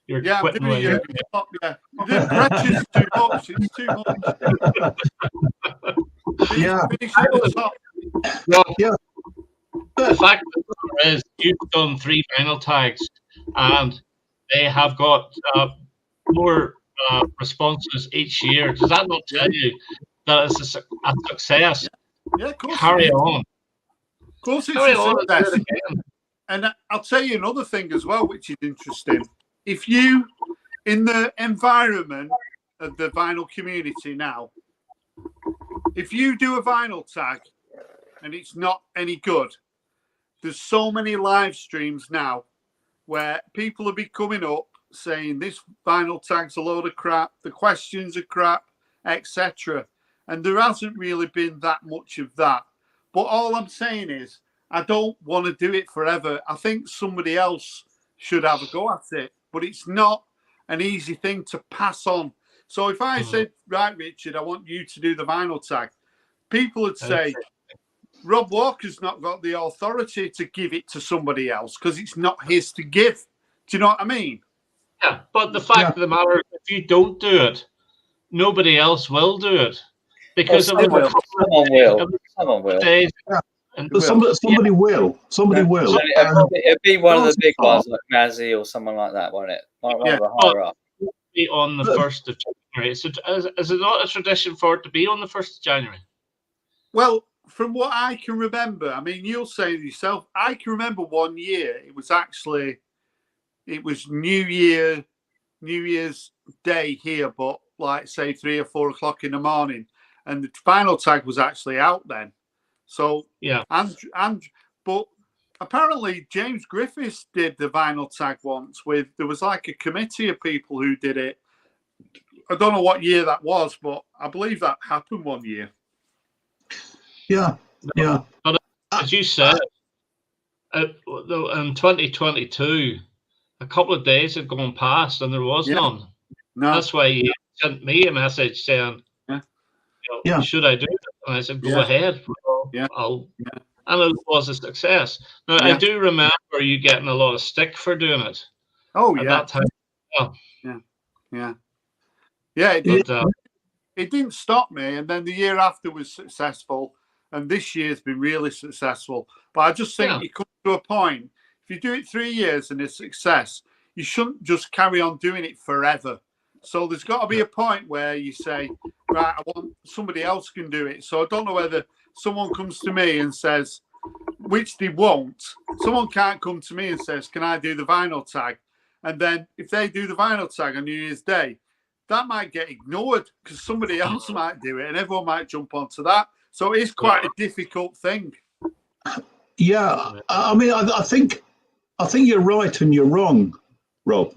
you're quitting I'm doing Jurgen Klopp. Yeah, the pressure's too much. It's too much. The fact is, you've done 3 vinyl tags, and they have got more responses each year. Does that not tell you that it's a success? Yeah, of course. Carry on. Of course, it's a success. And I'll tell you another thing as well, which is interesting. If you, in the environment of the vinyl community now, if you do a vinyl tag and it's not any good, there's so many live streams now where people will be coming up saying this vinyl tag's a load of crap, the questions are crap, etc. And there hasn't really been that much of that. But all I'm saying is, I don't want to do it forever. I think somebody else should have a go at it, but it's not an easy thing to pass on. So if I said, right, Richard, I want you to do the vinyl tag, people would say, Rob Walker's not got the authority to give it to somebody else because it's not his to give. Do you know what I mean? Yeah, but the fact of the matter is, if you don't do it, nobody else will do it. Because someone will. But somebody will. Somebody will. It'd be one of the big ones like Mazzy or someone like that, won't it? Like one of the higher up. Be on the 1st of January. So is it not a tradition for it to be on the 1st of January? Well, from what I can remember, I mean, you'll say it yourself, I can remember one year, it was New Year's Day here, but like say 3 or 4 o'clock in the morning, and the final tag was actually out then. So but apparently James Griffiths did the vinyl tag once there was like a committee of people who did it. I don't know what year that was, but I believe that happened one year. Yeah. But as you said, in 2022, a couple of days had gone past and there was none. No. That's why he sent me a message saying, should I do it? And I said, go ahead. And it was a success. Now, I do remember you getting a lot of stick for doing it. Oh, at that time. It didn't stop me. And then the year after was successful. And this year's been really successful. But I just think you come to a point, if you do it 3 years and it's success, you shouldn't just carry on doing it forever. So there's got to be a point where you say, right, I want somebody else can do it. So I don't know whether someone comes to me and says, which they won't. Someone can't come to me and says, can I do the vinyl tag? And then if they do the vinyl tag on New Year's Day, that might get ignored because somebody else might do it and everyone might jump onto that. So it's quite a difficult thing. Yeah, I mean, I think you're right and you're wrong. Rob.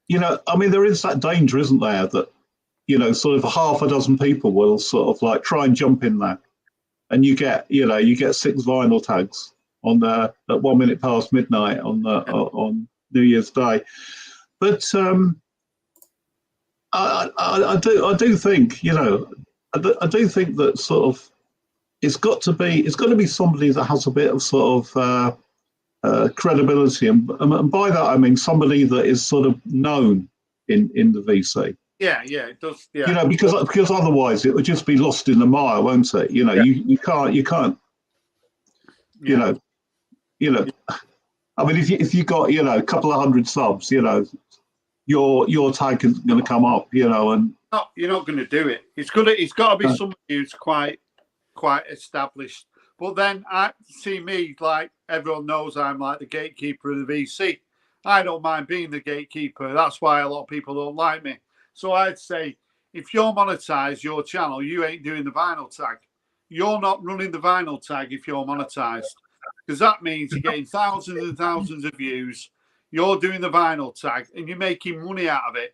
You know, I mean, there is that danger, isn't there, that, you know, sort of half a dozen people will sort of like try and jump in there, and you get 6 vinyl tags on the at 1 minute past midnight on New Year's Day. But I do think, you know, I do think that sort of it's got to be somebody that has a bit of sort of credibility, and by that I mean somebody that is sort of known in the VC. Yeah, it does. Yeah, you know, because otherwise it would just be lost in the mire, won't it? You know, you can't. You know. I mean, if you got, you know, a couple of 100 subs, you know, your tag is going to come up, you know, and you're not going to do it. It's got to be somebody who's quite established. But then I see me, like everyone knows, I'm like the gatekeeper of the VC. I don't mind being the gatekeeper. That's why a lot of people don't like me. So I'd say, if you're monetized, your channel, you ain't doing the vinyl tag. You're not running the vinyl tag if you're monetized, because that means you're getting thousands and thousands of views. You're doing the vinyl tag and you're making money out of it.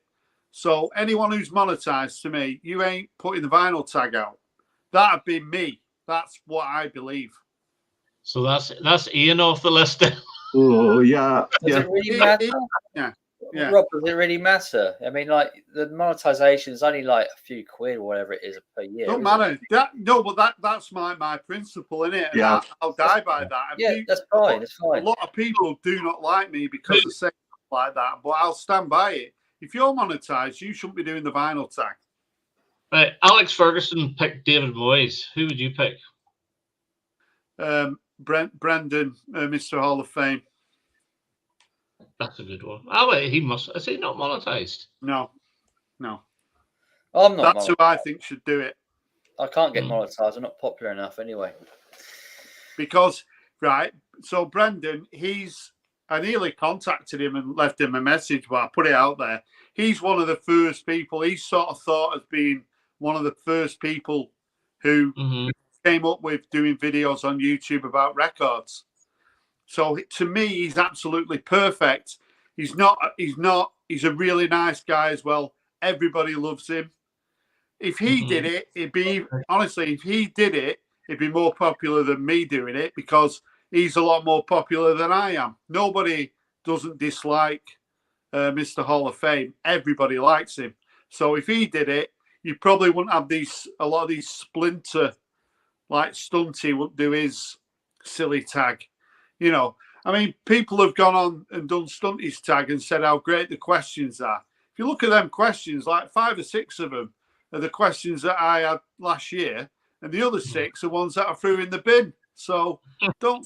So anyone who's monetized, to me, you ain't putting the vinyl tag out. That'd be me. That's what I believe. So that's Ian off the list. Oh yeah. Does it really matter? Yeah. Rob, does it really matter? I mean, like, the monetization is only like a few quid or whatever it is per year. Don't matter. That's my principle, innit? And yeah. I'll die by that. Yeah, that's fine. It's fine. A lot of people do not like me because of saying like that, but I'll stand by it. If you're monetized, you shouldn't be doing the vinyl tag. Right, Alex Ferguson picked David Moyes. Who would you pick? Brendan, Mr. Hall of Fame. That's a good one. Oh wait, is he not monetized? No. I'm not. That's who I think should do it. I can't get monetized. I'm not popular enough anyway. Because, right, so Brendan, I nearly contacted him and left him a message, but I put it out there. He's one of the first people. He's sort of thought as being one of the first people who came up with doing videos on YouTube about records. So to me, he's absolutely perfect. He's a really nice guy as well. Everybody loves him. If he did it, it'd be more popular than me doing it, because he's a lot more popular than I am. Nobody doesn't dislike Mr. Hall of Fame. Everybody likes him. So if he did it, you probably wouldn't have a lot of these splinter, like Stunty wouldn't do his silly tag. You know, I mean, people have gone on and done Stunty's tag and said how great the questions are. If you look at them questions, like 5 or 6 of them are the questions that I had last year, and the other 6 are ones that I threw in the bin. So don't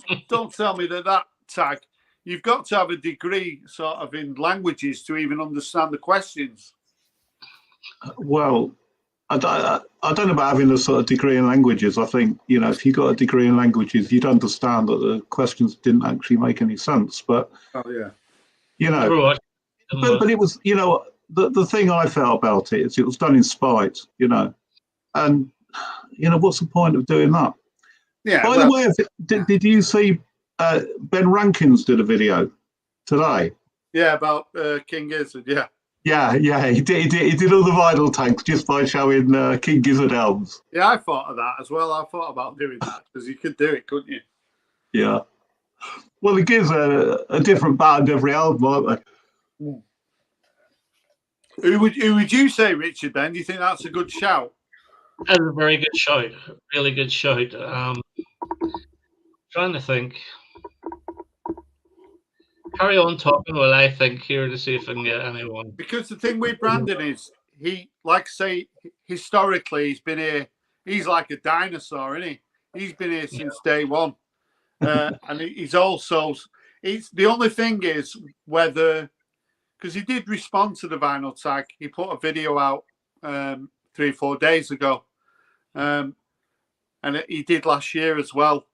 tell me that tag. You've got to have a degree sort of in languages to even understand the questions. Well, I don't know about having a sort of degree in languages. I think, you know, if you got a degree in languages, you'd understand that the questions didn't actually make any sense. But you know, but it was, you know, the thing I felt about it is it was done in spite, you know, and you know, what's the point of doing that? Yeah. By the way, did you see Ben Rankins did a video today? Yeah, about King Gizzard. Yeah. Yeah, he did all the vinyl tags just by showing King Gizzard albums. Yeah, I thought of that as well. I thought about doing that because you could do it, couldn't you? Yeah. Well, it gives a different band every album, aren't they? Who would you say, Richard? Then do you think that's a good shout? That's a very good shout. Really good shout. Trying to think. Carry on talking while I think here to see if I can get anyone. Because the thing with Brandon is he, like say, historically he's been here. He's like a dinosaur, isn't he? He's been here since day one, and he's also. It's the only thing is whether, because he did respond to the vinyl tag. He put a video out 3 or 4 days ago, and he did last year as well.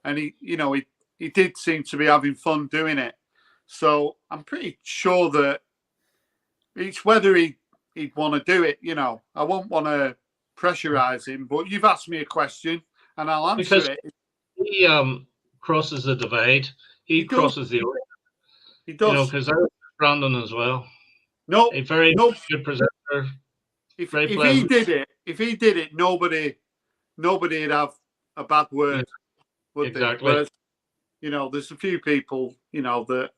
And he did seem to be having fun doing it. So I'm pretty sure that it's whether he'd want to do it. You know, I won't want to pressurize him, but you've asked me a question and I'll answer it. He crosses the divide. He crosses the. He does. You know, because Brandon as well. No, A very no. good presenter. If Very he pleasant. did it, nobody'd have a bad word. Would they? Exactly. Whereas, there's a few people, that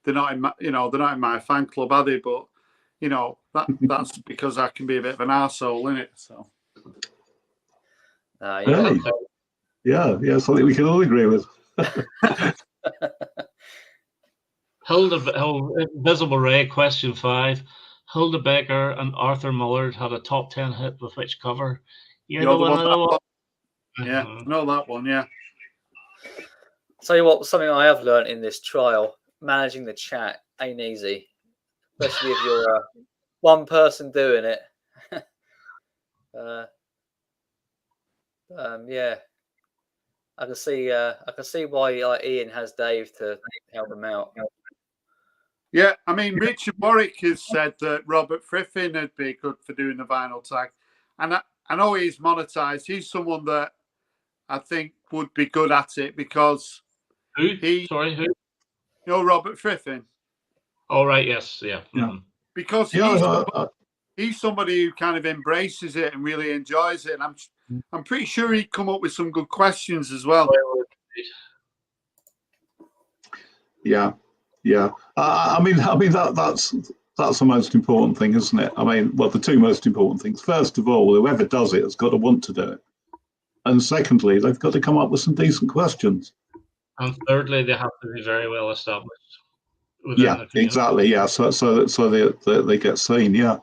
they're not in my fan club, are they? But that's because I can be a bit of an arsehole, innit? So. Hey. Yeah, something we can all agree with. Visible Ray, question 5. Hilda Baker and Arthur Mullard had a top 10 hit with which cover? You're the one of the one. Yeah, know that one, yeah. Tell you what, something I have learned in this trial, managing the chat ain't easy. Especially if you're one person doing it. Yeah. I can see why Ian has Dave to help him out. Yeah, I mean, Richard Warwick has said that Robert Friffin would be good for doing the vinyl tag. And I know he's monetized. He's someone that I think would be good at it because who? Who? Robert Friffin. Oh, right, yes, yeah. Yeah. Because he's somebody who kind of embraces it and really enjoys it. And I'm pretty sure he'd come up with some good questions as well. Yeah. I mean that's the most important thing, isn't it? I mean, well, the two most important things. First of all, whoever does it has got to want to do it, and secondly, they've got to come up with some decent questions. And thirdly, they have to be very well established. Yeah, exactly. Yeah, so they get seen. Yeah.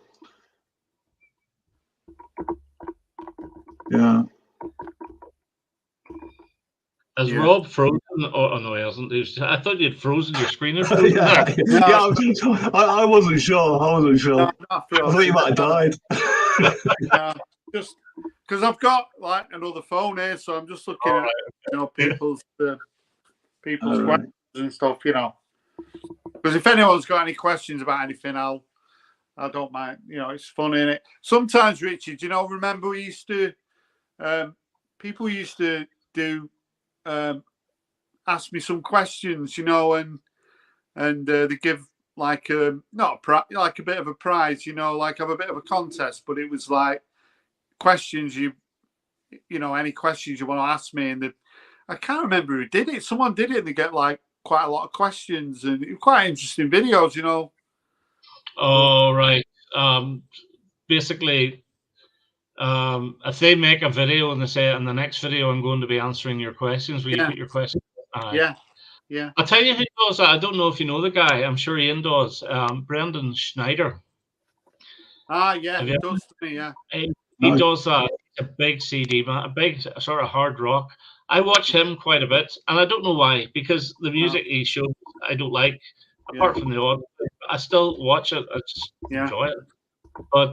Yeah. Has Rob frozen? Oh no, he hasn't. I thought you'd frozen your screen. Or frozen I wasn't sure. No, I thought you might have died. Just because I've got like another phone here, so I'm just looking at people's questions and stuff. Because if anyone's got any questions about anything, I don't mind. It's funny, innit? Sometimes, Richard, remember we used to people used to do. Ask me some questions, and they give like not like a bit of a prize, like have a bit of a contest, but it was like questions any questions you want to ask me, and I can't remember who did it. Someone did it, and they get like quite a lot of questions, and quite interesting videos, Oh right. Basically, if they make a video and they say, in the next video I'm going to be answering your questions, will you put your questions? Yeah. I'll tell you who does that. I don't know if you know the guy. I'm sure Ian does. Brendan Schneider. Yeah, he does to me, yeah. He does that. A big CD man, a big sort of hard rock. I watch him quite a bit, and I don't know why, because the music he shows I don't like, apart from the audio. I still watch it. I just enjoy it. But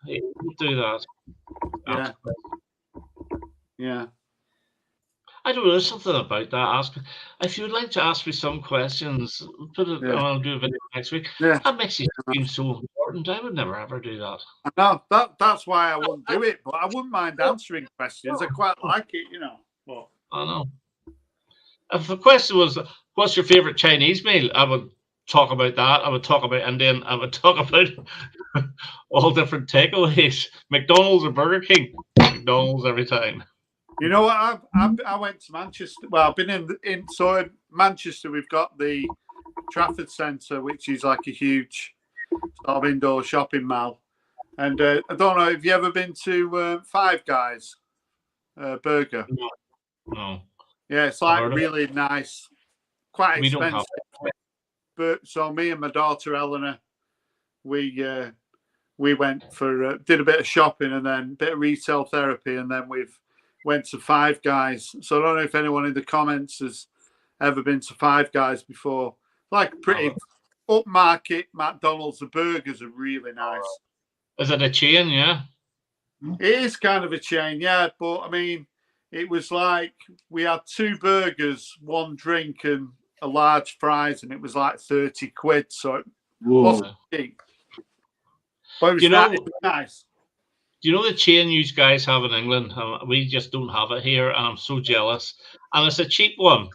he won't do that. Yeah. I don't know. There's something about that. If you'd like to ask me some questions, I'll do a video next week. Yeah. That makes you seem so important. I would never ever do that. No, that's why I wouldn't do it. But I wouldn't mind answering questions. I quite like it, But I know. If the question was, "What's your favorite Chinese meal?" I would talk about that. I would talk about Indian. I would talk about all different takeaways. McDonald's or Burger King. McDonald's every time. You know what? I went to Manchester. Well, I've been in Manchester. We've got the Trafford Centre, which is like a huge sort of indoor shopping mall. And I don't know. Have you ever been to Five Guys Burger? No. Yeah, it's like really nice, quite expensive. But so me and my daughter Eleanor, we went for did a bit of shopping and then a bit of retail therapy, and then we've went to Five Guys. So I don't know if anyone in the comments has ever been to Five Guys before. Like pretty upmarket McDonald's. The burgers are really nice. Is it a chain? Yeah. It is kind of a chain, yeah. But I mean, it was like we had 2 burgers, 1 drink, and a large fries, and it was like 30 quid. So it wasn't cheap. But it was nice. Do you know the chain you guys have in England? We just don't have it here, and I'm so jealous. And it's a cheap one,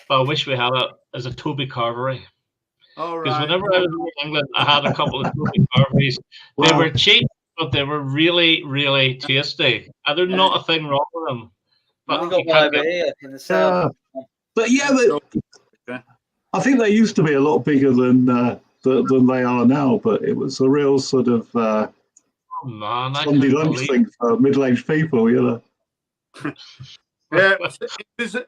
but I wish we had it. As a Toby Carvery. All Because right. whenever I was in England, I had a couple of Toby Carveries. They Wow. were cheap, but they were really, really tasty. And there's not a thing wrong with them. But We you got one can't over get here in the south. But yeah, Yeah. I think they used to be a lot bigger than they are now. But it was a real sort of oh, man, I Sunday couldn't lunch believe thing for middle-aged people, you know. Yeah.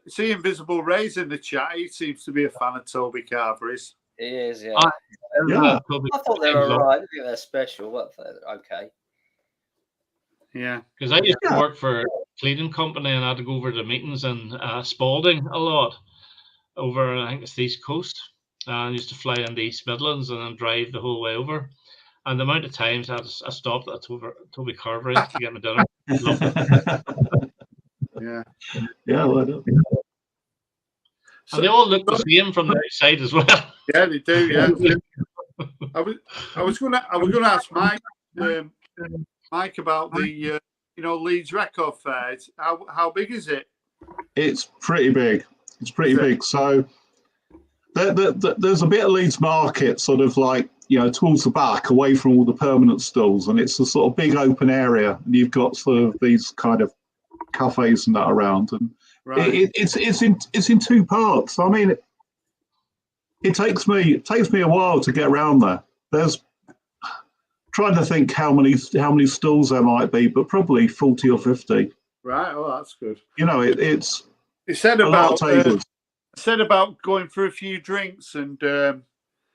See Invisible Ray's in the chat. He seems to be a fan of Toby Carvery's. He is, yeah. Yeah. Toby I thought they were Carveries. alright. I think they're special, but they're okay. Yeah. Because I used to Yeah. work for a cleaning company and I had to go over to meetings in Spalding a lot over, I think it's the East Coast. And I used to fly into East Midlands and then drive the whole way over. And the amount of times I stopped at Toby Carvery to get my dinner. Loved it. Yeah. Yeah, well, And they all look the same from the outside as well. Yeah, they do. Yeah. I was gonna ask Mike about the Leeds Record Fair. How big is it? it's pretty big. It's pretty big. So there's a bit of Leeds Market, sort of like, towards the back, away from all the permanent stalls, and it's a sort of big open area. And you've got sort of these kind of cafes and that around, and Right. it's in two parts. I mean, it takes me a while to get around there. There's trying to think how many stalls there might be, but probably 40 or 50. Right. Oh, that's good. It's It said a lot about of tables. going for a few drinks and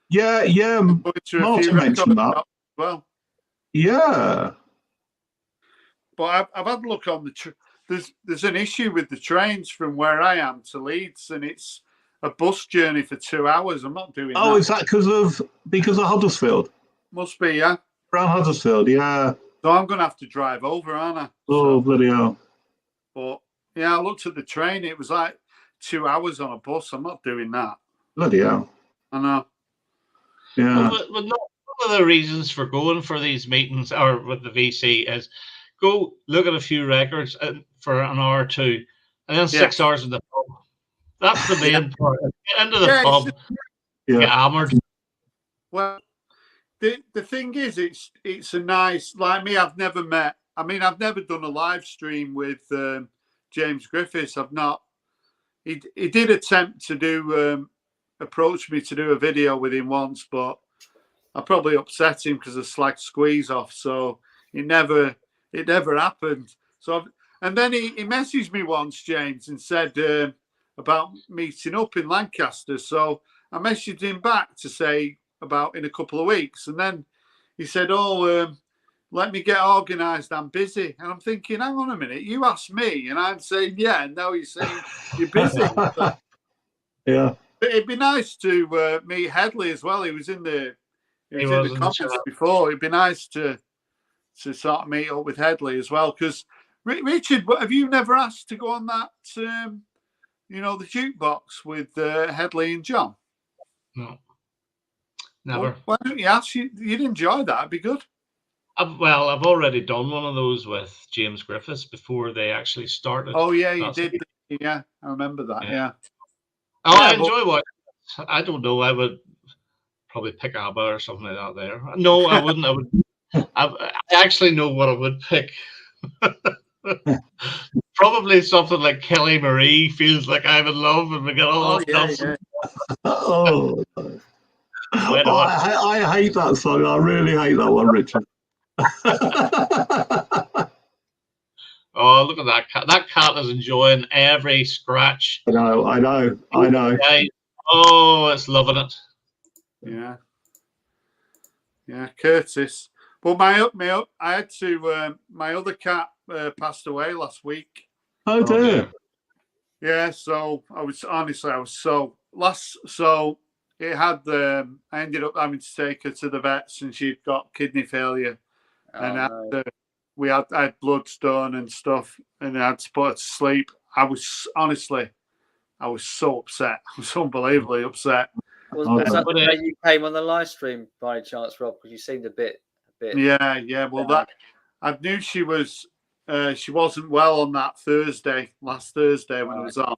Yeah. going to a Martin few mentioned record that. shops as well. Yeah. But I've had a look on there's an issue with the trains from where I am to Leeds, and it's a bus journey for 2 hours. I'm not doing Oh, that. is that because of Huddersfield? Must be, yeah. Around Huddersfield, yeah. So I'm going to have to drive over, aren't I? Oh, bloody hell. But yeah, I looked at the train. It was like 2 hours on a bus. I'm not doing that. Bloody hell. I know. Yeah. But one of the reasons for going for these meetings or with the VC is go look at a few records for an hour or two, and then 6 hours in the pub. That's the main part. Get into the pub, get hammered. Well, the thing is, it's a nice, like me, I've never done a live stream with James Griffiths. I've not. He did attempt to do, approach me to do a video with him once, but I probably upset him because of slag squeeze off. So it never happened. So and then he messaged me once, James, and said about meeting up in Lancaster. So I messaged him back to say about in a couple of weeks, and then he said, let me get organised, I'm busy. And I'm thinking, hang on a minute, you asked me and I'm saying yeah, and now you're saying you're busy. So, Yeah. but it'd be nice to meet Headley as well. He was in the comments before. It'd be nice to sort of meet up with Headley as well, because Richard, have you never asked to go on that the jukebox with Headley and John? No. Never. Why don't you ask? You'd enjoy that. It'd be good. I've already done one of those with James Griffiths before they actually started. Oh yeah, you did. Yeah, I remember that. Yeah. Oh, I enjoy watching it. I don't know. I would probably pick ABBA or something like that there. No, I wouldn't. I actually know what I would pick. Probably something like Kelly Marie, Feels Like I'm in Love, and we get all that stuff. Yeah. Oh. I hate that song. I really hate that one, Richard. Oh, look at that cat. That cat is enjoying every scratch. I know. Oh, it's loving it. Yeah, Curtis. Well, my other cat passed away last week. Oh dear. Yeah, so it had I ended up having to take her to the vets, and she'd got kidney failure, and I had blood done and stuff, and I had to put her to sleep. I was so upset. I was unbelievably upset. Was that the day you came on the live stream by chance, Rob? Because you seemed a bit. Yeah. Well, I knew she wasn't well on that last Thursday when it was on.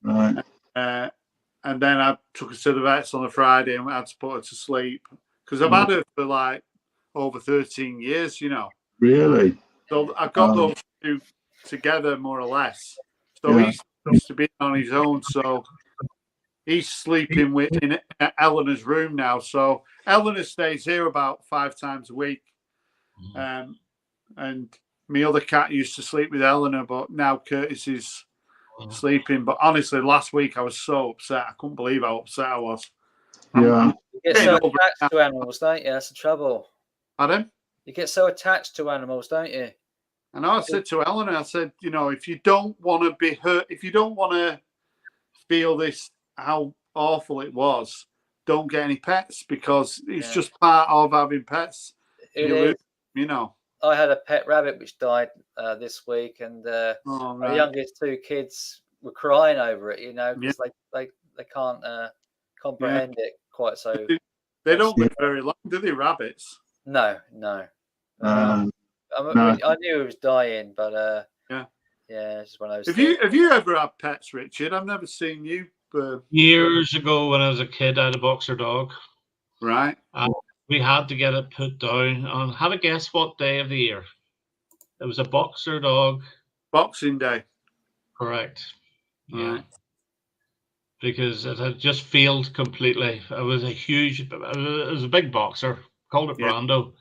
Right. and then I took her to the vets on a Friday and I had to put her to sleep because I've had her for like over 13 years, you know. Really? So I got those two together more or less. So Yeah. he's used to be on his own. So he's sleeping in Eleanor's room now. So Eleanor stays here about 5 times a week. And my other cat used to sleep with Eleanor, but now Curtis is sleeping. But honestly, last week I was so upset. I couldn't believe how upset I was. Yeah. You get so attached to animals, don't you? That's the trouble. Pardon? You get so attached to animals, don't you? And I said to Eleanor, I said, you know, if you don't want to be hurt, if you don't want to feel this, how awful it was, don't get any pets because it's just part of having pets. It is. You know. I had a pet rabbit which died this week, and my youngest 2 kids were crying over it, you know, because they can't comprehend it quite so. They don't live very long, do they, rabbits? No. I knew it was dying, but it's just one of those things. Have you ever had pets, Richard? I've never seen you. Years ago, when I was a kid, I had a boxer dog. Right. We had to get it put down on. Have a guess what day of the year? It was a boxer dog. Boxing Day. Correct. Yeah. Right. Because it had just failed completely. It was a big boxer. Called it Brando.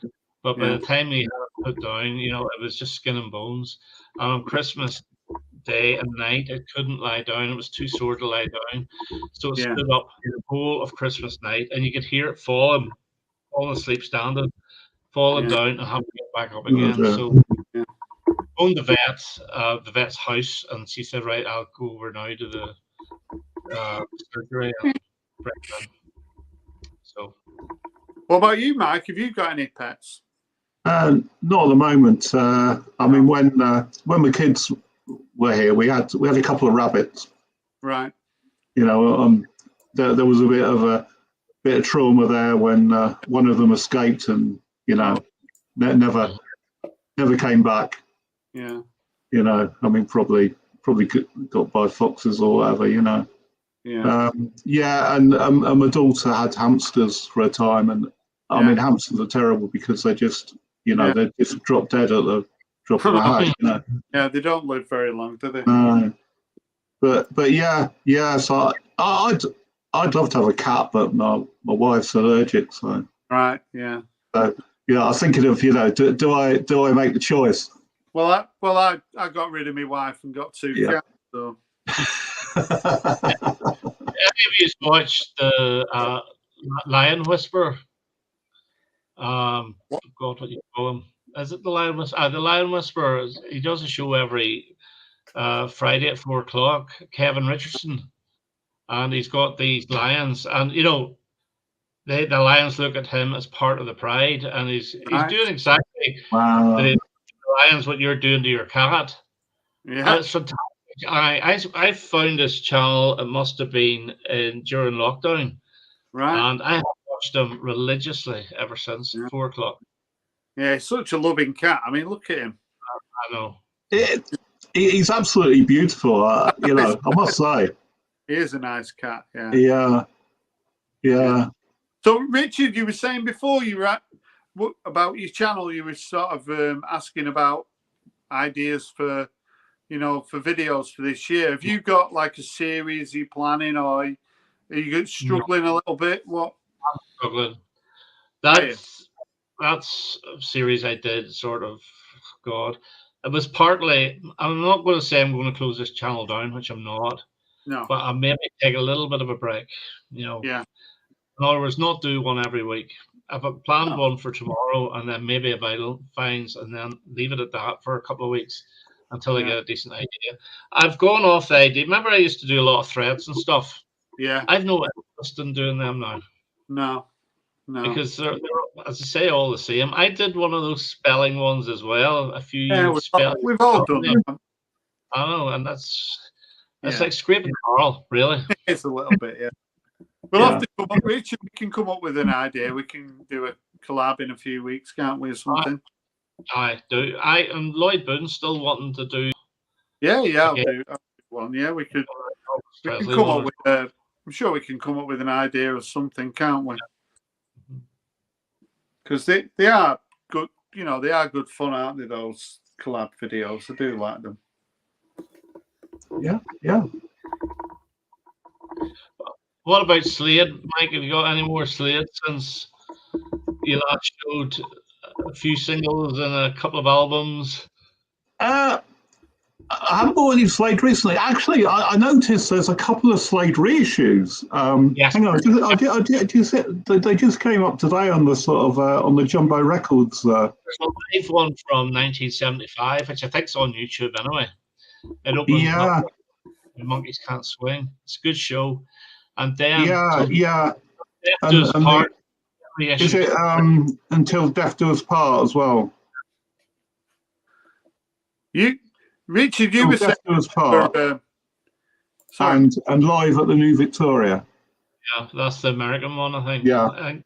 But by the time he had it put down, you know, it was just skin and bones. And on Christmas Day and night, it couldn't lie down. It was too sore to lie down. So it stood up the whole of Christmas night, and you could hear it falling asleep standing, falling down, and having to get back up again. So phoned the vet's house, and she said, right, I'll go over now to the surgery and bring them in. So, what about you, Mike? Have you got any pets? Not at the moment. I mean, when the kids were here, we had a couple of rabbits. Right. You know, there was a bit of trauma there when one of them escaped, and you know, never came back. Yeah. You know, I mean, probably got by foxes or whatever. You know. Yeah. And my daughter had hamsters for a time, and I mean, hamsters are terrible because they just, you know, they just drop dead at the drop of a hat. You know. Yeah, they don't live very long, do they? But yeah. So I'd love to have a cat, but my wife's allergic. So right, yeah. So yeah, I was thinking of, you know, do I make the choice? Well, I got rid of my wife and got 2 cats. So. Any of you watched the Lion Whisperer? God, what do you call him? Is it the Lion Whisperer? The Lion Whisperer. He does a show every Friday at 4:00. Kevin Richardson, and he's got these lions, and you know, the lions look at him as part of the pride, and he's doing exactly the lions what you're doing to your cat. Yeah, and it's fantastic. I found this channel. It must have been during lockdown, right? And I have watched him religiously ever since 4:00. Yeah, he's such a loving cat. I mean, look at him. I know. He's absolutely beautiful. You know, I must say. He is a nice cat. Yeah. Yeah. So, Richard, you were saying before you were about your channel, you were sort of asking about ideas for, you know, for videos for this year. Have you got like a series you're planning, or are you struggling a little bit? What? I'm struggling. That's a series I did sort of, God. It was partly, I'm not going to say I'm going to close this channel down, which I'm not. No. But I maybe take a little bit of a break, you know. Yeah. In other words, not do one every week. I've planned one for tomorrow, and then maybe a vital finds, and then leave it at that for a couple of weeks until I get a decent idea. I've gone off the idea. Remember, I used to do a lot of threads and stuff. Yeah. I've no interest in doing them now. No. Because they're, as I say, all the same. I did one of those spelling ones as well. A few we've all done them. I know, and it's like scraping the barrel, really. It's a little bit, yeah. We'll have to come up, Richard. We can come up with an idea. We can do a collab in a few weeks, can't we, or something? I do. And Lloyd Boone still wanting to do. Yeah, I'll do one. Yeah, we can come up with I'm sure we can come up with an idea of something, can't we? Because they are good, you know, they are good fun, aren't they, those collab videos? I do like them. Yeah, yeah. What about Slade, Mike? Have you got any more Slade since you last showed a few singles and a couple of albums? I haven't bought any Slade recently. Actually, I noticed there's a couple of Slade reissues. Yes. Hang on, they just came up today on the sort of on the Jumbo Records. There's a live one from 1975, which I think's on YouTube anyway. It opens up with Monkeys Can't Swing. It's a good show. And then yeah. Death Do Us Part. Is it Until Death Do Us Part as well? Richard, you were saying Part, and Live at the New Victoria. Yeah, that's the American one, I think. Yeah. I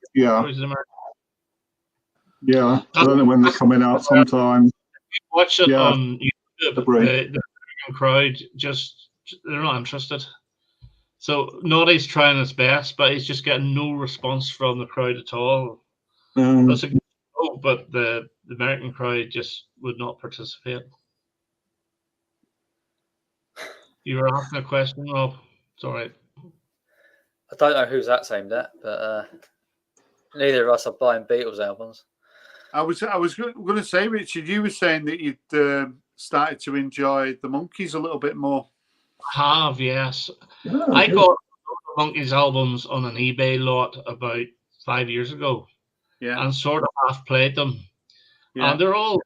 don't know when they're coming out sometime. Watch it on YouTube. The American crowd they're not interested. So Naughty's trying his best, but he's just getting no response from the crowd at all. That's a good show, but the American crowd just would not participate. You were asking a question, Rob. It's all right. I don't know who's that's aimed at, but neither of us are buying Beatles albums. I was going to say, Richard, you were saying that you'd started to enjoy the Monkees a little bit more. I have, yes. Yeah, I got Monkees albums on an eBay lot about 5 years ago, and sort of half played them. Yeah. And they're all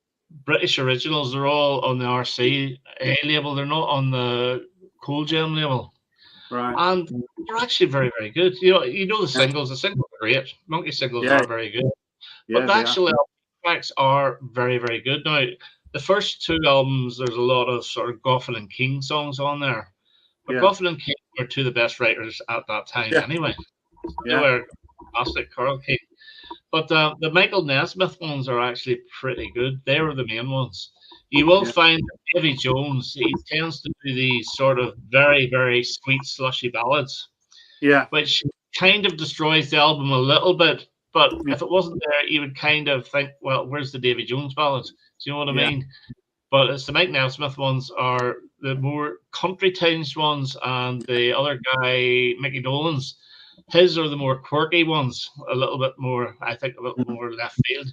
British originals. They're all on the RCA label. They're not on the Cool Gem label. Right. And they're actually very, very good. You know the singles. The singles are great. Monkey singles are very good. But the actual tracks are very, very good. Now, the first two albums, there's a lot of sort of Goffin and King songs on there. But Goffin and King were two of the best writers at that time anyway. They were fantastic, Carl King. But the Michael Nesmith ones are actually pretty good. They were the main ones. You will find that Davy Jones, he tends to do these sort of very, very sweet, slushy ballads. Yeah. Which kind of destroys the album a little bit. But if it wasn't there, you would kind of think, well, where's the Davy Jones ballads? Do you know what I mean? But it's the Mike Nesmith ones are the more country-tinged ones, and the other guy, Mickey Dolenz, his are the more quirky ones, a little bit more, I think, a little more left field.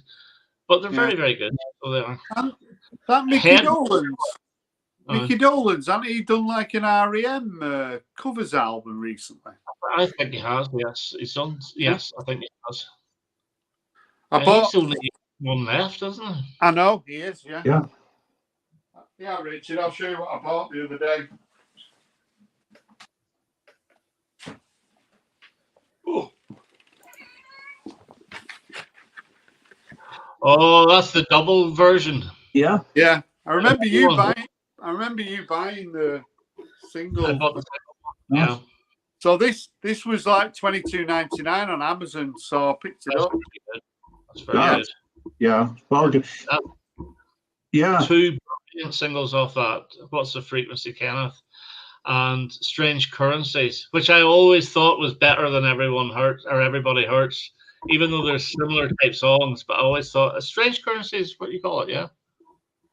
But they're very, very good. So they are. That Mickey Dolenz, hasn't he done like an R.E.M. Covers album recently? I think he has, yes. He's done, yes, I think he has. He's only one left, isn't he? I know, he is, yeah. Yeah, Richard, I'll show you what I bought the other day. Oh, that's the double version. Yeah. Yeah. I remember you buying the single. I bought the single. Yeah. So this was like $22.99 on Amazon, so I picked it up. That's very good. Yeah. Well good. Two brilliant singles off that. What's the Frequency, Kenneth? And Strange Currencies, which I always thought was better than Everybody Hurts, even though there's similar type songs. But I always thought a Strange Currencies, what you call it, yeah.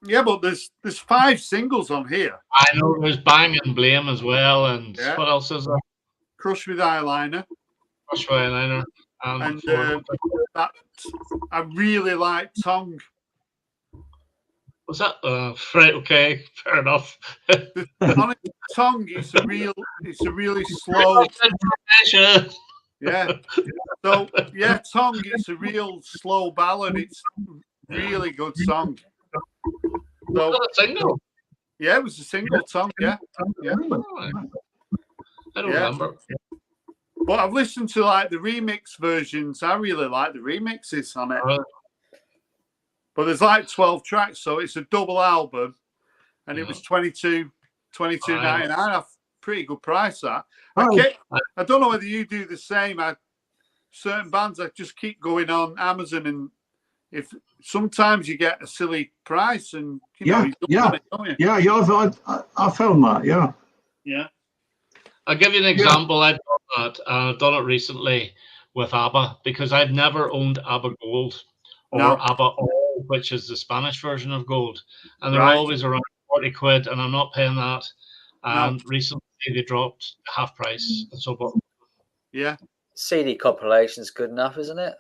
Yeah, but there's 5 singles on here. I know there's Bang and Blame as well, and what else is there? Crush with Eyeliner. Crush with Eyeliner, and that I really like Tongue. Was that right? Okay, fair enough. On Tongue, it's a really slow. Yeah. So Tongue, it's a real slow ballad. It's really good song. So, was that a single? Yeah, it was a single Tongue. Yeah. I don't remember. But I've listened to like the remix versions. I really like the remixes on it. But there's like 12 tracks, so it's a double album, and it was $22.99. Pretty good price that. I don't know whether you do the same. Certain bands I just keep going on Amazon, and if sometimes you get a silly price, and you know, I found that. Yeah. I'll give you an example. I've done that. I've done it recently with ABBA because I've never owned ABBA Gold or No. ABBA All, which is the Spanish version of Gold, and they're Right. always around 40 quid, and I'm not paying that. No. And recently they dropped half price, and so but Yeah. CD compilation's good enough, isn't it?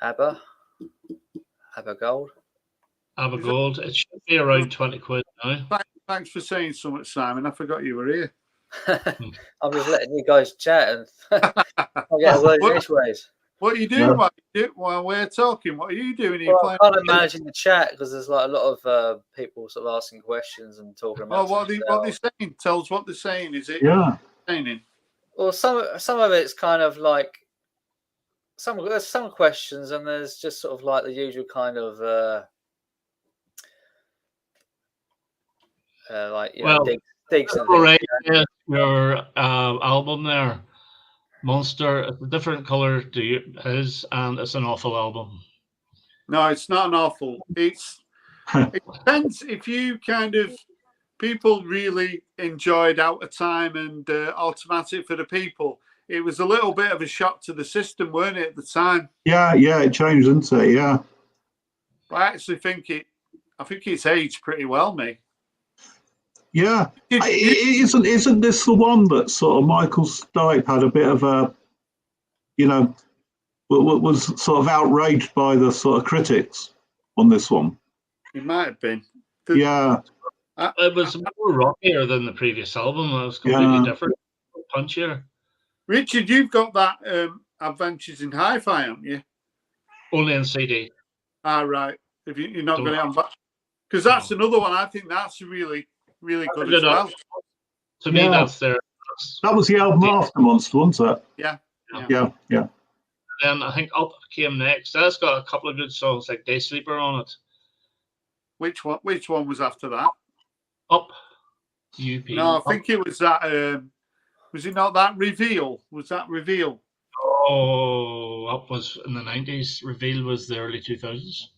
ABBA Gold. ABBA Gold, it should be around 20 quid now. Thanks for saying so much, Simon. I forgot you were here. I'm just letting you guys chat and I'll get a word in edgeways. What are you doing while we're talking? What are you doing? Well, I can't imagine the chat because there's like a lot of people sort of asking questions and talking about. What they're saying? Tell us what they're saying. Is it? Yeah. Well, some of it's kind of like there's some questions and there's just sort of like the usual kind of like digs and right, yeah, your album there, Monster. It's a different color to his, and it's an awful album. No, it's not an awful. It depends if you kind of people really enjoyed Out of Time and Automatic for the People. It was a little bit of a shock to the system, weren't it, at the time? Yeah, it changed, didn't it? Yeah. I actually think it's aged pretty well, mate. Yeah, isn't this the one that sort of Michael Stipe had a bit of a, was sort of outraged by the sort of critics on this one? It might have been. Yeah. It was more rockier than the previous album. It was completely different, punchier. Richard, you've got that Adventures in Hi-Fi, haven't you? Only in CD. Ah, right. If you're not going to have that, because that's another one. I think that's really good as well. To me, that's there. That was the album after Monster, wasn't it? Yeah. Then I think Up came next. That's got a couple of good songs like Day Sleeper on it. Which one was after that? Up. UP. No, I think it was that. Was it not that Reveal? Was that Reveal? Oh, Up was in the 90s. Reveal was the early 2000s.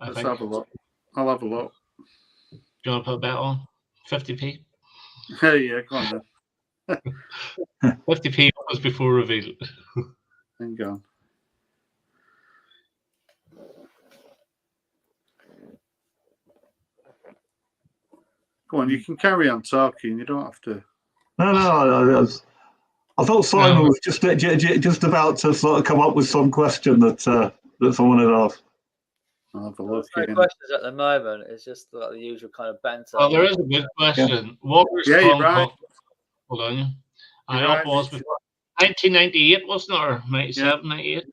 Let's have a look. I'll have a look. Do you want to put a bet on? 50p? Yeah, go on then. 50p was before Reveal. Hang on. Go on, you can carry on talking. You don't have to. No. I thought Simon was just about to sort of come up with some question that someone had asked. I'll have a look. No questions at the moment. It's just like the usual kind of banter. Well, there is a good question. What was you're right. Hold on. Up was before 1998, wasn't it? Or 97, 98?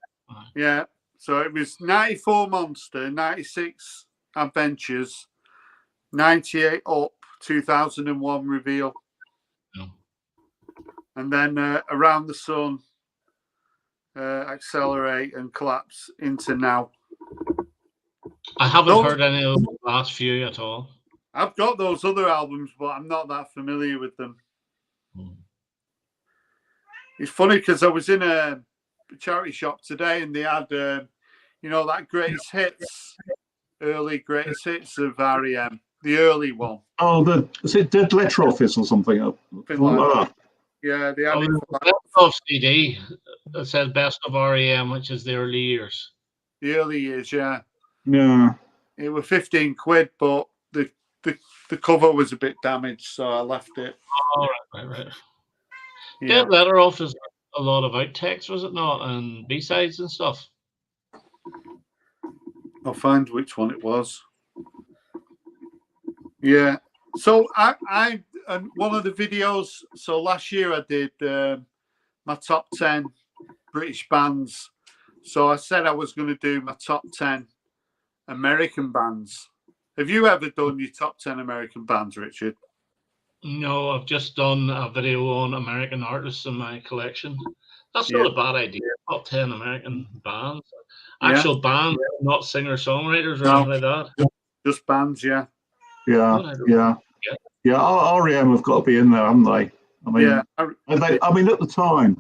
Yeah. So it was 94 Monster, 96 Adventures, 98 Up, 2001 Reveal. Yeah. And then Around the Sun, Accelerate and Collapse into Now. I haven't heard any of the last few at all. I've got those other albums, but I'm not that familiar with them. It's funny because I was in a charity shop today and they had, that greatest hits, early greatest hits of REM, the early one. Oh, is it Dead Letter Office or something? Yeah, they had it for best of CD. It says best of REM, which is the early years. the early years, yeah. Yeah. It was 15 quid, but the cover was a bit damaged, so I left it. Oh, right. Yeah. Dead Letter Off is a lot of outtakes, was it not? And B-sides and stuff. I'll find which one it was. Yeah. So I one of the videos, so last year I did my top 10 British bands. So I said I was going to do my top 10 American bands. Have you ever done your top 10 American bands, Richard? No, I've just done a video on American artists in my collection. That's not a bad idea. Top 10 American bands. Actual bands, not singer-songwriters or anything like that. Just bands, yeah. Yeah. REM have got to be in there, haven't they? I mean, at the time,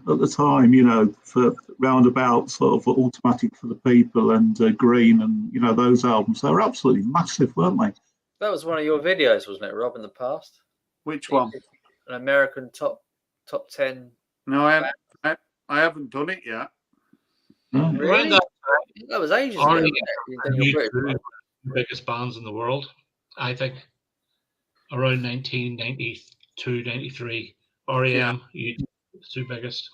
for roundabout sort of Automatic for the People and Green and, those albums, they were absolutely massive, weren't they? That was one of your videos, wasn't it, Rob, in the past? Which one? an American top 10. No, I haven't done it yet. Mm. Really? Around That was ages ago. wasn't it? You done your British U2, one. the biggest bands in the world, I think. Around 1992, 93. REM, U2, the two biggest.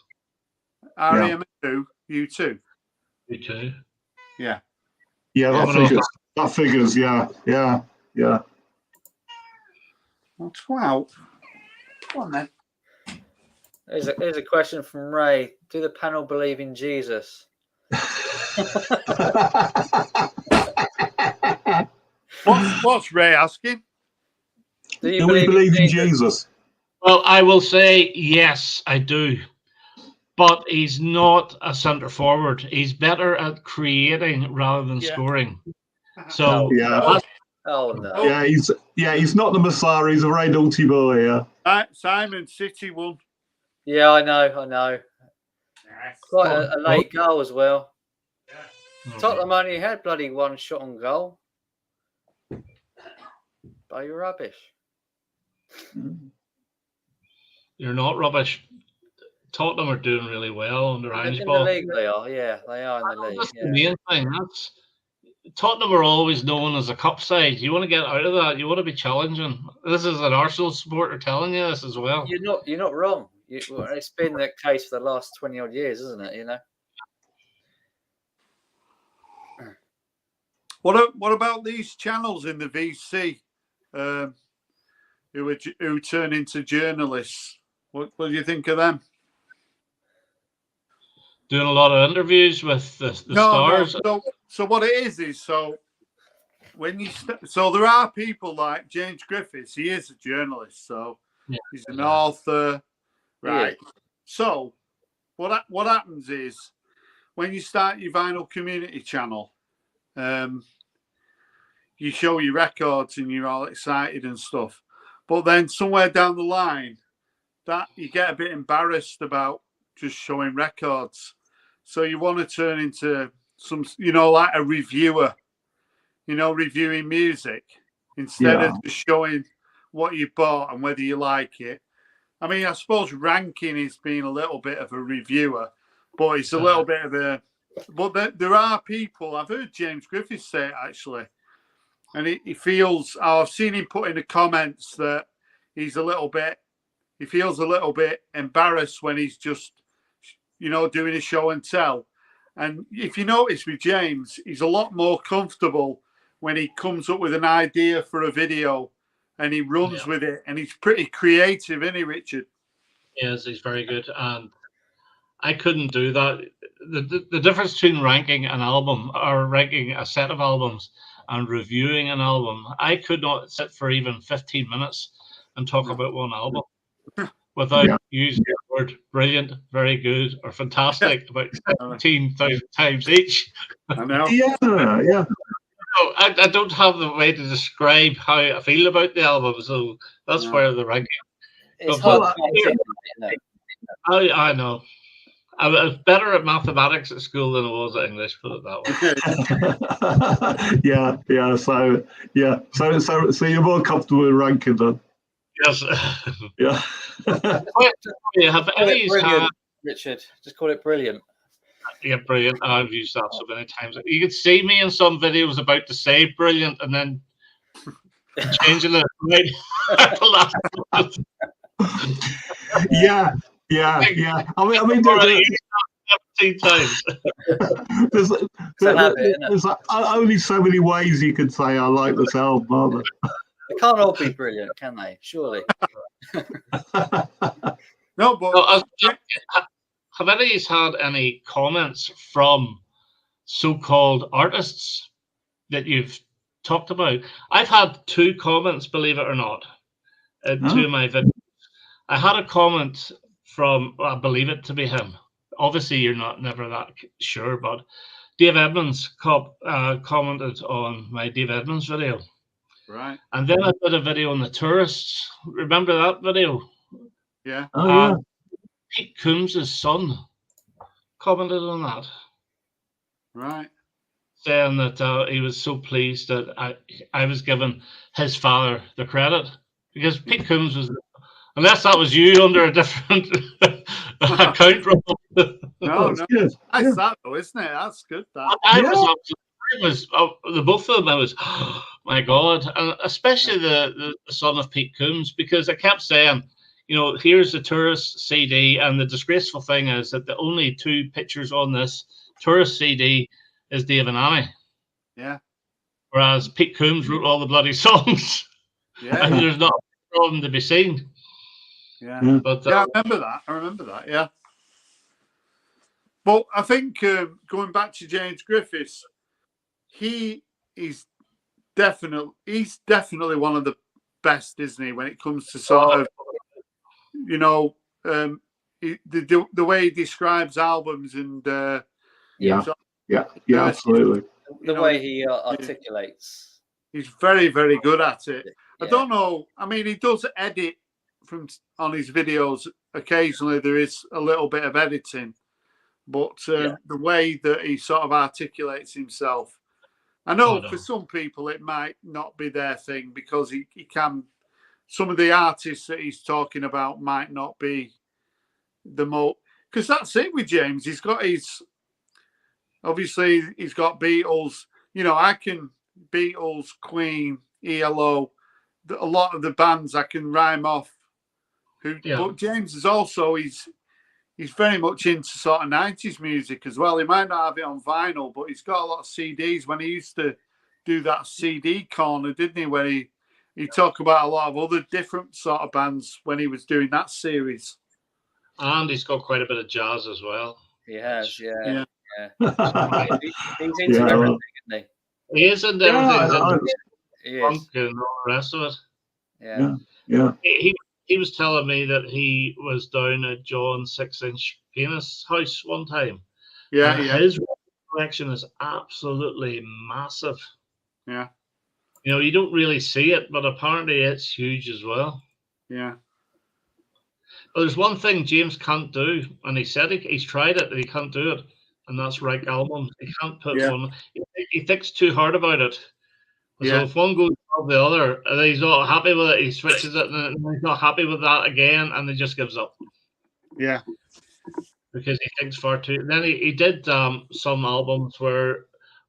REM too. U2. U2. Yeah. Yeah, Yeah. that figures. Yeah. Well, 12. Come on then. Here's a question from Ray. Do the panel believe in Jesus? What's Ray asking? Do you Do we believe in Jesus? Jesus? Well, I will say yes, I do. But he's not a centre forward. He's better at creating rather than scoring. So Yeah. Oh no. Yeah, he's not the Messiah. He's a very naughty boy. Yeah. Simon City won. Yeah, I know. Quite a late goal as well. Tottenham only had bloody one shot on goal. But you're rubbish. You're not rubbish. Tottenham are doing really well under In the Angeball. league they are, yeah. They are in the league. That's Yeah. the main thing. Tottenham are always known as a cup side. You want to get out of that. You want to be challenging. This is an Arsenal supporter telling you this as well. You're not wrong. It's been the case for the last 20 odd years, isn't it? You know. What about these channels in the VC who turn into journalists? What do you think of them? Doing a lot of interviews with the stars. No. So what it is so when you so there are people like James Griffiths. He is a journalist, so he's an author, right? Yeah. So what happens is when you start your vinyl community channel, you show your records and you're all excited and stuff, but then somewhere down the line, that you get a bit embarrassed about just showing records. So you want to turn into some, like a reviewer, reviewing music instead of just showing what you bought and whether you like it. I mean, I suppose ranking is being a little bit of a reviewer, but it's a little bit of a. But there are people. I've heard James Griffiths say it actually, and he feels. I've seen him put in the comments that he's a little bit. He feels a little bit embarrassed when he's just, doing a show and tell. And if you notice with James, he's a lot more comfortable when he comes up with an idea for a video and he runs with it. And he's pretty creative, isn't he, Richard? Yes, he's very good. And I couldn't do that. The difference between ranking an album or ranking a set of albums and reviewing an album, I could not sit for even 15 minutes and talk about one album without using the word brilliant, very good, or fantastic about 17,000 times each. I know. Yeah. No, I don't have the way to describe how I feel about the album, so that's where the ranking. It's hard. I know. I was better at mathematics at school than I was at English, put it that way. So you're more comfortable with ranking then? Yes. Yeah. Have any Richard, just call it brilliant. Yeah, brilliant. I've used that so many times. You could see me in some videos about to say brilliant and then changing it right at the last. Yeah. I mean, 17 times. There's only so many ways you can say I like this album, aren't there? They can't all be brilliant, can they? Surely. No, but have any of you had any comments from so-called artists that you've talked about? I've had 2 comments, believe it or not, in 2 of my videos. I had a comment from, I believe it to be him. Obviously, you're never that sure, but Dave Edmonds commented on my Dave Edmonds video. Right. And then I did a video on the tourists. Remember that video? Yeah. Pete Coombs' son commented on that. Right. Saying that he was so pleased that I was giving his father the credit. Because Pete Coombs was Unless that was you under a different account. No, That's no. good. That's Yeah. that though, isn't it? That's good. That. I Yeah. was the both of them. I was, oh, my God, and especially the son of Pete Coombs, because I kept saying, you know, here's the tourist CD, and the disgraceful thing is that the only 2 pictures on this tourist CD is Dave and Annie, Yeah. whereas Pete Coombs wrote all the bloody songs, Yeah. and Yeah. there's not a problem to be seen. Yeah. Yeah. But Yeah, I remember that. Yeah. But I think going back to James Griffiths, he's definitely one of the best, isn't he? When it comes to sort of, you know, the way he describes albums and Yeah. sort Yeah. Yeah. Absolutely. The way he articulates. he's very, very good at it. Yeah. I don't know. I mean, he does edit on his videos. Occasionally, there is a little bit of editing, but the way that he sort of articulates himself, I know for some people it might not be their thing because he can. Some of the artists that he's talking about might not be the most. Because that's it with James. He's got obviously he's got Beatles. You know, I can Beatles, Queen, ELO. A lot of the bands I can rhyme off. But James is also he's very much into sort of 90s music as well. He might not have it on vinyl, but he's got a lot of CDs. When he used to do that CD corner, didn't he? Where he talked about a lot of other different sort of bands when he was doing that series. And he's got quite a bit of jazz as well. He has, yeah. Yeah. He's into everything, isn't He is into everything. he? Funk and all the rest of it. Yeah. Yeah. He was telling me that he was down at John's 6-inch pianist house one time. Yeah, His collection is absolutely massive. Yeah. You know, you don't really see it, but apparently it's huge as well. Yeah. But there's one thing James can't do, and he said he's tried it, and he can't do it, and that's write albums. He can't put one. He thinks too hard about it. So if one goes above the other, and he's not happy with it, he switches it, and he's not happy with that again, and he just gives up. Yeah. Because he thinks far too. Then he did some albums where,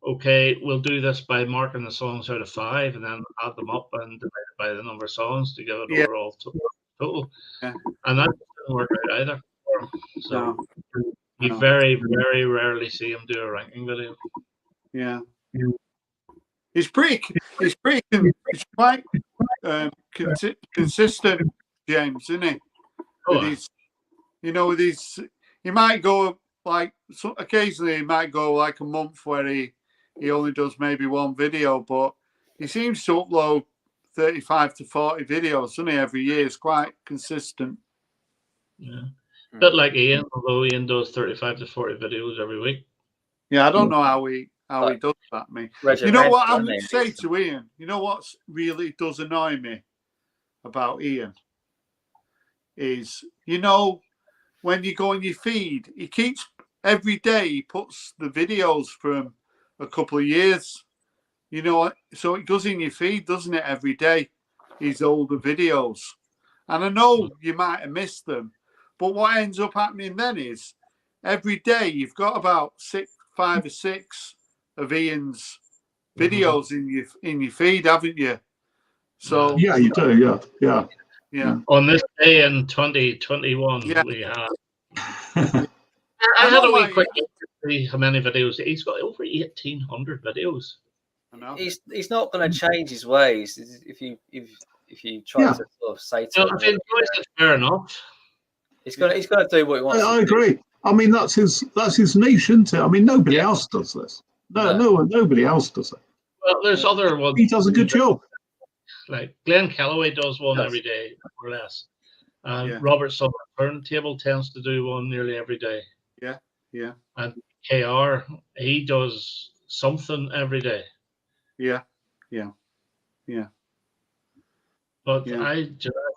okay, we'll do this by marking the songs out of 5, and then add them up and divide it by the number of songs to give it overall total. Yeah. And that didn't work out either. So you No. very, very rarely see him do a ranking video. Yeah. He's quite consistent, James, isn't he? With his, he might go like occasionally he might go like a month where he only does maybe one video, but he seems to upload 35 to 40 videos, doesn't he, every year? It's quite consistent. Yeah. A bit like Ian, although Ian does 35 to 40 videos every week. Yeah, I don't know how he does that, You know what I'm going to say to Ian? You know what really does annoy me about Ian? Is, you know, when you go on your feed, he keeps, every day he puts the videos from a couple of years. You know, so it goes in your feed, doesn't it, every day, his older videos. And I know you might have missed them, but what ends up happening then is every day you've got about 5 or 6 of Ian's videos in your feed, haven't you? So yeah, you do. Yeah. On this day in 2021, we have. I had a wee quick look to see how many videos he's got. Over 1,800 videos. I know. He's not going to change his ways if you try to sort of say to him. If he enjoys it, fair enough. He's going to do what he wants. I agree. I mean, that's his niche, isn't it? I mean, nobody else does this. Nobody else does it. Well, there's other ones. He does a good job. Like Glenn Calloway does one every day, more or less. Robert Summer Turntable tends to do one nearly every day. Yeah. And KR, he does something every day. Yeah. But I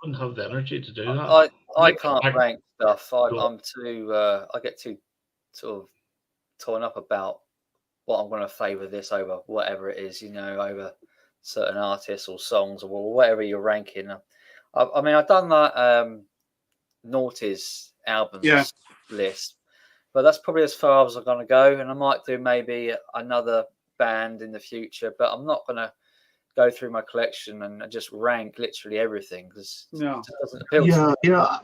wouldn't have the energy to do that. I can't rank stuff. I'm too. I get too sort of torn up about what I'm going to favour this over whatever it is. You know, over certain artists or songs or whatever you're ranking. I mean, I've done that noughties albums list, but that's probably as far as I'm going to go. And I might do maybe another band in the future, but I'm not going to go through my collection and just rank literally everything because it doesn't appeal to me. Yeah.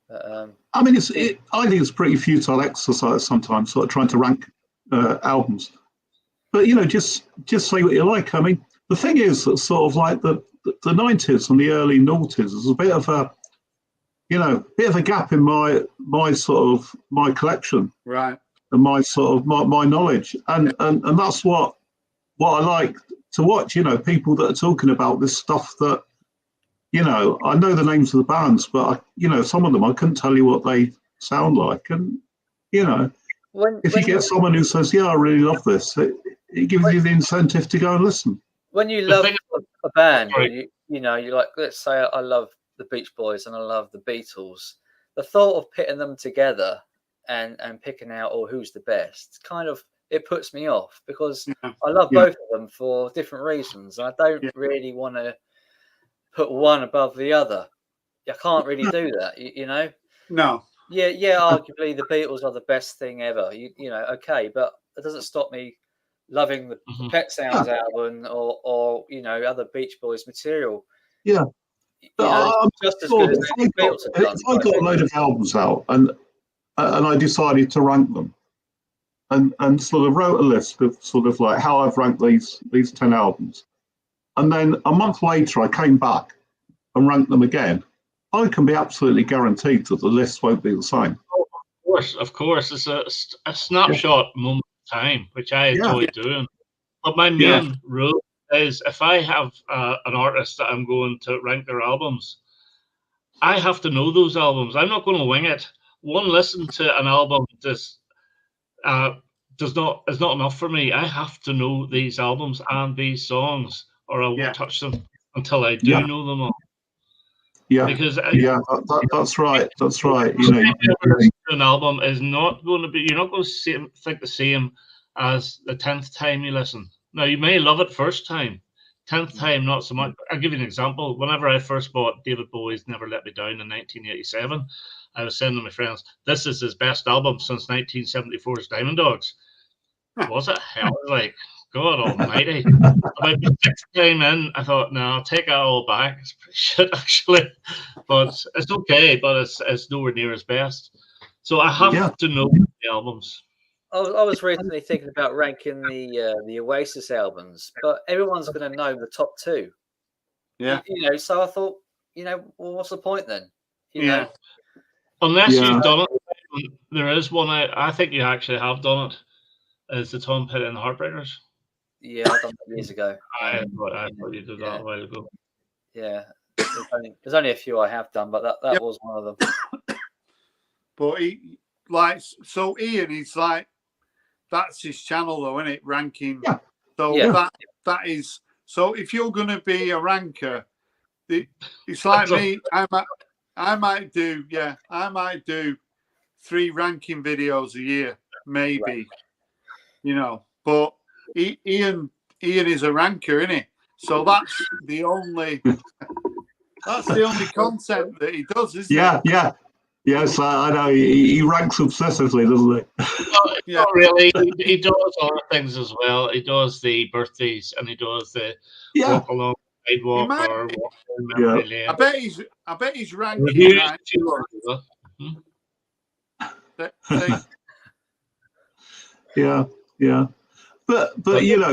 But, I mean, I think it's pretty futile exercise sometimes, sort of trying to rank albums. But just say what you like. I mean, the thing is that sort of like the 90s and the early noughties is a bit of a gap in my collection, right, and my sort of my knowledge, and that's what I like to watch. People that are talking about this stuff that. I know the names of the bands, but some of them I couldn't tell you what they sound like. And if you get someone who says, "Yeah, I really love this," it gives you the incentive to go and listen. When you love a band, you're like, let's say I love the Beach Boys and I love the Beatles. The thought of pitting them together and picking out who's the best, kind of, it puts me off because I love both of them for different reasons. I don't really want to put one above the other. I can't really do that, No. Yeah, arguably the Beatles are the best thing ever. Okay, but it doesn't stop me loving the Pet Sounds album or other Beach Boys material. Yeah. Just as good as the Beatles have done. If I got a load of albums out and I decided to rank them and sort of wrote a list of sort of like how I've ranked these 10 albums. And then a month later, I came back and ranked them again. I can be absolutely guaranteed that the list won't be the same. Of course. It's a snapshot moment of time, which I enjoy doing. But my main rule is if I have an artist that I'm going to rank their albums, I have to know those albums. I'm not going to wing it. One listen to an album is not enough for me. I have to know these albums and these songs, or I won't touch them until I do know them all. Yeah, because that's right. That's right. An album is not going to be. You're not going to think the same as the 10th time you listen. Now you may love it first time, 10th time not so much. I'll give you an example. Whenever I first bought David Bowie's "Never Let Me Down" in 1987, I was saying to my friends, "This is his best album since 1974's Diamond Dogs." Was it? Hell, like, God almighty. About the 6th time in, I thought, no, I'll take that all back. It's pretty shit, actually. But it's okay, but it's nowhere near his best. So I have to know the albums. I was recently thinking about ranking the Oasis albums, but everyone's going to know the top two. Yeah. So I thought, well, what's the point then? You know? Unless you've done it, there is one I think you actually have done it. Is the Tom Petty and the Heartbreakers? Yeah, I done that years ago. I thought you did that a while ago. Yeah, there's only a few I have done, but that was one of them. But Ian, he's like, that's his channel though, isn't it? Ranking. Yeah. So that is. So if you're going to be a ranker, it's like me. I might do 3 ranking videos a year, maybe. Right. But Ian is a ranker, isn't he? So that's the only content that he does, isn't it? Yeah. Yes, I know. He ranks obsessively, doesn't he? Well, not really. He does other things as well. He does the birthdays and he does the walk along the sidewalk or walk down memory lane. I bet he's ranking. Right? Yeah. But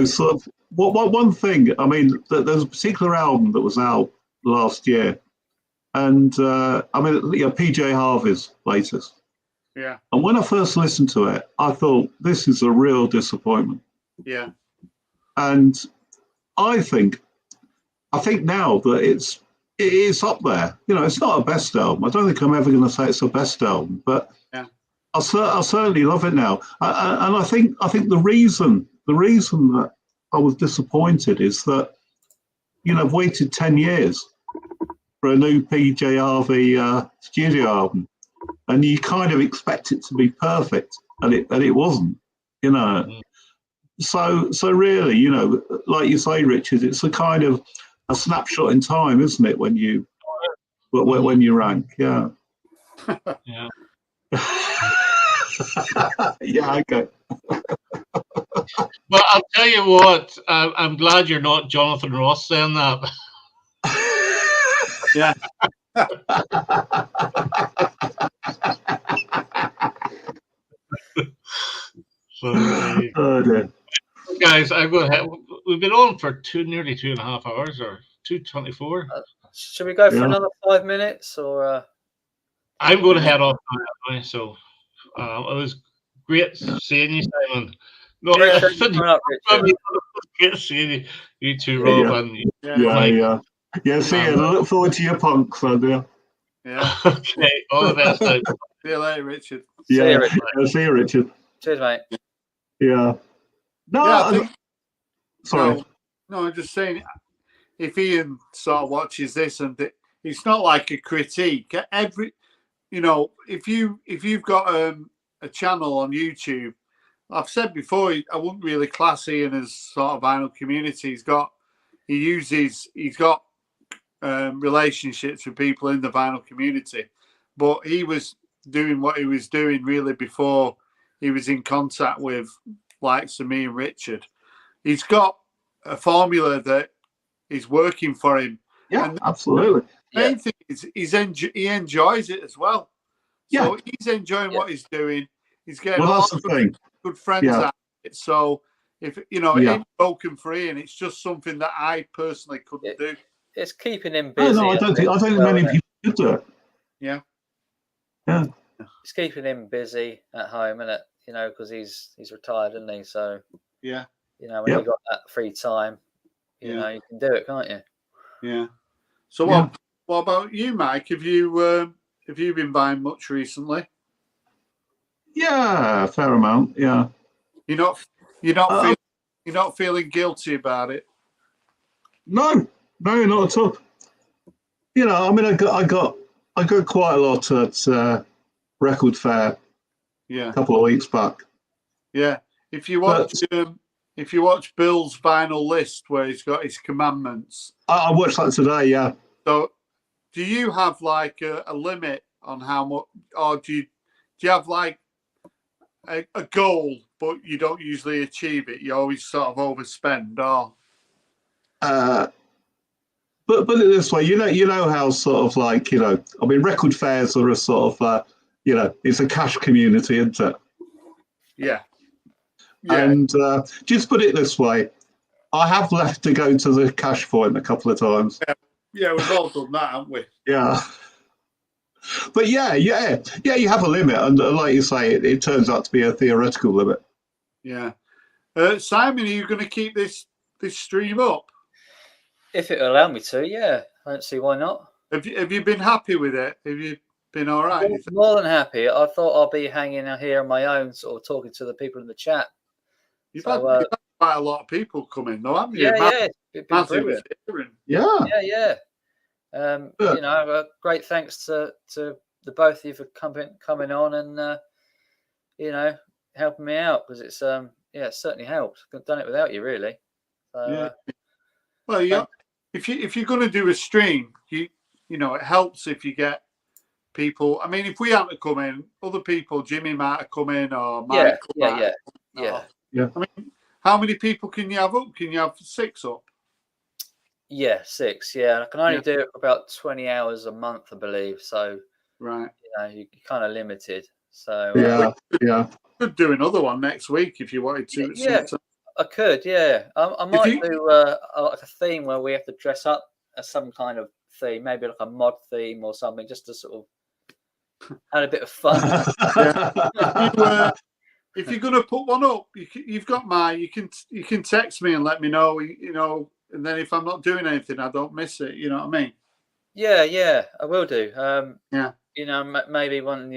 sort of one thing. I mean, there's a particular album that was out last year, and PJ Harvey's latest. Yeah. And when I first listened to it, I thought this is a real disappointment. Yeah. And I think now that it is up there. It's not a best album. I don't think I'm ever going to say it's a best album, but I certainly love it now. And I think the reason that I was disappointed is that I've waited 10 years for a new PJ Harvey studio album, and you kind of expect it to be perfect, and it wasn't. So really, like you say, Richard, it's a kind of a snapshot in time, isn't it? When you rank, yeah. Yeah. Yeah, okay. But I'll tell you what, I'm glad you're not Jonathan Ross saying that. Yeah. So, Oh, dear. guys, I'm going to. We've been on for nearly 2.5 hours, or 2:24. Should we go for Yeah. another 5 minutes, or? I'm going to head off now anyway. So it was great seeing you, Simon. No, Appreciate you coming up, Richard. great seeing you too, Rob, Yeah. and you, Yeah. Mike. Yeah, see you. I look forward to your punk, son. Yeah. Yeah. Okay, all the best now. See you later, Richard. See Yeah. you, Richard. Yeah, see you, Richard. Cheers, mate. Yeah. No, Yeah, I think. sorry. No, I'm just saying. If Ian sort of watches this, and it's not like a critique. If you've got a channel on YouTube, I've said before, I wouldn't really class Ian as sort of vinyl community. He's got relationships with people in the vinyl community, but he was doing what he was doing really before he was in contact with likes of me and Richard. He's got a formula that is working for him. Yeah, and absolutely. The main thing is he enjoys it as well. So he's enjoying what he's doing. He's getting a lot of good friends out of it. So if it ain't broken for Ian, it's just something that I personally couldn't do. It's keeping him busy. No, I don't think many people could do it. Yeah. Yeah. It's keeping him busy at home, isn't it? Because he's retired, isn't he? So yeah. When you've got that free time, you can do it, can't you? Yeah. So what about you, Mike? Have you been buying much recently? Yeah, a fair amount. Yeah. You're not feeling guilty about it? No, not at all. I mean, I got quite a lot at Record Fair. Yeah. A couple of weeks back. Yeah. If you watch Bill's vinyl list where he's got his commandments, I watched that today. Yeah. So, do you have like a limit on how much, or do you have like a goal, but you don't usually achieve it? You always sort of overspend, or? But put it this way, you know how sort of like I mean, record fairs are a sort of it's a cash community, isn't it? Yeah. And just put it this way, I have left to go to the cash point a couple of times. Yeah, we've all done that, haven't we? Yeah. But yeah, you have a limit, and like you say, it turns out to be a theoretical limit. Yeah. Simon, are you going to keep this stream up? If it will allow me to, yeah. I don't see why not. Have you been happy with it? Have you been all right? More than happy. I thought I'll be hanging out here on my own, sort of talking to the people in the chat. You've had quite a lot of people come in, though, haven't you? Yeah. It's been brilliant. Yeah. Great thanks to the both of you for coming on and helping me out, because it's it's certainly helped. I've done it without you, really. So, well, if you're going to do a stream, it helps if you get people. I mean, if we hadn't come in, other people, Jimmy might have come in, or Mike. Yeah. I mean, how many people can you have up? Can you have 6 up? Yeah, 6. Yeah, I can only do it for about 20 hours a month, I believe. So, right, you're kind of limited. So, you could do another one next week if you wanted to. Yeah, I could. Yeah, I might do like a theme where we have to dress up as some kind of theme, maybe like a mod theme or something, just to sort of add a bit of fun. If you're going to put one up, you've got you can text me and let me know, and then if I'm not doing anything, I don't miss it. You know what I mean? Yeah, I will do. Maybe one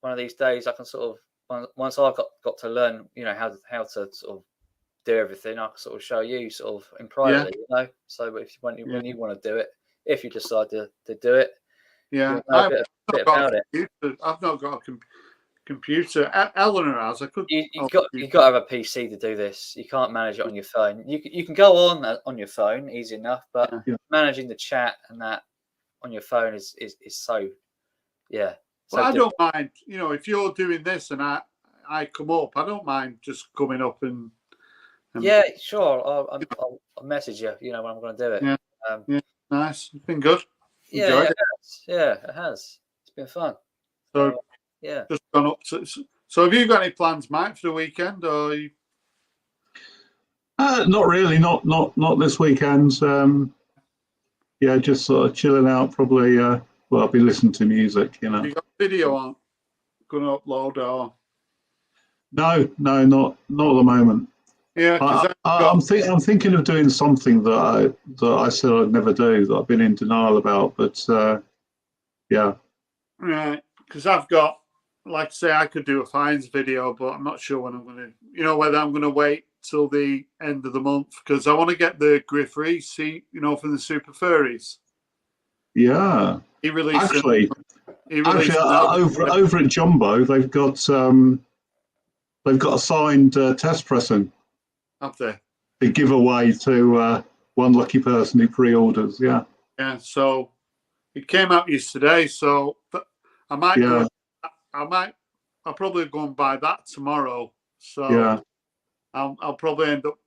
of these days I can sort of, once I've got to learn, how to sort of do everything, I can sort of show you sort of in private, So when you want to do it, if you decide to do it, I've not got a computer. Eleanor has. I could. You got to have a PC to do this. You can't manage it on your phone. You can go on your phone, easy enough, but managing the chat and that on your phone is so, yeah. Well, I don't mind. You know, if you're doing this and I come up, I don't mind just coming up and yeah, sure. I'll message you. You know when I'm going to do it. Yeah, nice. It's been good. Yeah, it has. It's been fun. So yeah, just gone up to. So have you got any plans, Mike, for the weekend, or? Not really. Not this weekend. Yeah, just sort of chilling out. Probably. Well, I'll be listening to music. You know. You got video on? Going to upload or? No, not at the moment. Yeah, I'm thinking of doing something that I said I'd never do, that I've been in denial about. But yeah. Right, because I've got, like I say, I could do a fines video, but I'm not sure when I'm going to. You know, whether I'm going to wait till the end of the month because I want to get the Griff Reese, you know, from the Super Furries. Yeah. He released actually over at Jumbo, they've got a signed test pressing. Up there. They give away to one lucky person who pre-orders. Yeah. Yeah. So it came out yesterday. So I might go. I'll probably go and buy that tomorrow. So yeah. I'll probably end up.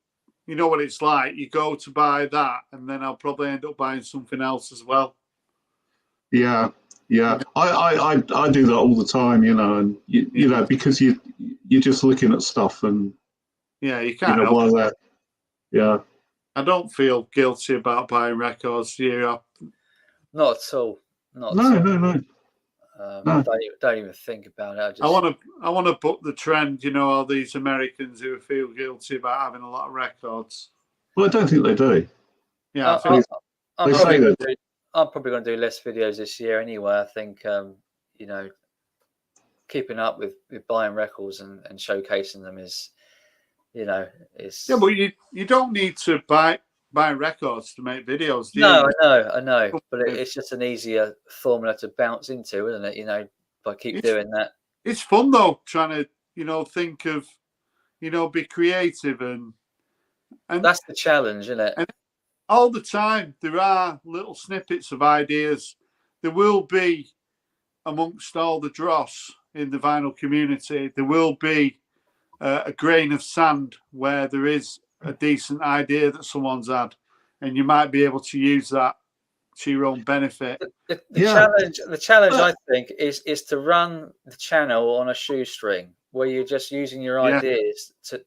You know what it's like. You go to buy that, and then I'll probably end up buying something else as well. Yeah. Yeah. I do that all the time. You know, and you know because you're just looking at stuff and. Yeah, you can't. While that, yeah. I don't feel guilty about buying records here. Not at all. No. Don't even think about it. I want to book the trend. You know, all these Americans who feel guilty about having a lot of records. Well, I don't think they do. Yeah, I'm probably going to do less videos this year anyway. I think you know, keeping up with buying records and showcasing them is. You know, it's but you don't need to buy records to make videos. Do you? I know, but it's just an easier formula to bounce into, isn't it? You know, by doing that. It's fun though, trying to think of, be creative and that's the challenge, isn't it? And all the time there are little snippets of ideas. There will be amongst all the dross in the vinyl community. There will be. A grain of sand where there is a decent idea that someone's had, and you might be able to use that to your own benefit. The challenge, I think, is to run the channel on a shoestring where you're just using your ideas to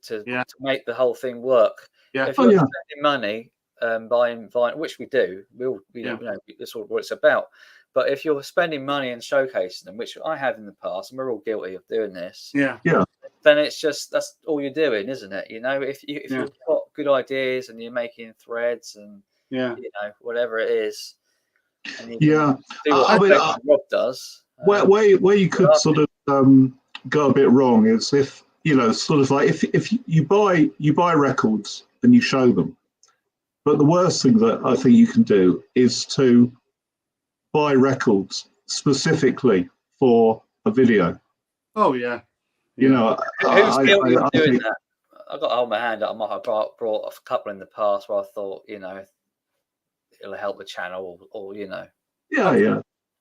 make the whole thing work. Yeah. If you're spending money buying vinyl, which we do, that's what it's about. But if you're spending money and showcasing them, which I have in the past, and we're all guilty of doing this, then it's just that's all you're doing, isn't it? You know, if you've got good ideas and you're making threads and whatever it is, and you do what Rob does. Where you could sort of go a bit wrong is if sort of like if you buy records and you show them, but the worst thing that I think you can do is to buy records specifically for a video. Oh yeah. Who's guilty of doing that? I've got to hold my hand up. I might have brought a couple in the past where I thought, it'll help the channel or. Yeah.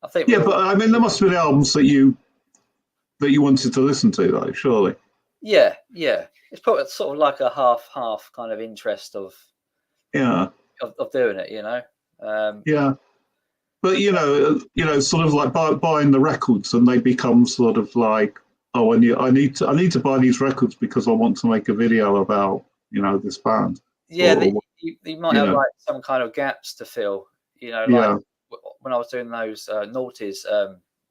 I think. But I mean, there must have been albums that you wanted to listen to, though, surely. Yeah. It's probably sort of like a half kind of interest of doing it, Yeah. But sort of like buying the records, and they become sort of like, oh, I need to buy these records because I want to make a video about this band. Yeah, you might have like some kind of gaps to fill. Like when I was doing those noughties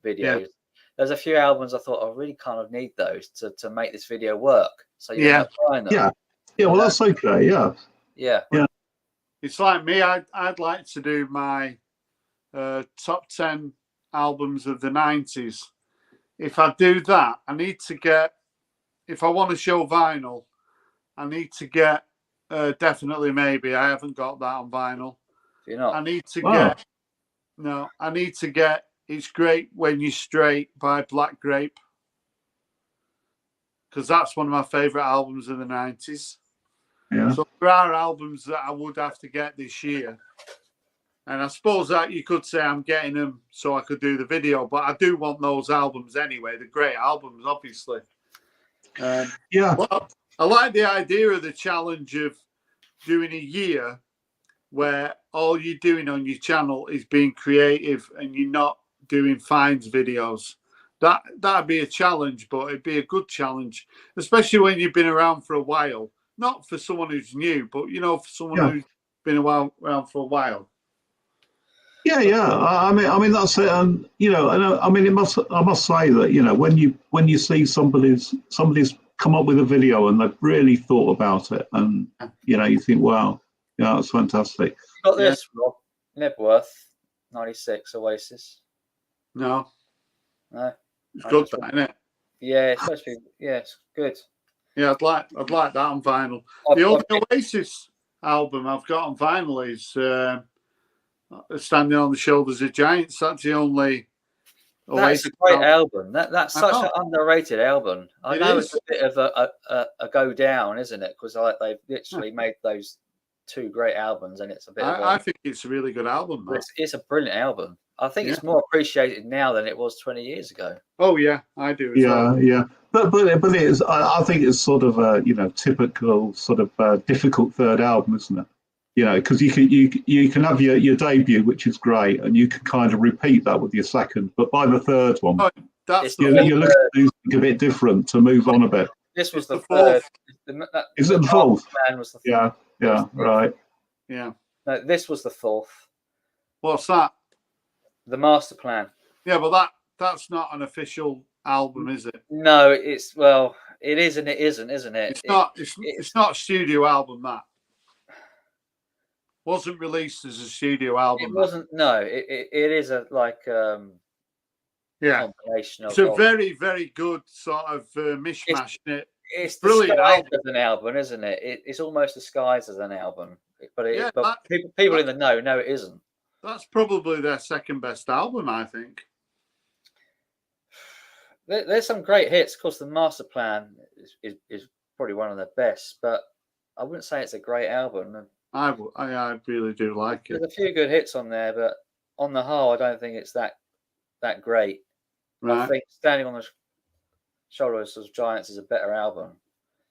videos, there's a few albums I thought I really kind of need those to make this video work. So you end up buying them. Well, that's okay. Yeah. It's like me. I'd like to do my top 10 albums of the 90s. If I do that, I need to get, if I want to show vinyl, I need to get Definitely Maybe. I haven't got that on vinyl. You're not? I need to get It's Great When You're Straight by Black Grape. because that's one of my favourite albums of the 90s. Yeah. So there are albums that I would have to get this year. And I suppose that you could say I'm getting them so I could do the video, but I do want those albums anyway. They're great albums, obviously. Yeah. Well, I like the idea of the challenge of doing a year where all you're doing on your channel is being creative and you're not doing finds videos. That'd be a challenge, but it'd be a good challenge, especially when you've been around for a while. Not for someone who's new, but for someone who's been around for a while. Yeah. I mean that's it. And I must say that when you see somebody's come up with a video and they've really thought about it, and you think, wow, yeah, that's fantastic. You got this, Rob. Nebworth, 96 Oasis. No. It's I good, just- isn't it? Yeah, it's supposed to be. Yeah, it's good. Yeah, I'd like that on vinyl. I've The only got- Oasis album I've got on vinyl is Standing on the Shoulders of Giants. That's the only That's Oasis a great album. album. That's I such know. an underrated album. I It know is. it's a bit of a go down, isn't it? Because they've literally made those two great albums, and it's a bit. I think it's a really good album, though. It's a brilliant album. I think it's more appreciated now than it was 20 years ago. Oh yeah, I do. As well. Yeah. But it is. I think it's sort of a typical sort of difficult third album, isn't it? Because you can have your debut, which is great, and you can kind of repeat that with your second. But by the third one, That's you're looking to do something a bit different to move on a bit. This was the fourth. third. Is it the fourth? Man was the Yeah, right. Yeah. No, this was the fourth. What's that? The Master Plan. Yeah, but that's not an official album, is it? No, it is and it isn't, isn't it? It's not a studio album. That wasn't released as a studio album. It wasn't. No, it is a combination of. It's a very, very good sort of mishmash. It's brilliant disguised as an album, isn't it? It's almost disguised as an album, but people in the know it isn't. That's probably their second best album, I think. There's some great hits. Of course, the Master Plan is probably one of the best, but I wouldn't say it's a great album. I really do like it. There's a few good hits on there, but on the whole, I don't think it's that great. Right. I think Standing on the Shoulders of Giants is a better album.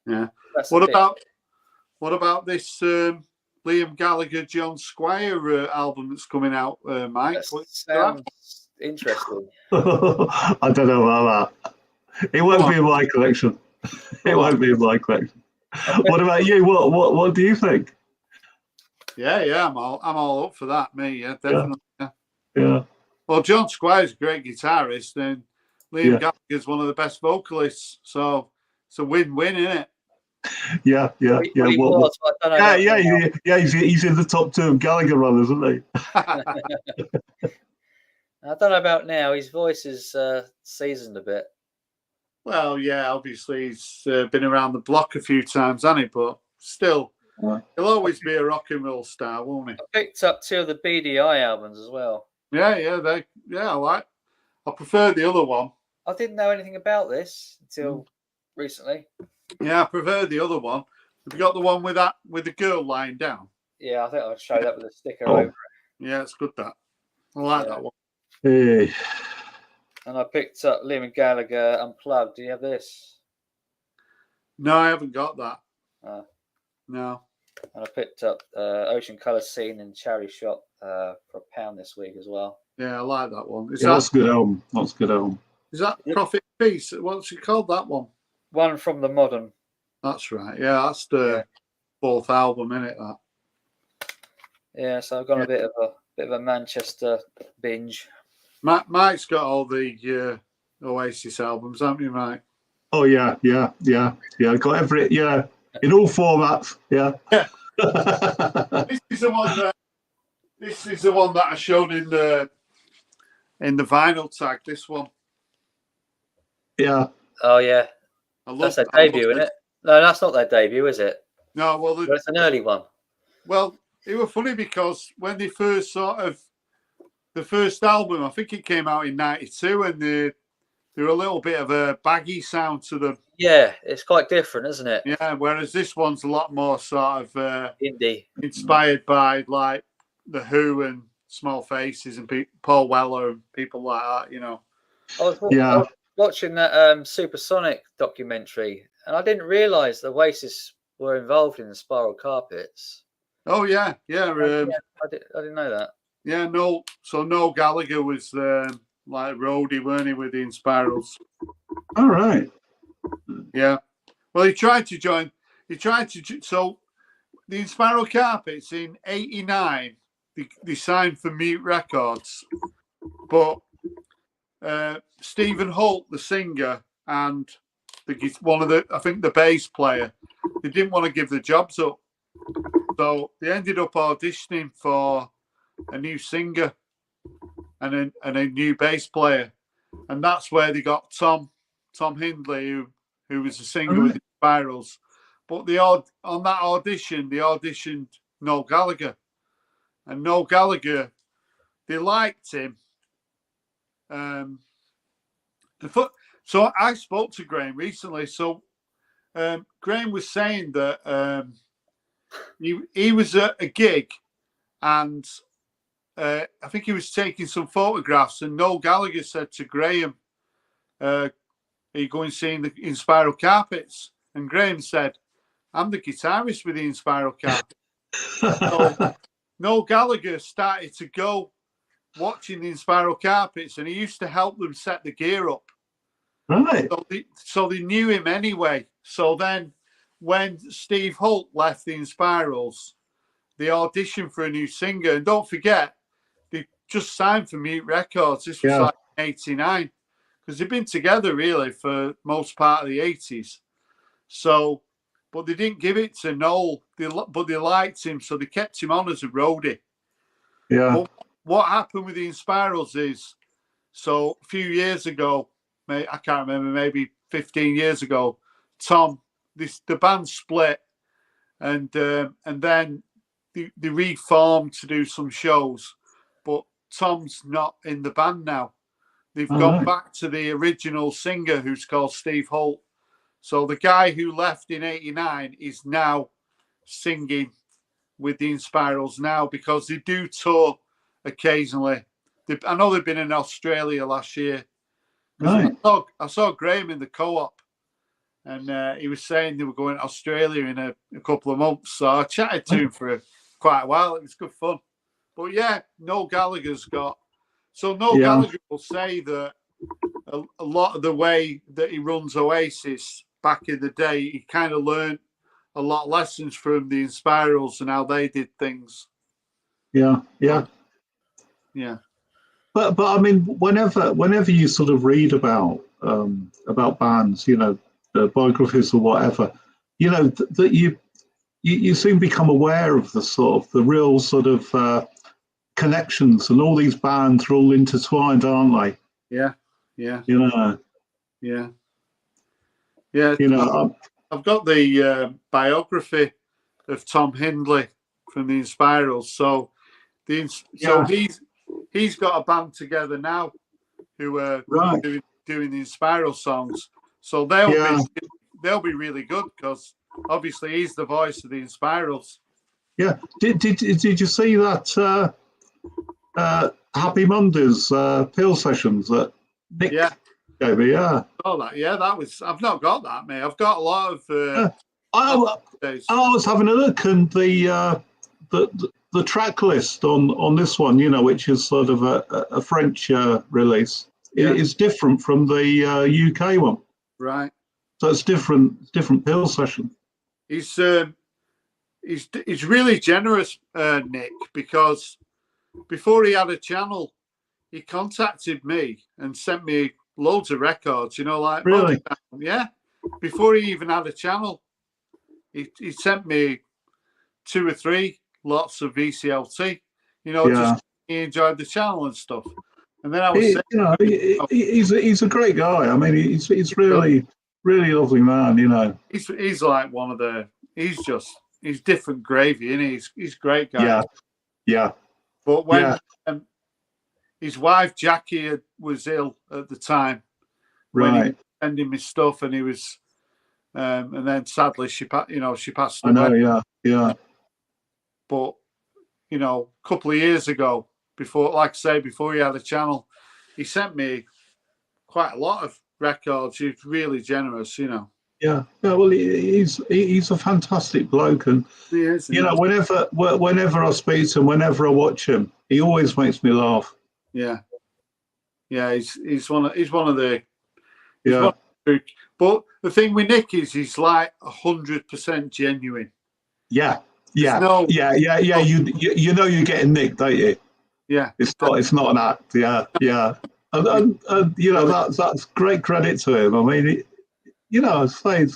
Yeah. What about this Liam Gallagher, John Squire album that's coming out, Mike? Sounds interesting. I don't know about that. It won't be in my collection. It won't be in my collection. What about you? What do you think? Yeah, I'm all up for that. Me, yeah, definitely. Yeah. Well, John Squire's a great guitarist, and Liam Gallagher's one of the best vocalists. So it's a win-win, isn't it? Yeah. Well, he was, but I don't know he's in the top two of Gallagher runners, isn't he? I don't know about now. His voice is seasoned a bit. Well, yeah, obviously he's been around the block a few times, hasn't he? But still, he'll always be a rock and roll star, won't he? I picked up 2 of the BDI albums as well. I prefer the other one. I didn't know anything about this until recently. Yeah, I prefer the other one. Have you got the one with the girl lying down? Yeah, I think I'll show that with a sticker over it. Yeah, it's good that. I like that one. Hey. And I picked up Liam Gallagher Unplugged. Do you have this? No, I haven't got that. No. And I picked up Ocean Colour Scene in Charity Shop for £1 this week as well. Yeah, I like that one. That's a good album. That's a good album. Is that Prophet Peace? What's it called, that one? One from the Modern. That's right. Yeah, that's the fourth album, isn't it? That. Yeah, so I've got a bit of a Manchester binge. Mike's got all the Oasis albums, haven't you, Mike? Oh yeah. Got every in all formats. Yeah. This is the one that I showed in the vinyl tag. This one. Yeah. Oh yeah. That's their debut, isn't it? No, that's not their debut, is it? No, well, it's an early one. Well, it was funny because when they first the first album, I think it came out in '92, and the they're a little bit of a baggy sound to them. Yeah, it's quite different, isn't it? Yeah, whereas this one's a lot more sort of Indie. inspired by like the Who and Small Faces and Paul Weller and people like that. You know. I was watching that Supersonic documentary, and I didn't realise the Oasis were involved in the Spiral Carpets. Oh yeah. I didn't know that. Yeah, so Noel Gallagher was like roadie, weren't he, with the Inspirals? All right. Yeah. Well, he tried to join. So the Inspiral Carpets in '89, they signed for Mute Records, but Stephen Holt, the singer, and I think the bass player, they didn't want to give the jobs up, so they ended up auditioning for a new singer and a new bass player, and that's where they got Tom Hindley, who was a singer with the Spirals. But on that audition, they auditioned Noel Gallagher, and Noel Gallagher, they liked him. So I spoke to Graham recently. So Graham was saying that he was at a gig, and I think he was taking some photographs, and Noel Gallagher said to Graham, "Are you going seeing the Inspiral Carpets?" And Graham said, "I'm the guitarist with the Inspiral Carpets." So Noel Gallagher started to go watching the Inspiral Carpets, and he used to help them set the gear up. Right. So they knew him anyway. So then when Steve Holt left the Inspirals, they auditioned for a new singer. And don't forget, they just signed for Mute Records. This was like '89, because they've been together really for most part of the '80s. So, but they didn't give it to Noel, but they liked him, so they kept him on as a roadie. Yeah. But what happened with the Inspirals is, so a few years ago, I can't remember, maybe 15 years ago, the band split, and then they reformed to do some shows, but Tom's not in the band now. They've gone back to the original singer, who's called Steve Holt. So the guy who left in '89 is now singing with the Inspirals now, because they do tour occasionally. I know they've been in Australia last year. Right. I saw Graham in the Co-op, and he was saying they were going to Australia in a couple of months. So I chatted to him for quite a while. It was good fun. But yeah, Noel Gallagher's got... So Noel Gallagher will say that a lot of the way that he runs Oasis back in the day, he kind of learned a lot of lessons from the Inspirals and how they did things. Yeah. But I mean, whenever you sort of read about bands, you know, biographies or whatever, you know, that you soon become aware of the real sort of connections, and all these bands are all intertwined, aren't they? Yeah. You know. Yeah. You know, I've got the biography of Tom Hindley from the Inspirals. So he's got a band together now who are doing the Inspiral songs. So they'll be really good, because obviously he's the voice of the Inspirals. Yeah. Did you see that Happy Mondays Peel sessions that Nick gave me? Yeah. Oh, that was. I've not got that, mate. I've got a lot of. I was having a look, and the track list on this one, you know, which is sort of a French release, is different from the UK one. Right. So it's different Peel session. He's really generous, Nick, because before he had a channel, he contacted me and sent me loads of records, you know, like... Really? Yeah. Before he even had a channel, he sent me 2 or 3 lots of VCLT, you know, just he enjoyed the channel and stuff. And then I was he's a great guy. I mean, he's really lovely man, you know. He's like one of the... He's different gravy, isn't he? He's a great guy. Yeah. But when his wife Jackie was ill at the time, when he Right. was sending me stuff, and he was, and then sadly she passed I away. know. Yeah. Yeah. But you know, a couple of years ago, before, like I say, before he had a channel, he sent me quite a lot of records. He was really generous, you know. Yeah. Yeah. Well, he's a fantastic bloke, and He is. you know, whenever I speak to him, whenever I watch him, he always makes me laugh. Yeah. Yeah, he's one of the. He's Yeah. one of the, but the thing with Nick is he's like 100% genuine. Yeah. Yeah. No, yeah. Yeah. Yeah. You know you're getting nicked, don't you? yeah, It's not an act. Yeah. Yeah. And you know that's great credit to him. I mean, you know, I say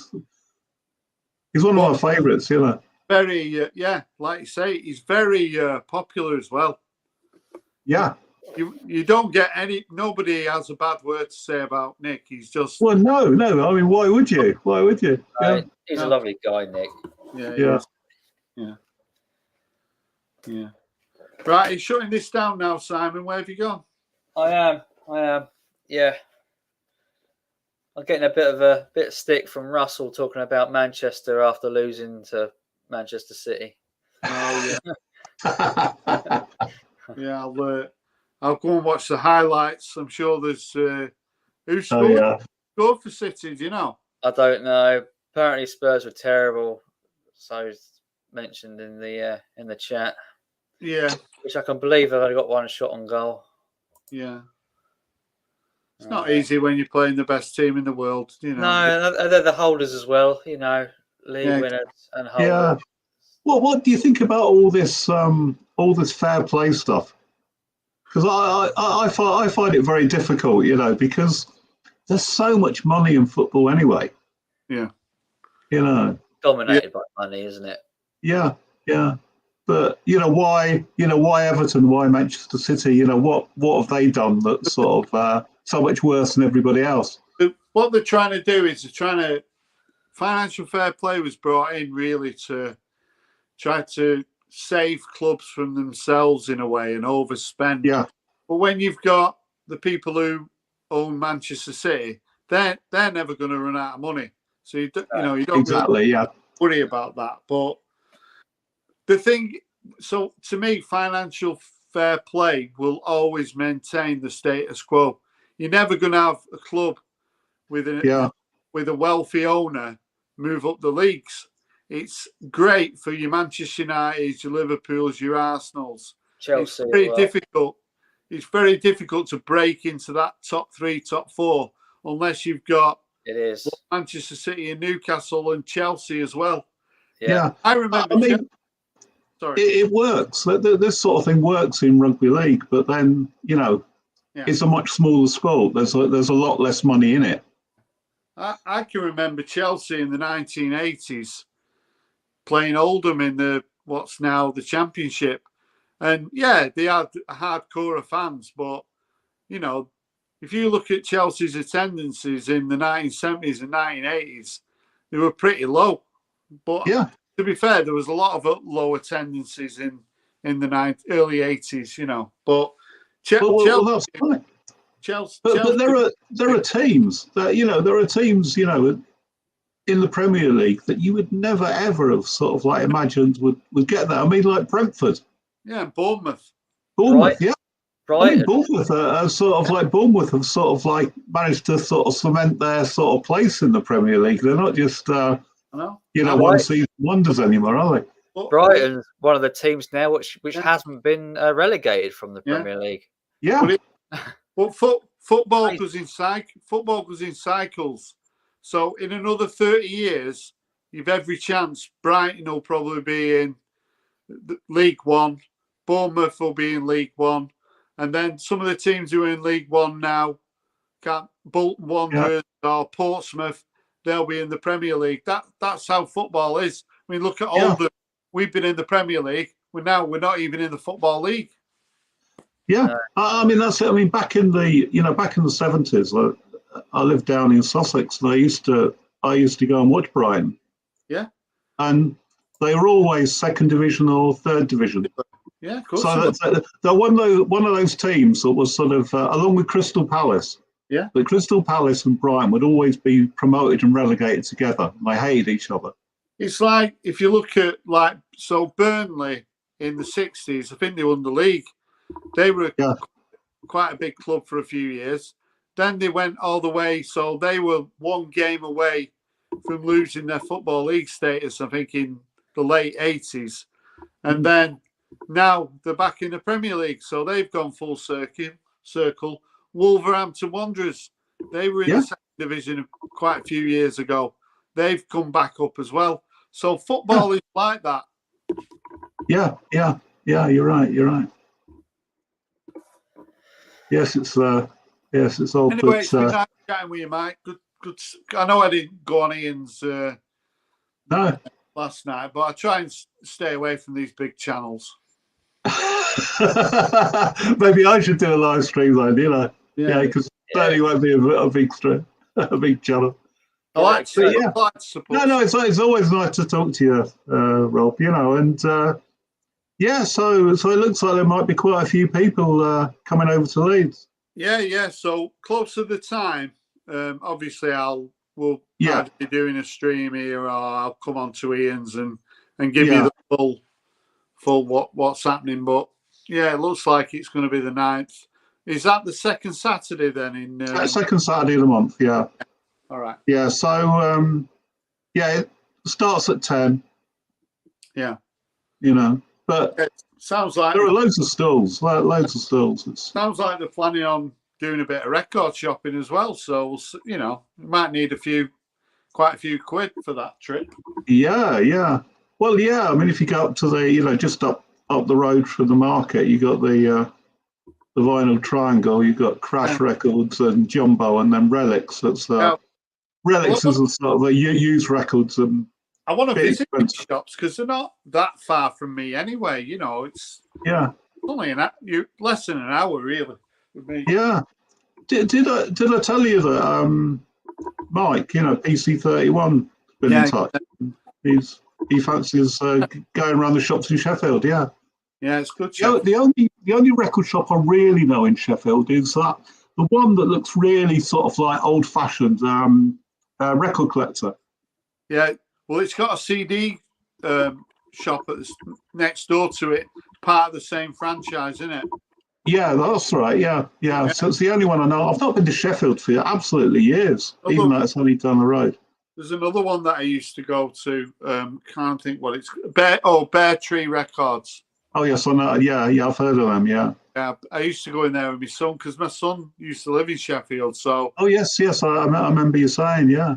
he's one of my favourites. You know. very yeah, like you say, he's very popular as well. Yeah. You don't get nobody has a bad word to say about Nick. He's just Well, no. I mean, why would you? Why would you? Yeah. He's a lovely guy, Nick. yeah, Yeah. yeah. Right, he's shutting this down now, Simon. Where have you gone? I am. Yeah. I'm getting a bit of stick from Russell talking about Manchester after losing to Manchester City. Oh yeah, yeah. I'll go and watch the highlights. I'm sure there's who scored for City. Do you know? I don't know. Apparently Spurs were terrible, so it's mentioned in the chat. Yeah, which I can believe they've only got one shot on goal. Yeah. It's not easy when you're playing the best team in the world, you know. No, they're the holders as well, you know, league winners and holders. Yeah. Well, what do you think about all this fair play stuff? Because I find it very difficult, you know, because there's so much money in football anyway. Yeah. You know. Dominated by money, isn't it? Yeah, yeah. But why Everton, why Manchester City? You know, what have they done that's sort of so much worse than everybody else? What they're trying to do is financial fair play was brought in really to try to save clubs from themselves in a way and overspend. Yeah. But when you've got the people who own Manchester City, they're never going to run out of money. So you don't exactly really worry about that. But the thing, so to me, financial fair play will always maintain the status quo. You're never going to have a club with a wealthy owner move up the leagues. It's great for your Manchester United, your Liverpools, your Arsenals. Chelsea. It's very difficult. It's very difficult to break into that top 3, top 4, unless you've got Manchester City and Newcastle and Chelsea as well. Yeah. I remember. It works. This sort of thing works in rugby league, but then it's a much smaller sport. There's a lot less money in it. I can remember Chelsea in the 1980s playing Oldham in what's now the Championship, and they had hardcore fans. But if you look at Chelsea's attendances in the 1970s and 1980s, they were pretty low. But to be fair, there was a lot of low attendances in the early 80s, But that's fine. Chelsea. But there are teams that in the Premier League that you would never ever have sort of like imagined would get that. I mean, like Brentford. Yeah, Bournemouth. Right. Yeah. Right. I mean, Bournemouth have sort of like managed to sort of cement their sort of place in the Premier League. They're not just one season wonders anymore, are they? Brighton's one of the teams now which hasn't been relegated from the Premier League. Yeah. But football goes in cycles. So in another 30 years, you've every chance. Brighton will probably be in League One. Bournemouth will be in League One. And then some of the teams who are in League One now, Bolton Wanderers or Portsmouth, they'll be in the Premier League. That's how football is. I mean, look at Oldham. We've been in the Premier League. We're not even in the Football League. Yeah, I mean that's it. I mean back in the 70s, I lived down in Sussex, and I used to go and watch Brighton. Yeah, and they were always second division or third division. Yeah, of course. So they're one of those teams that was sort of along with Crystal Palace. Yeah. But Crystal Palace and Brighton would always be promoted and relegated together. And they hated each other. It's like, if you look at, like, so Burnley in the 60s, I think they won the league. They were Yeah. quite a big club for a few years. Then they went all the way, so they were one game away from losing their Football League status, I think, in the late 80s. And then now they're back in the Premier League, so they've gone full circle. Wolverhampton Wanderers, they were in the second division quite a few years ago. They've come back up as well. So football is like that. Yeah, you're right. Yes, it's all Anyway, but, it's been nice chatting with you, Mike. Good. I know I didn't go on Ian's no. last night, but I try and stay away from these big channels. Maybe I should do a live stream then, you know. Yeah, because certainly won't be a big stream, a big channel. I like to support. No, it's always nice to talk to you, Rob, you know, and so it looks like there might be quite a few people coming over to Leeds. Yeah. So close to the time, obviously we'll either be doing a stream here, or I'll come on to Ian's and give you the full what's happening. But yeah, it looks like it's going to be the 9th. Is that the second Saturday then? Second Saturday of the month, yeah. All right. Yeah, so it starts at 10. Yeah. You know, but it sounds like there are loads of stalls. Sounds like they're planning on doing a bit of record shopping as well. So you know, we might need quite a few quid for that trip. Yeah. Well, yeah. I mean, if you go up to the, just up the road from the market, you got the Vinyl Triangle. You got Crash Records and Jumbo, and then Relics. That's Relics is a sort of the used records and. I want to visit these shops because they're not that far from me anyway. You know, it's only less than an hour really with me. Yeah. Did I tell you that Mike, you know, PC31 been in touch? He fancies going around the shops in Sheffield. Yeah. Yeah, it's good. The only record shop I really know in Sheffield is the one that looks really sort of like old fashioned record collector. Yeah. Well, it's got a CD shop next door to it, part of the same franchise, isn't it? Yeah, that's right. Yeah. So it's the only one I know. I've not been to Sheffield for absolutely years, even though it's only down the road. There's another one that I used to go to. Can't think what it's Bear Tree Records. Oh yes, I know. Yeah, I've heard of them. Yeah. Yeah, I used to go in there with my son because my son used to live in Sheffield. So. Oh yes, I remember you saying. Yeah.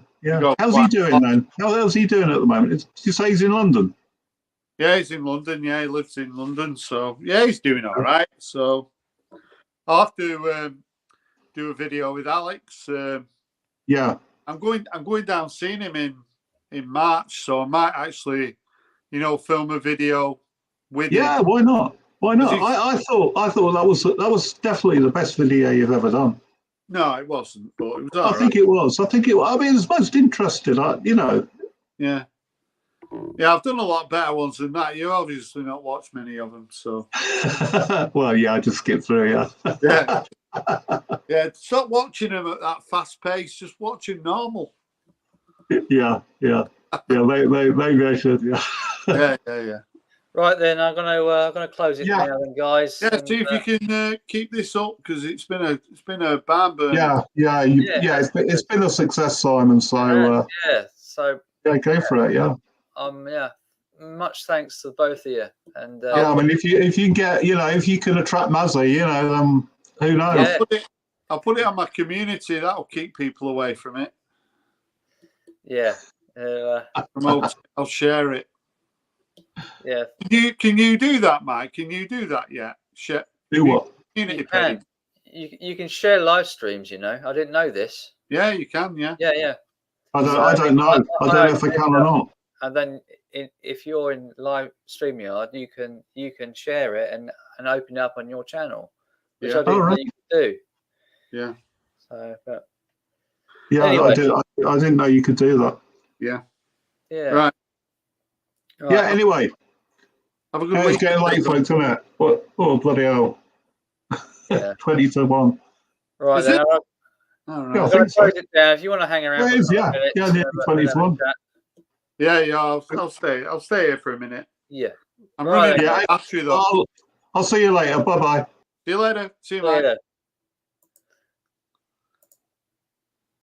How's he doing then? How's he doing at the moment? Did you say he's in London? Yeah, he's in London. Yeah, he lives in London. So yeah, he's doing all right. So I'll have to do a video with Alex. Yeah. I'm going down seeing him in March, so I might actually, film a video with him. Yeah, why not? I thought that was definitely the best video you've ever done. No, it wasn't, but it was all right. I think it was. I mean, it's most interesting, Yeah. Yeah, I've done a lot better ones than that. You obviously not watched many of them, so. Well, yeah, I just skipped through, yeah. Yeah, stop watching them at that fast pace. Just watch them normal. Yeah. Maybe I should. Yeah. Yeah. Right then, I'm gonna close it now, then, guys. Yeah, see if you can keep this up because it's been a barn burner. Yeah. It's been a success, Simon. So So go for it. Yeah. Much thanks to both of you. And I mean, if you can get, if you can attract Mazzy, who knows? Yeah. I'll put it on my community. That'll keep people away from it. Yeah. I'll share it. Yeah. Can you do that, Mike? Can you do that yet? Do what? Community you can. page. You can share live streams. I didn't know this. Yeah, you can. Yeah. Yeah. I don't know. I don't know if I can or not. And then if you're in live StreamYard, you can share it and open it up on your channel, which I didn't know you could do. Yeah. So, but anyway. I didn't know you could do that. Yeah. Yeah. Right. Yeah. Anyway, have a good it's week. getting late, folks, isn't it? Oh bloody hell! Yeah. 20 to 1. Right then. All Yeah, I right. think so. Close it down. If you want to hang around, Yeah, for it is, a yeah. minute, Yeah, nearly 20 to 1. Yeah. I'll stay. I'll stay here for a minute. Yeah. I'm Right, running yeah. out of battery though. I'll see you later. Bye-bye. See you later. See you, Later. mate.